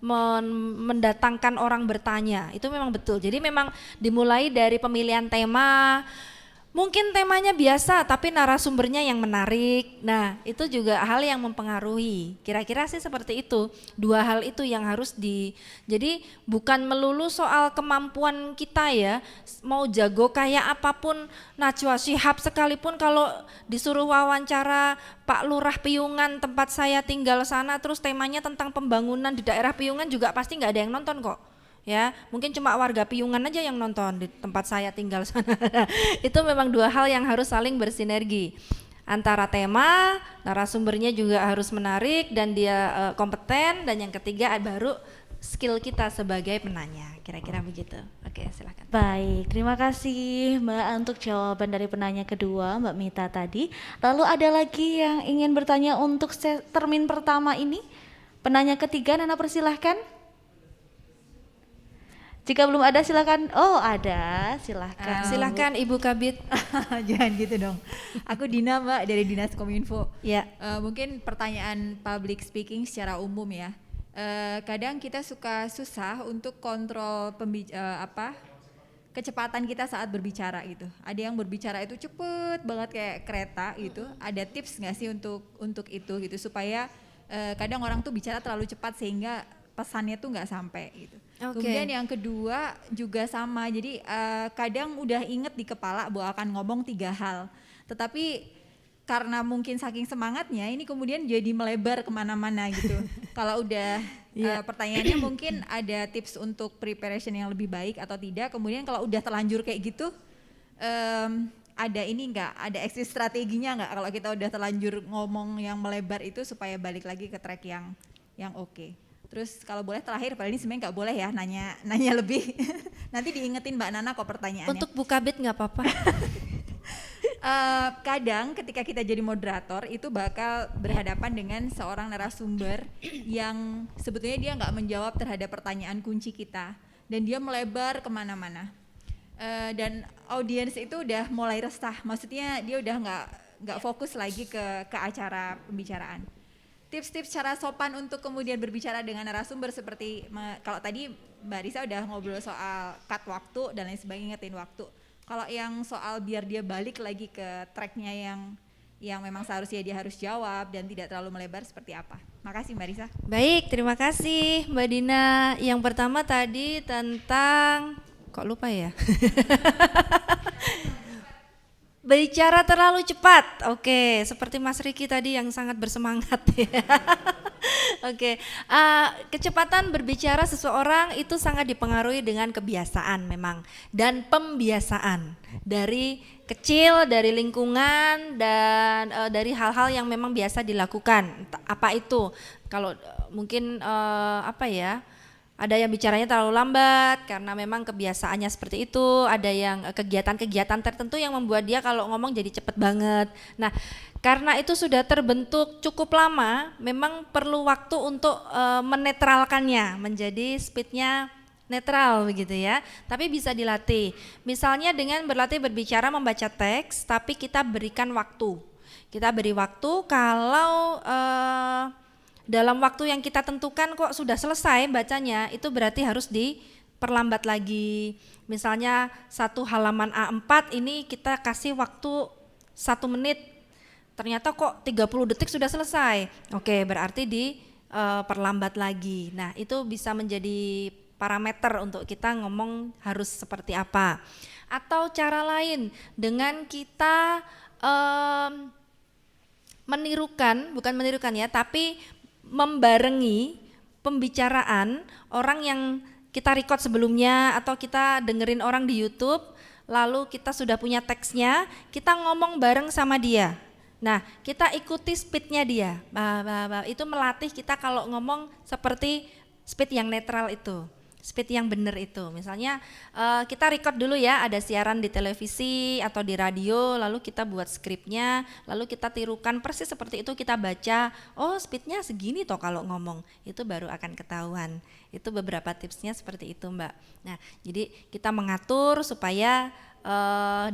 Speaker 2: mendatangkan orang bertanya, itu memang betul. Jadi memang dimulai dari pemilihan tema. Mungkin temanya biasa tapi narasumbernya yang menarik. Nah, itu juga hal yang mempengaruhi. Kira-kira sih seperti itu. Dua hal itu yang harus jadi bukan melulu soal kemampuan kita ya. Mau jago kayak apapun, Najwa Shihab sekalipun kalau disuruh wawancara Pak Lurah Piungan tempat saya tinggal sana terus temanya tentang pembangunan di daerah Piungan juga pasti nggak ada yang nonton kok. Ya, mungkin cuma warga Piungan aja yang nonton di tempat saya tinggal sana. Itu memang dua hal yang harus saling bersinergi. Antara tema, narasumbernya juga harus menarik dan dia kompeten, dan yang ketiga baru skill kita sebagai penanya. Kira-kira begitu. Oke, silakan.
Speaker 1: Baik, terima kasih Mbak untuk jawaban dari penanya kedua, Mbak Mita tadi. Lalu ada lagi yang ingin bertanya untuk termin pertama ini? Penanya ketiga, Nana persilahkan. Jika belum ada silakan. Oh, ada. Silakan.
Speaker 2: Silakan Ibu Kabit.
Speaker 16: Jangan gitu dong. Aku Dina, Mbak, dari Dinas Kominfo.
Speaker 2: Ya.
Speaker 16: Mungkin pertanyaan public speaking secara umum ya. Kadang kita susah untuk kontrol kecepatan kita saat berbicara gitu. Ada yang berbicara itu cepet banget kayak kereta gitu. Ada tips nggak sih untuk itu gitu supaya kadang orang tuh bicara terlalu cepat sehingga pesannya tuh nggak sampai gitu. Kemudian yang kedua juga sama, jadi kadang udah inget di kepala bahwa akan ngomong 3 hal, tetapi karena mungkin saking semangatnya ini kemudian jadi melebar kemana-mana gitu. Kalau udah pertanyaannya mungkin ada tips untuk preparation yang lebih baik atau tidak. Kemudian kalau udah terlanjur kayak gitu, ada ini enggak, ada exit strateginya enggak kalau kita udah terlanjur ngomong yang melebar itu supaya balik lagi ke track yang oke. Terus kalau boleh terakhir, padahal ini sebenarnya nggak boleh ya nanya lebih. Nanti diingetin Mbak Nana kok pertanyaannya.
Speaker 2: Untuk Bu Kabit nggak apa-apa.
Speaker 16: Kadang ketika kita jadi moderator itu bakal berhadapan dengan seorang narasumber yang sebetulnya dia nggak menjawab terhadap pertanyaan kunci kita dan dia melebar kemana-mana. Dan audiens itu udah mulai resah, maksudnya dia udah nggak fokus lagi ke acara pembicaraan. Tips-tips cara sopan untuk kemudian berbicara dengan narasumber seperti kalau tadi Mbak Risa udah ngobrol soal cut waktu dan lain sebagainya, ngetin waktu. Kalau yang soal biar dia balik lagi ke tracknya yang memang seharusnya dia harus jawab dan tidak terlalu melebar seperti apa? Makasih Mbak Risa.
Speaker 2: Baik, terima kasih Mbak Dina. Yang pertama tadi tentang, kok lupa ya? Bicara terlalu cepat. Oke, seperti Mas Riki tadi yang sangat bersemangat ya. Oke, kecepatan berbicara seseorang itu sangat dipengaruhi dengan kebiasaan memang dan pembiasaan dari kecil, dari lingkungan dan dari hal-hal yang memang biasa dilakukan. Apa itu? Kalau mungkin ada yang bicaranya terlalu lambat karena memang kebiasaannya seperti itu, ada yang kegiatan-kegiatan tertentu yang membuat dia kalau ngomong jadi cepet banget. Nah, karena itu sudah terbentuk cukup lama, memang perlu waktu untuk menetralkannya menjadi speednya netral begitu ya. Tapi bisa dilatih. Misalnya dengan berlatih berbicara membaca teks, tapi kita berikan waktu. Kita beri waktu kalau dalam waktu yang kita tentukan kok sudah selesai bacanya, itu berarti harus diperlambat lagi. Misalnya 1 halaman A4 ini kita kasih waktu 1 menit, ternyata kok 30 detik sudah selesai. Oke, berarti diperlambat lagi. Nah, itu bisa menjadi parameter untuk kita ngomong harus seperti apa. Atau cara lain dengan kita bukan menirukan ya, tapi membarengi pembicaraan orang yang kita record sebelumnya atau kita dengerin orang di YouTube, lalu kita sudah punya teksnya, kita ngomong bareng sama dia. Nah, kita ikuti speednya dia. Itu melatih kita kalau ngomong seperti speed yang netral itu. Speed yang benar itu. Misalnya kita record dulu ya, ada siaran di televisi atau di radio, lalu kita buat skripnya, lalu kita tirukan persis seperti itu, kita baca, oh speednya segini toh kalau ngomong, itu baru akan ketahuan. Itu beberapa tipsnya seperti itu Mbak. Nah, jadi kita mengatur supaya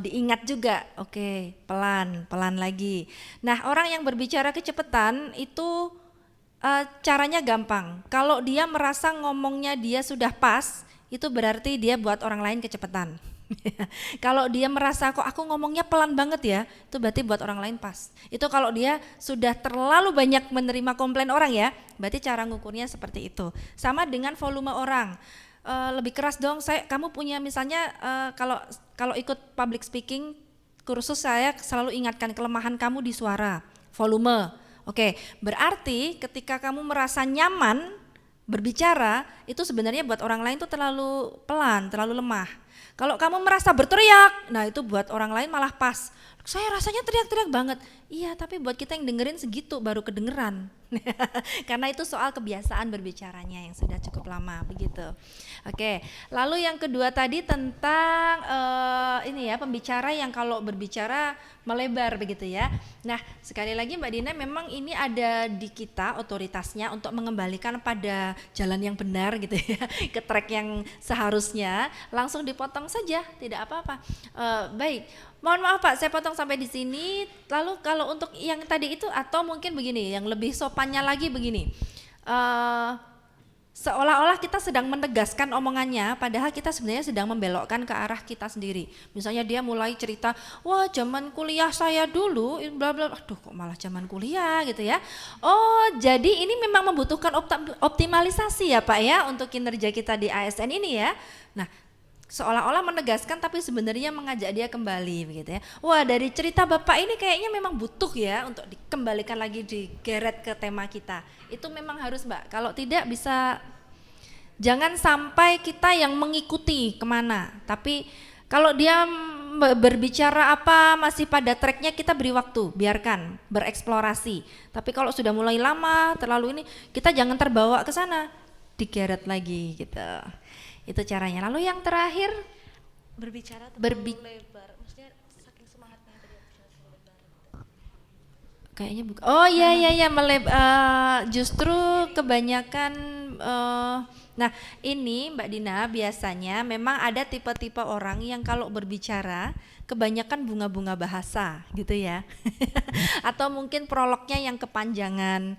Speaker 2: diingat juga, oke, pelan lagi. Nah, orang yang berbicara kecepatan itu caranya gampang. Kalau dia merasa ngomongnya dia sudah pas, itu berarti dia buat orang lain kecepatan. Kalau dia merasa kok aku ngomongnya pelan banget ya, itu berarti buat orang lain pas. Itu kalau dia sudah terlalu banyak menerima komplain orang ya, berarti cara ngukurnya seperti itu. Sama dengan volume orang. Lebih keras dong, kamu punya misalnya kalau ikut public speaking kursus, saya selalu ingatkan kelemahan kamu di suara, volume. Oke, berarti ketika kamu merasa nyaman berbicara, itu sebenarnya buat orang lain tuh terlalu pelan, terlalu lemah. Kalau kamu merasa berteriak, nah itu buat orang lain malah pas. Saya rasanya teriak-teriak banget. Iya, tapi buat kita yang dengerin segitu baru kedengeran. Karena itu soal kebiasaan berbicaranya yang sudah cukup lama begitu. Oke, lalu yang kedua tadi tentang ini ya, pembicara yang kalau berbicara melebar begitu ya. Nah, sekali lagi Mbak Dina, memang ini ada di kita otoritasnya untuk mengembalikan pada jalan yang benar gitu ya, ke track yang seharusnya, langsung dipotong saja, tidak apa-apa. Baik, mohon maaf Pak, saya potong sampai di sini. Lalu kalau untuk yang tadi itu, atau mungkin begini, yang lebih sopannya lagi begini, seolah-olah kita sedang menegaskan omongannya, padahal kita sebenarnya sedang membelokkan ke arah kita sendiri. Misalnya dia mulai cerita, wah zaman kuliah saya dulu, bla bla, aduh kok malah zaman kuliah gitu ya. Oh jadi ini memang membutuhkan optimalisasi ya Pak ya, untuk kinerja kita di ASN ini ya. Nah, seolah-olah menegaskan tapi sebenarnya mengajak dia kembali begitu ya. Wah dari cerita Bapak ini kayaknya memang butuh ya untuk dikembalikan lagi, digeret ke tema kita. Itu memang harus Mbak, kalau tidak bisa, jangan sampai kita yang mengikuti kemana. Tapi kalau dia berbicara apa masih pada tracknya, kita beri waktu, biarkan bereksplorasi. Tapi kalau sudah mulai lama, terlalu ini, kita jangan terbawa ke sana, digeret lagi gitu. Itu caranya. Lalu yang terakhir,
Speaker 1: berbicara lebar, maksudnya saking semangatnya tadi lebar.
Speaker 2: Kayaknya bukan. Oh iya justru kebanyakan nah ini Mbak Dina, biasanya memang ada tipe-tipe orang yang kalau berbicara kebanyakan bunga-bunga bahasa gitu ya. Atau mungkin prolognya yang kepanjangan.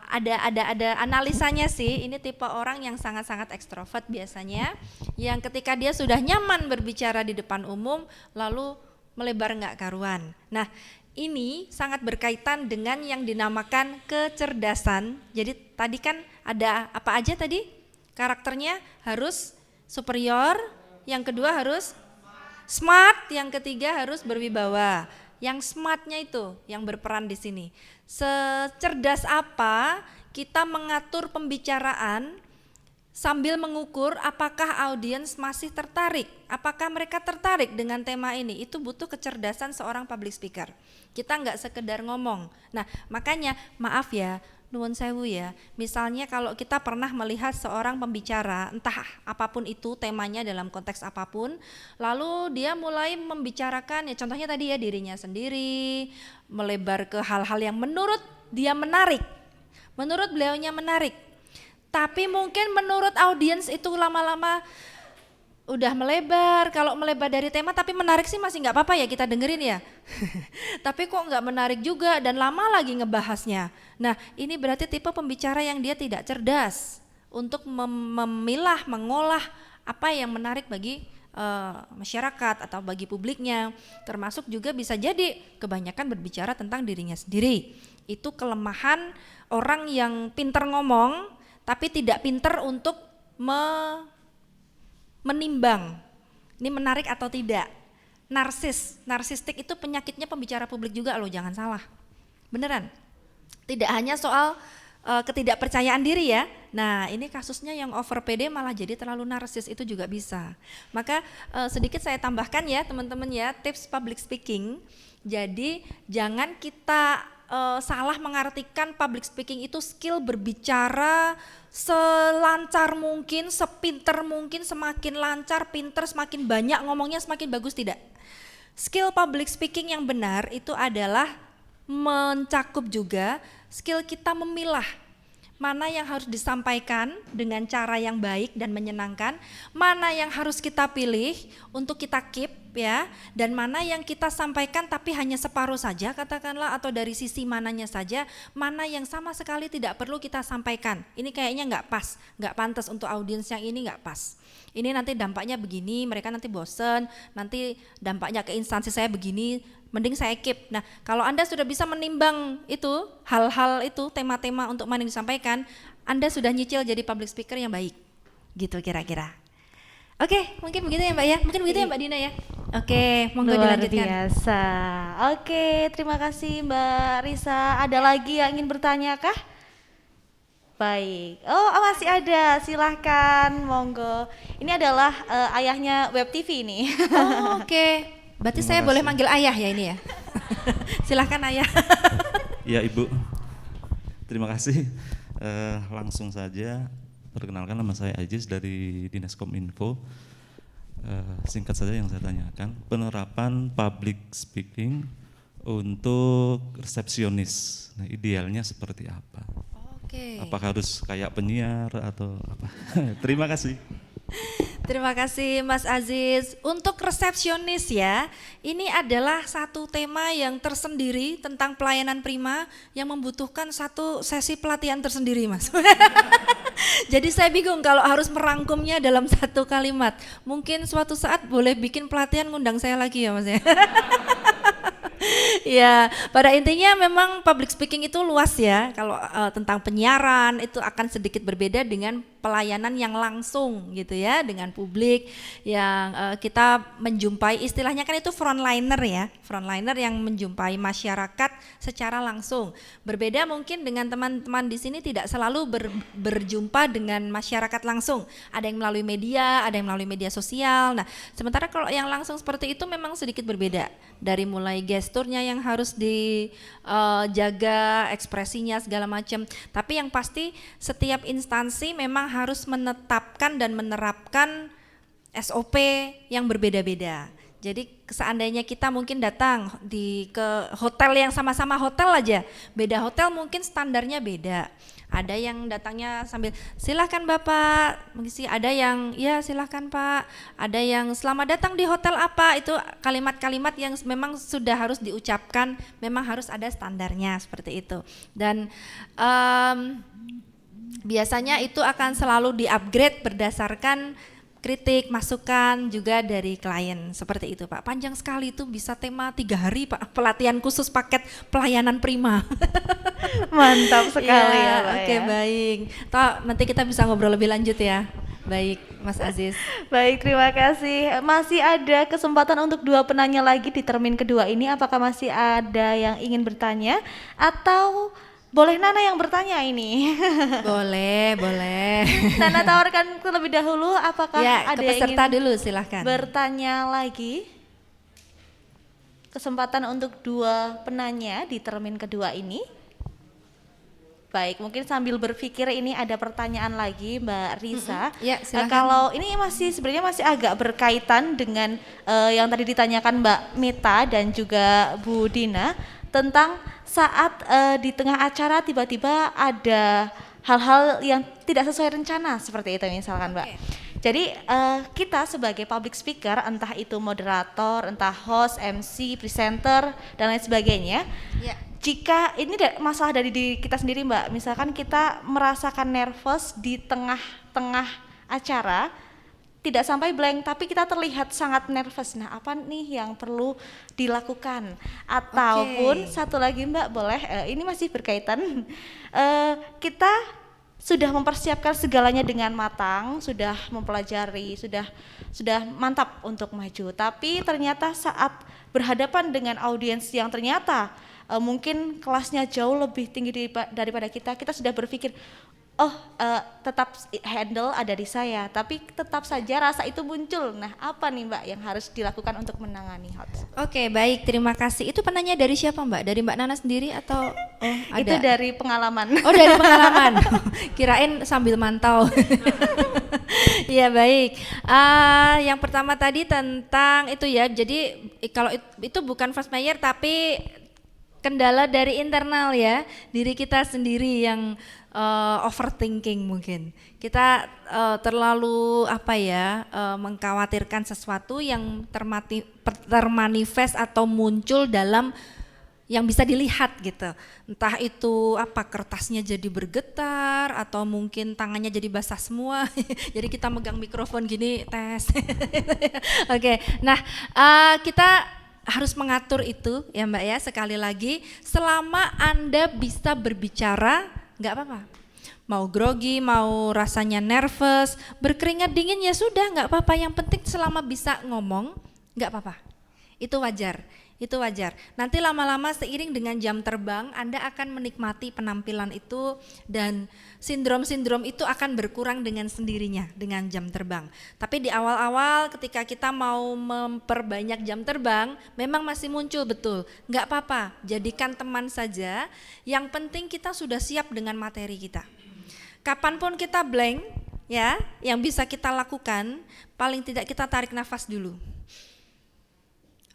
Speaker 2: Ada analisanya sih, ini tipe orang yang sangat-sangat ekstrovert biasanya, yang ketika dia sudah nyaman berbicara di depan umum lalu melebar nggak karuan. Nah, ini sangat berkaitan dengan yang dinamakan kecerdasan. Jadi tadi kan ada apa aja tadi? Karakternya harus superior, yang kedua harus smart, yang ketiga harus berwibawa. Yang smartnya itu yang berperan di sini. Secerdas apa kita mengatur pembicaraan sambil mengukur apakah audiens masih tertarik, apakah mereka tertarik dengan tema ini. Itu butuh kecerdasan seorang public speaker. Kita nggak sekedar ngomong. Nah makanya maaf ya, nuwun sewu ya, misalnya kalau kita pernah melihat seorang pembicara, entah apapun itu temanya dalam konteks apapun, lalu dia mulai membicarakan, ya contohnya tadi ya dirinya sendiri, melebar ke hal-hal yang menurut dia menarik, menurut beliaunya menarik. Tapi mungkin menurut audiens itu lama-lama udah melebar. Kalau melebar dari tema tapi menarik sih masih nggak apa-apa ya kita dengerin ya. Tapi kok nggak menarik juga dan lama lagi ngebahasnya. Nah ini berarti tipe pembicara yang dia tidak cerdas untuk memilah, mengolah apa yang menarik bagi masyarakat atau bagi publiknya. Termasuk juga bisa jadi kebanyakan berbicara tentang dirinya sendiri. Itu kelemahan orang yang pinter ngomong tapi tidak pinter untuk menimbang ini menarik atau tidak. Narsistik itu penyakitnya pembicara publik juga loh, jangan salah. Beneran. Tidak hanya soal ketidakpercayaan diri ya. Nah ini kasusnya yang over PD malah jadi terlalu narsis, itu juga bisa. Maka sedikit saya tambahkan ya teman-teman ya, tips public speaking. Jadi jangan kita salah mengartikan public speaking itu skill berbicara selancar mungkin, sepinter mungkin, semakin lancar, pinter, semakin banyak ngomongnya semakin bagus, tidak. Skill public speaking yang benar itu adalah mencakup juga skill kita memilah mana yang harus disampaikan dengan cara yang baik dan menyenangkan, mana yang harus kita pilih untuk kita keep ya, dan mana yang kita sampaikan tapi hanya separuh saja katakanlah, atau dari sisi mananya saja, mana yang sama sekali tidak perlu kita sampaikan. Ini kayaknya nggak pas, nggak pantas untuk audiens yang ini, nggak pas. Ini nanti dampaknya begini, mereka nanti bosen, nanti dampaknya ke instansi saya begini, mending saya keep. Nah kalau Anda sudah bisa menimbang itu, hal-hal itu, tema-tema untuk mana yang disampaikan, Anda sudah nyicil jadi public speaker yang baik, gitu kira-kira. Oke, mungkin begitu ya Mbak ya, mungkin begitu ya Mbak Dina ya. Oke, monggo dilanjutkan.
Speaker 1: Luar biasa. Oke, terima kasih Mbak Risa. Ada lagi yang ingin bertanya kah? Baik. Oh masih ada, silahkan, monggo. Ini adalah ayahnya Web TV ini.
Speaker 2: Oh, oke. Berarti saya boleh manggil ayah ya ini ya? Silahkan ayah.
Speaker 17: Iya Ibu. Terima kasih. Langsung saja, perkenalkan nama saya Ajis dari Dinas Kominfo. Singkat saja yang saya tanyakan, penerapan public speaking untuk resepsionis, nah idealnya seperti apa?
Speaker 2: Oke.
Speaker 17: Apakah harus kayak penyiar atau apa? Terima kasih.
Speaker 2: Terima kasih Mas Aziz. Untuk resepsionis ya, ini adalah satu tema yang tersendiri tentang pelayanan prima yang membutuhkan satu sesi pelatihan tersendiri Mas. Jadi saya bingung kalau harus merangkumnya dalam satu kalimat. Mungkin suatu saat boleh bikin pelatihan, ngundang saya lagi ya Mas ya. Ya, pada intinya memang public speaking itu luas ya. Kalau tentang penyiaran itu akan sedikit berbeda dengan pelayanan yang langsung gitu ya, dengan publik yang kita menjumpai, istilahnya kan itu frontliner ya, frontliner yang menjumpai masyarakat secara langsung. Berbeda mungkin dengan teman-teman di sini tidak selalu berjumpa dengan masyarakat langsung. Ada yang melalui media, ada yang melalui media sosial. Nah, sementara kalau yang langsung seperti itu memang sedikit berbeda. Dari mulai gesturnya yang harus dijaga, ekspresinya segala macam. Tapi yang pasti setiap instansi memang harus menetapkan dan menerapkan SOP yang berbeda-beda. Jadi seandainya kita mungkin datang ke hotel yang sama-sama hotel aja, beda hotel mungkin standarnya beda. Ada yang datangnya sambil silahkan Bapak mengisi, ada yang ya silahkan Pak, ada yang selamat datang di hotel apa, itu kalimat-kalimat yang memang sudah harus diucapkan, memang harus ada standarnya seperti itu. Dan biasanya itu akan selalu di-upgrade berdasarkan kritik, masukan juga dari klien, seperti itu Pak. Panjang sekali itu, bisa tema 3 hari Pak, pelatihan khusus paket pelayanan prima.
Speaker 1: Mantap sekali ya Pak.
Speaker 2: Oke, baik. Toh nanti kita bisa ngobrol lebih lanjut ya. Baik, Mas Aziz.
Speaker 1: Baik, terima kasih. Masih ada kesempatan untuk 2 penanya lagi di termin kedua ini. Apakah masih ada yang ingin bertanya atau boleh Nana yang bertanya ini?
Speaker 2: Boleh.
Speaker 1: Nana tawarkan terlebih dahulu, apakah
Speaker 2: ya,
Speaker 1: ada
Speaker 2: ke peserta
Speaker 1: yang ingin
Speaker 2: dulu silahkan
Speaker 1: bertanya lagi? Kesempatan untuk 2 penanya di termin kedua ini. Baik, mungkin sambil berpikir ini ada pertanyaan lagi Mbak Risa.
Speaker 2: Ya, silakan.
Speaker 1: Kalau ini sebenarnya masih agak berkaitan dengan yang tadi ditanyakan Mbak Mita dan juga Bu Dina tentang saat di tengah acara tiba-tiba ada hal-hal yang tidak sesuai rencana seperti itu misalkan Mbak. Jadi kita sebagai public speaker, entah itu moderator, entah host, MC, presenter dan lain sebagainya.
Speaker 2: Ya.
Speaker 1: Jika ini masalah dari diri kita sendiri Mbak, misalkan kita merasakan nervous di tengah-tengah acara, tidak sampai blank tapi kita terlihat sangat nervous. Nah, apa nih yang perlu dilakukan? Ataupun satu lagi Mbak, boleh ini masih berkaitan, kita sudah mempersiapkan segalanya dengan matang, sudah mempelajari, sudah mantap untuk maju. Tapi ternyata saat berhadapan dengan audiens yang ternyata mungkin kelasnya jauh lebih tinggi daripada kita sudah berpikir, tetap handle ada di saya, tapi tetap saja rasa itu muncul. Nah, apa nih Mbak yang harus dilakukan untuk menangani hal tersebut?
Speaker 2: Oke, baik, terima kasih. Itu penanya dari siapa Mbak? Dari Mbak Nana sendiri atau ada?
Speaker 1: Itu dari pengalaman.
Speaker 2: Oh, dari pengalaman. Kirain sambil mantau. Iya, baik. Yang pertama tadi tentang itu ya. Jadi kalau itu bukan first mayor tapi kendala dari internal ya, diri kita sendiri yang overthinking mungkin. Kita terlalu mengkhawatirkan sesuatu yang termanifest atau muncul dalam yang bisa dilihat gitu. Entah itu kertasnya jadi bergetar atau mungkin tangannya jadi basah semua. Jadi kita megang mikrofon gini tes. Oke. Nah, kita harus mengatur itu ya Mbak ya, sekali lagi selama Anda bisa berbicara nggak apa-apa, mau grogi, mau rasanya nervous, berkeringat dingin ya sudah nggak apa-apa, yang penting selama bisa ngomong nggak apa-apa. Itu wajar, itu wajar. Nanti lama-lama seiring dengan jam terbang, Anda akan menikmati penampilan itu dan sindrom-sindrom itu akan berkurang dengan sendirinya dengan jam terbang. Tapi di awal-awal ketika kita mau memperbanyak jam terbang, memang masih muncul betul. Nggak apa-apa, jadikan teman saja. Yang penting kita sudah siap dengan materi kita. Kapanpun kita blank, ya, yang bisa kita lakukan, paling tidak kita tarik nafas dulu.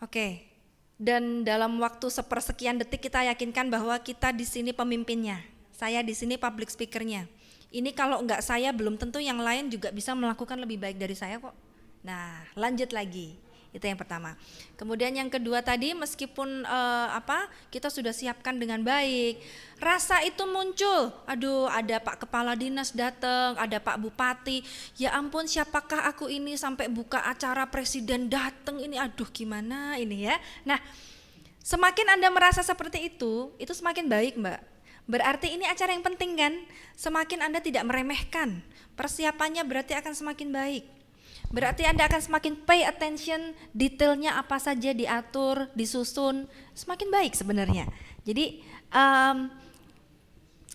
Speaker 2: Oke. Dan dalam waktu sepersekian detik kita yakinkan bahwa kita di sini pemimpinnya, saya di sini public speakernya. Ini kalau enggak saya belum tentu yang lain juga bisa melakukan lebih baik dari saya kok. Nah, lanjut lagi. Itu yang pertama. Kemudian yang kedua tadi, meskipun kita sudah siapkan dengan baik, rasa itu muncul. Aduh, ada Pak Kepala Dinas datang, ada Pak Bupati. Ya ampun, siapakah aku ini sampai buka acara presiden datang ini? Aduh, gimana ini ya? Nah, semakin Anda merasa seperti itu semakin baik, Mbak. Berarti ini acara yang penting kan? Semakin Anda tidak meremehkan, persiapannya berarti akan semakin baik. Berarti Anda akan semakin pay attention, detailnya apa saja diatur, disusun, semakin baik sebenarnya. Jadi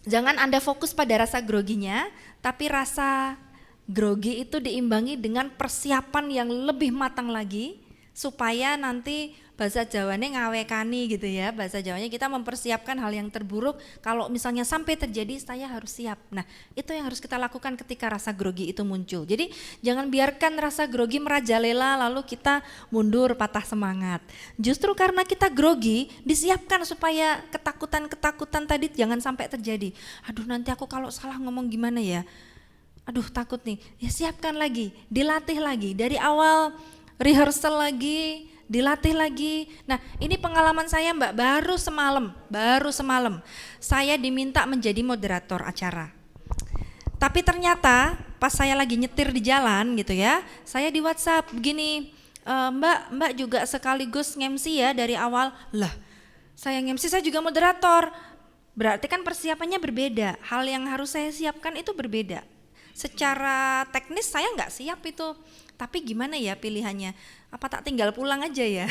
Speaker 2: jangan Anda fokus pada rasa groginya, tapi rasa grogi itu diimbangi dengan persiapan yang lebih matang lagi, supaya nanti bahasa Jawanya ngawekani gitu ya, bahasa Jawanya kita mempersiapkan hal yang terburuk, kalau misalnya sampai terjadi saya harus siap. Nah itu yang harus kita lakukan ketika rasa grogi itu muncul. Jadi jangan biarkan rasa grogi merajalela lalu kita mundur patah semangat. Justru karena kita grogi disiapkan supaya ketakutan-ketakutan tadi jangan sampai terjadi. Aduh nanti aku kalau salah ngomong gimana ya, aduh takut nih, ya siapkan lagi, dilatih lagi dari awal, rehearsal lagi, dilatih lagi. Nah ini pengalaman saya Mbak, baru semalam saya diminta menjadi moderator acara. Tapi ternyata pas saya lagi nyetir di jalan gitu ya, saya di WhatsApp begini, Mbak juga sekaligus nge-MC ya dari awal. Lah saya nge-MC, saya juga moderator. Berarti kan persiapannya berbeda, hal yang harus saya siapkan itu berbeda. Secara teknis saya nggak siap itu, tapi gimana ya pilihannya? Apa tak tinggal pulang aja ya?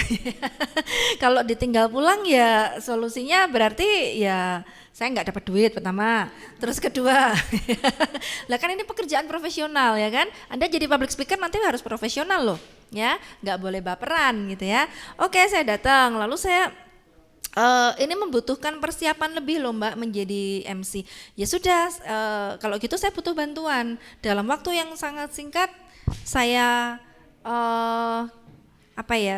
Speaker 2: Kalau ditinggal pulang ya solusinya berarti ya saya nggak dapat duit pertama, terus kedua, lah kan ini pekerjaan profesional ya kan? Anda jadi public speaker nanti harus profesional loh, ya, nggak boleh baperan gitu ya. Oke saya datang, lalu saya ini membutuhkan persiapan lebih loh Mbak menjadi MC. Ya sudah, kalau gitu saya butuh bantuan. Dalam waktu yang sangat singkat saya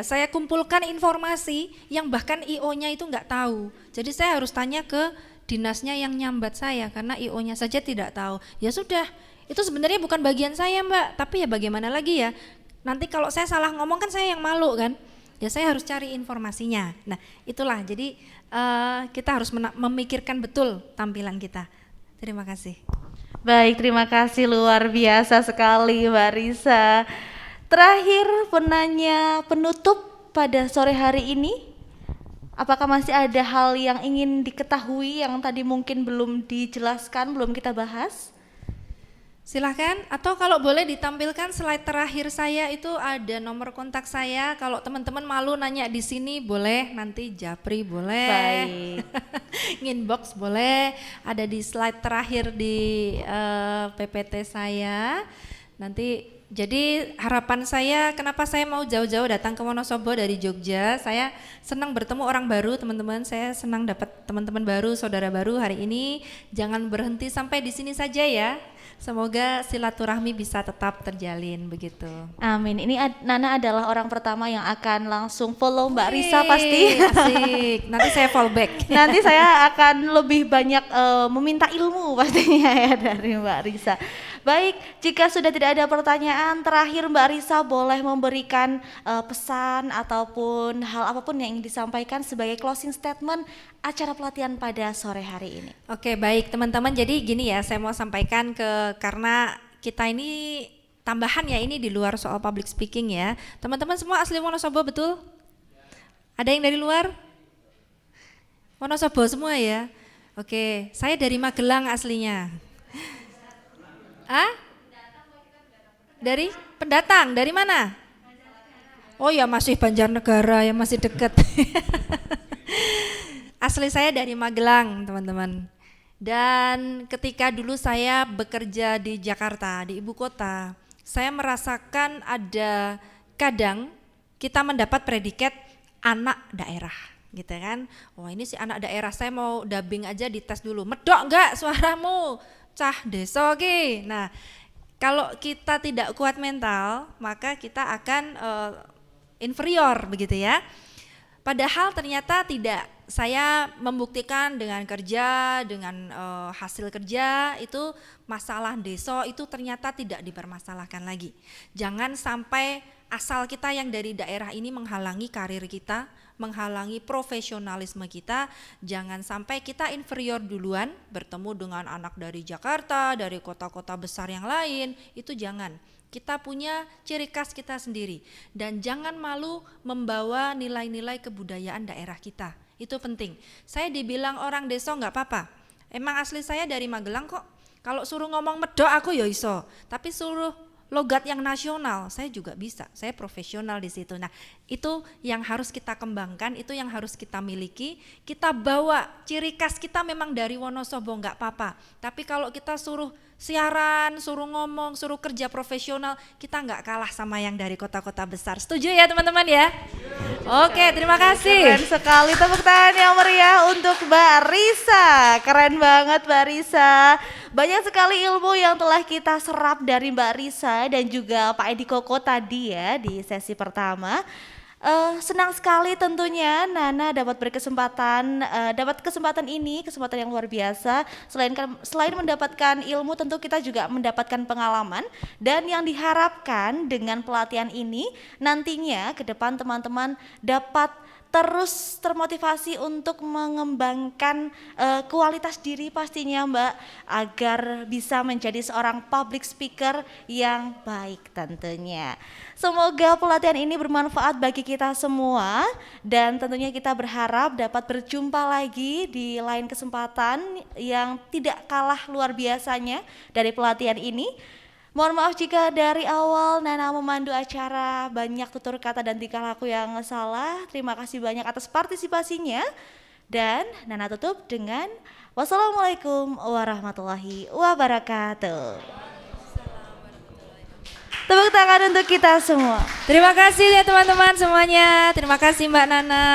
Speaker 2: saya kumpulkan informasi yang bahkan IO-nya itu nggak tahu. Jadi saya harus tanya ke dinasnya yang nyambat saya karena IO-nya saja tidak tahu. Ya sudah, itu sebenarnya bukan bagian saya Mbak, tapi ya bagaimana lagi ya. Nanti kalau saya salah ngomong kan saya yang malu kan. Ya saya harus cari informasinya. Nah itulah, jadi kita harus memikirkan betul tampilan kita. Terima kasih.
Speaker 1: Baik, terima kasih, luar biasa sekali Mbak Risa. Terakhir penanya penutup pada sore hari ini, apakah masih ada hal yang ingin diketahui yang tadi mungkin belum dijelaskan, belum kita bahas?
Speaker 2: Silahkan, atau kalau boleh ditampilkan slide terakhir saya itu ada nomor kontak saya. Kalau teman-teman malu nanya di sini boleh, nanti japri boleh,
Speaker 1: baik.
Speaker 2: Inbox boleh, ada di slide terakhir di PPT saya. Nanti jadi harapan saya, kenapa saya mau jauh-jauh datang ke Wonosobo dari Jogja, saya senang bertemu orang baru teman-teman, saya senang dapat teman-teman baru, saudara baru hari ini. Jangan berhenti sampai di sini saja ya. Semoga silaturahmi bisa tetap terjalin begitu.
Speaker 1: Amin. Ini Nana adalah orang pertama yang akan langsung follow Mbak Risa pasti.
Speaker 2: Asik. Nanti saya fallback.
Speaker 1: Nanti saya akan lebih banyak meminta ilmu pastinya ya dari Mbak Risa. Baik, jika sudah tidak ada pertanyaan terakhir Mbak Risa boleh memberikan pesan ataupun hal apapun yang ingin disampaikan sebagai closing statement acara pelatihan pada sore hari ini.
Speaker 2: Oke, baik teman-teman, jadi gini ya, saya mau sampaikan karena kita ini tambahan ya, ini di luar soal public speaking ya. Teman-teman semua asli Wonosobo betul? Ada yang dari luar? Wonosobo semua ya? Oke, saya dari Magelang aslinya. Dari pendatang, dari mana? Oh ya masih Banjarnegara ya, masih deket. Asli saya dari Magelang teman-teman. Dan ketika dulu saya bekerja di Jakarta, di ibu kota, saya merasakan ada kadang kita mendapat predikat anak daerah gitu kan. Wah ini si anak daerah, saya mau dubbing aja dites dulu. Medok enggak suaramu? Cah deso ki. Nah, kalau kita tidak kuat mental, maka kita akan inferior begitu ya. Padahal ternyata tidak. Saya membuktikan dengan kerja, dengan hasil kerja itu masalah deso itu ternyata tidak dipermasalahkan lagi. Jangan sampai asal kita yang dari daerah ini menghalangi karir kita, menghalangi profesionalisme kita. Jangan sampai kita inferior duluan bertemu dengan anak dari Jakarta, dari kota-kota besar yang lain, itu jangan. Kita punya ciri khas kita sendiri dan jangan malu membawa nilai-nilai kebudayaan daerah kita. Itu penting. Saya dibilang orang deso nggak apa-apa. Emang asli saya dari Magelang kok. Kalau suruh ngomong medok aku ya iso, tapi suruh logat yang nasional saya juga bisa. Saya profesional di situ. Nah, itu yang harus kita kembangkan, itu yang harus kita miliki. Kita bawa ciri khas kita memang dari Wonosobo nggak apa-apa. Tapi kalau kita suruh siaran, suruh ngomong, suruh kerja profesional, kita nggak kalah sama yang dari kota-kota besar. Setuju ya teman-teman ya? Oke, terima kasih.
Speaker 1: Keren sekali, tepuk tangan yang meriah untuk Mbak Risa. Keren banget Mbak Risa. Banyak sekali ilmu yang telah kita serap dari Mbak Risa dan juga Pak Edi Koko tadi ya di sesi pertama. Senang sekali tentunya Nana dapat kesempatan ini, kesempatan yang luar biasa. Selain mendapatkan ilmu, tentu kita juga mendapatkan pengalaman. Dan yang diharapkan dengan pelatihan ini nantinya ke depan teman-teman dapat terus termotivasi untuk mengembangkan kualitas diri pastinya Mbak, agar bisa menjadi seorang public speaker yang baik tentunya. Semoga pelatihan ini bermanfaat bagi kita semua dan tentunya kita berharap dapat berjumpa lagi di lain kesempatan yang tidak kalah luar biasanya dari pelatihan ini. Mohon maaf jika dari awal Nana memandu acara banyak tutur kata dan tingkah laku yang salah. Terima kasih banyak atas partisipasinya. Dan Nana tutup dengan wassalamualaikum warahmatullahi wabarakatuh. Tepuk tangan untuk kita semua.
Speaker 2: Terima kasih ya teman-teman semuanya. Terima kasih Mbak Nana.